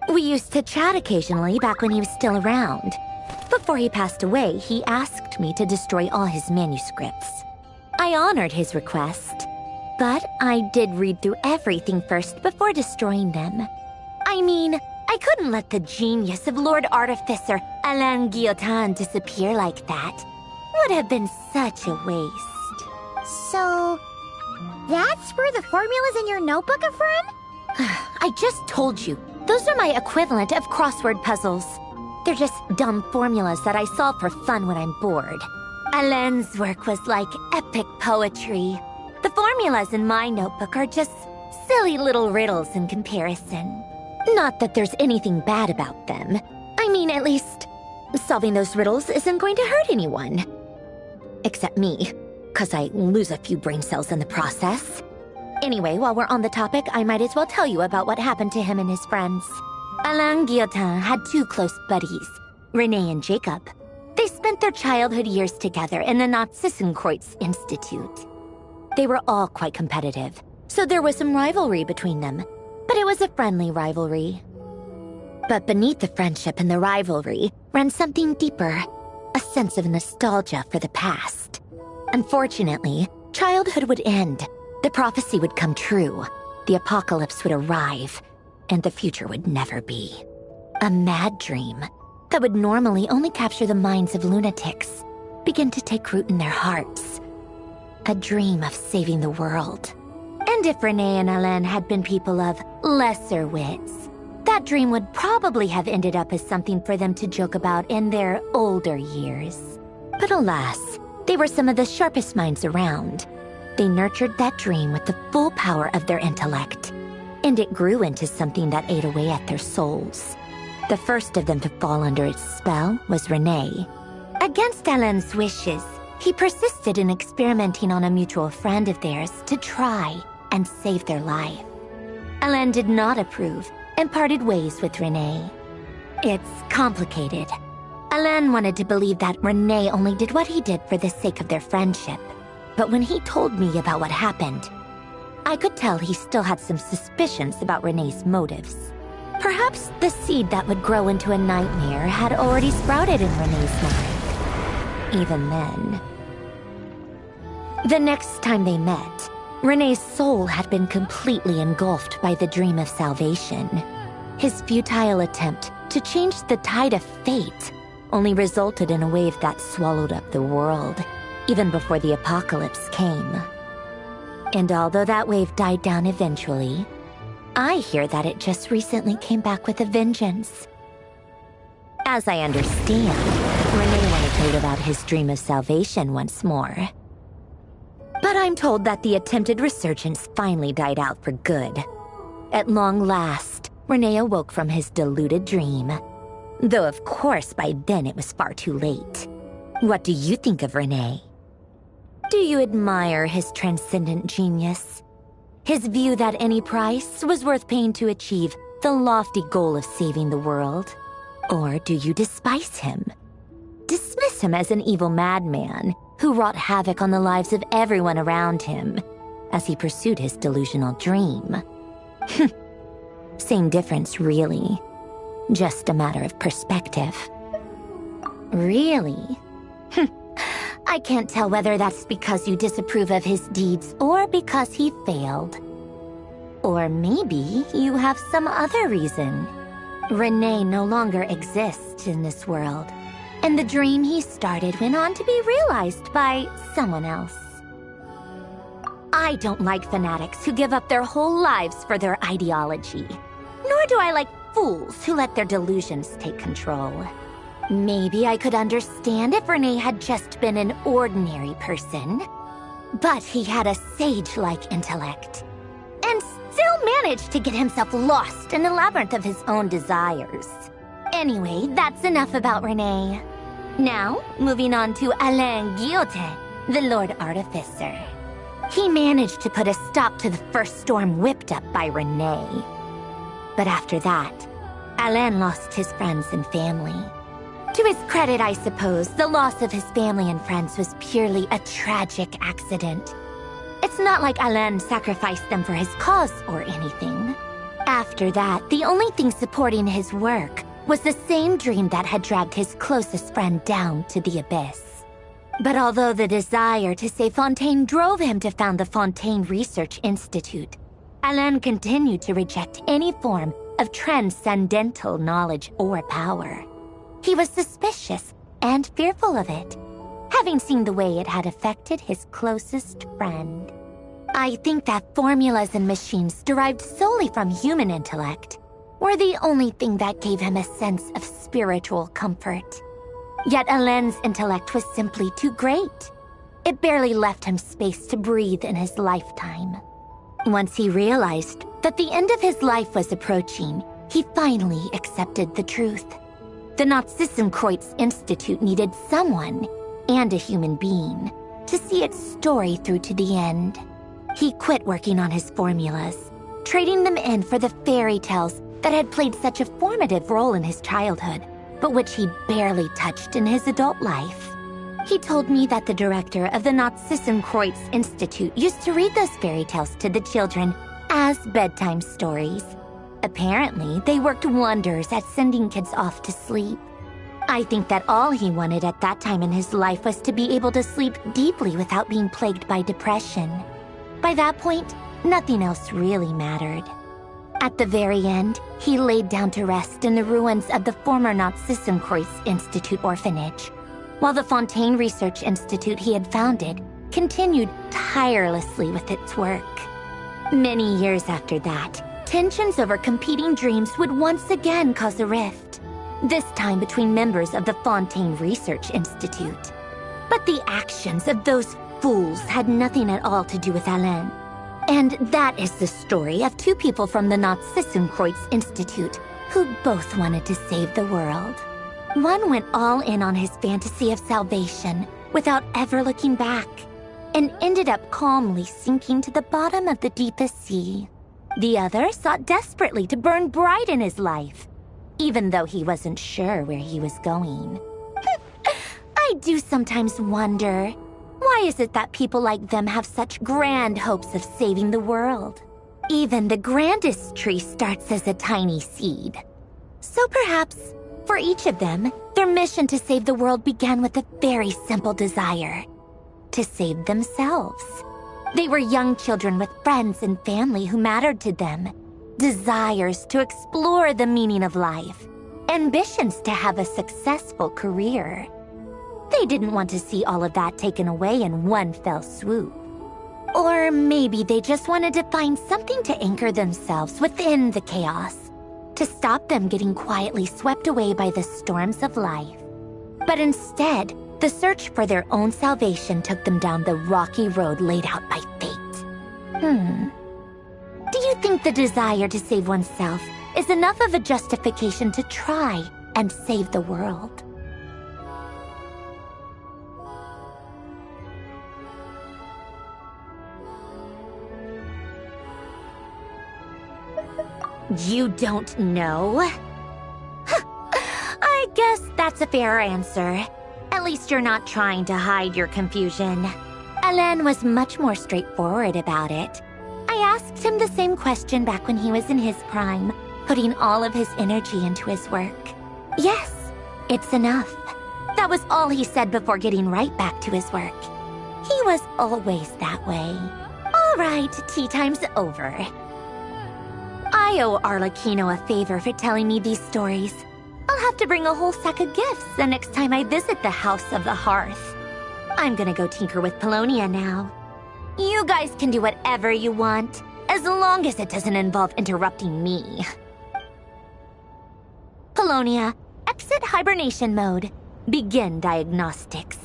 We used to chat occasionally back when he was still around. Before he passed away, he asked me to destroy all his manuscripts. I honored his request, but I did read through everything first before destroying them. I mean, I couldn't let the genius of Lord Artificer Alain Guillotin disappear like that. Would have been such a waste. So, that's where the formulas in your notebook are from? I just told you, those are my equivalent of crossword puzzles. They're just dumb formulas that I solve for fun when I'm bored. Alain's work was like epic poetry. The formulas in my notebook are just silly little riddles in comparison. Not that there's anything bad about them. I mean, at least, solving those riddles isn't going to hurt anyone. Except me, 'cause I lose a few brain cells in the process. Anyway, while we're on the topic, I might as well tell you about what happened to him and his friends. Alain Guillotin had two close buddies, Renee and Jacob. They spent their childhood years together in the Narzissenkreuz Institute. They were all quite competitive, so there was some rivalry between them, but it was a friendly rivalry. But beneath the friendship and the rivalry ran something deeper, a sense of nostalgia for the past. Unfortunately, childhood would end, the prophecy would come true, the apocalypse would arrive, and the future would never be. A mad dream that would normally only capture the minds of lunatics begin to take root in their hearts. A dream of saving the world. And if Renee and Alain had been people of lesser wits, that dream would probably have ended up as something for them to joke about in their older years. But alas, they were some of the sharpest minds around. They nurtured that dream with the full power of their intellect, and it grew into something that ate away at their souls. The first of them to fall under its spell was Renee. Against Alain's wishes, he persisted in experimenting on a mutual friend of theirs to try and save their life. Alain did not approve and parted ways with Renee. It's complicated. Alain wanted to believe that Renee only did what he did for the sake of their friendship. But when he told me about what happened, I could tell he still had some suspicions about Renee's motives. Perhaps the seed that would grow into a nightmare had already sprouted in Renee's mind. Even then. The next time they met, Renee's soul had been completely engulfed by the dream of salvation. His futile attempt to change the tide of fate only resulted in a wave that swallowed up the world, even before the apocalypse came. And although that wave died down eventually, I hear that it just recently came back with a vengeance. As I understand, Renee wanted to live out his dream of salvation once more. But I'm told that the attempted resurgence finally died out for good. At long last, Renee awoke from his deluded dream. Though of course by then it was far too late. What do you think of Renee? Do you admire his transcendent genius? His view that any price was worth paying to achieve the lofty goal of saving the world? Or do you despise him? Dismiss him as an evil madman who wrought havoc on the lives of everyone around him as he pursued his delusional dream? Same difference, really. Just a matter of perspective. Really? I can't tell whether that's because you disapprove of his deeds or because he failed. Or maybe you have some other reason. Renee no longer exists in this world, and the dream he started went on to be realized by someone else. I don't like fanatics who give up their whole lives for their ideology, nor do I like fools who let their delusions take control. Maybe I could understand if Renee had just been an ordinary person, but he had a sage-like intellect, and still managed to get himself lost in the labyrinth of his own desires. Anyway, that's enough about Renee. Now, moving on to Alain Guillotin, the Lord Artificer. He managed to put a stop to the first storm whipped up by Renee. But after that, Alain lost his friends and family. To his credit, I suppose, the loss of his family and friends was purely a tragic accident. It's not like Alain sacrificed them for his cause or anything. After that, the only thing supporting his work was the same dream that had dragged his closest friend down to the abyss. But although the desire to save Fontaine drove him to found the Fontaine Research Institute, Alain continued to reject any form of transcendental knowledge or power. He was suspicious and fearful of it, having seen the way it had affected his closest friend. I think that formulas and machines derived solely from human intellect were the only thing that gave him a sense of spiritual comfort. Yet Alain's intellect was simply too great. It barely left him space to breathe in his lifetime. Once he realized that the end of his life was approaching, he finally accepted the truth. The Nazissenkreuz Institute needed someone, and a human being, to see its story through to the end. He quit working on his formulas, trading them in for the fairy tales that had played such a formative role in his childhood, but which he barely touched in his adult life. He told me that the director of the Nazissenkreuz Institute used to read those fairy tales to the children as bedtime stories. Apparently, they worked wonders at sending kids off to sleep. I think that all he wanted at that time in his life was to be able to sleep deeply without being plagued by depression. By that point, nothing else really mattered. At the very end, he laid down to rest in the ruins of the former Nazissenkreuz Institute orphanage, while the Fontaine Research Institute he had founded continued tirelessly with its work. Many years after that, tensions over competing dreams would once again cause a rift, this time between members of the Fontaine Research Institute. But the actions of those fools had nothing at all to do with Alain. And that is the story of two people from the Nazissenkreuz Institute who both wanted to save the world. One went all in on his fantasy of salvation without ever looking back, and ended up calmly sinking to the bottom of the deepest sea. The other sought desperately to burn bright in his life, even though he wasn't sure where he was going. I do sometimes wonder, why is it that people like them have such grand hopes of saving the world? Even the grandest tree starts as a tiny seed. So perhaps, for each of them, their mission to save the world began with a very simple desire: to save themselves. They were young children with friends and family who mattered to them, desires to explore the meaning of life, ambitions to have a successful career. They didn't want to see all of that taken away in one fell swoop. Or maybe they just wanted to find something to anchor themselves within the chaos, to stop them getting quietly swept away by the storms of life. But instead, the search for their own salvation took them down the rocky road laid out by fate. Do you think the desire to save oneself is enough of a justification to try and save the world? You don't know? I guess that's a fair answer. At least you're not trying to hide your confusion. Alain was much more straightforward about it. I asked him the same question back when he was in his prime, putting all of his energy into his work. Yes, it's enough. That was all he said before getting right back to his work. He was always that way. All right, tea time's over. I owe Arlecchino a favor for telling me these stories. I'll have to bring a whole sack of gifts the next time I visit the House of the Hearth. I'm gonna go tinker with Polonia now. You guys can do whatever you want, as long as it doesn't involve interrupting me. Polonia, exit hibernation mode. Begin diagnostics.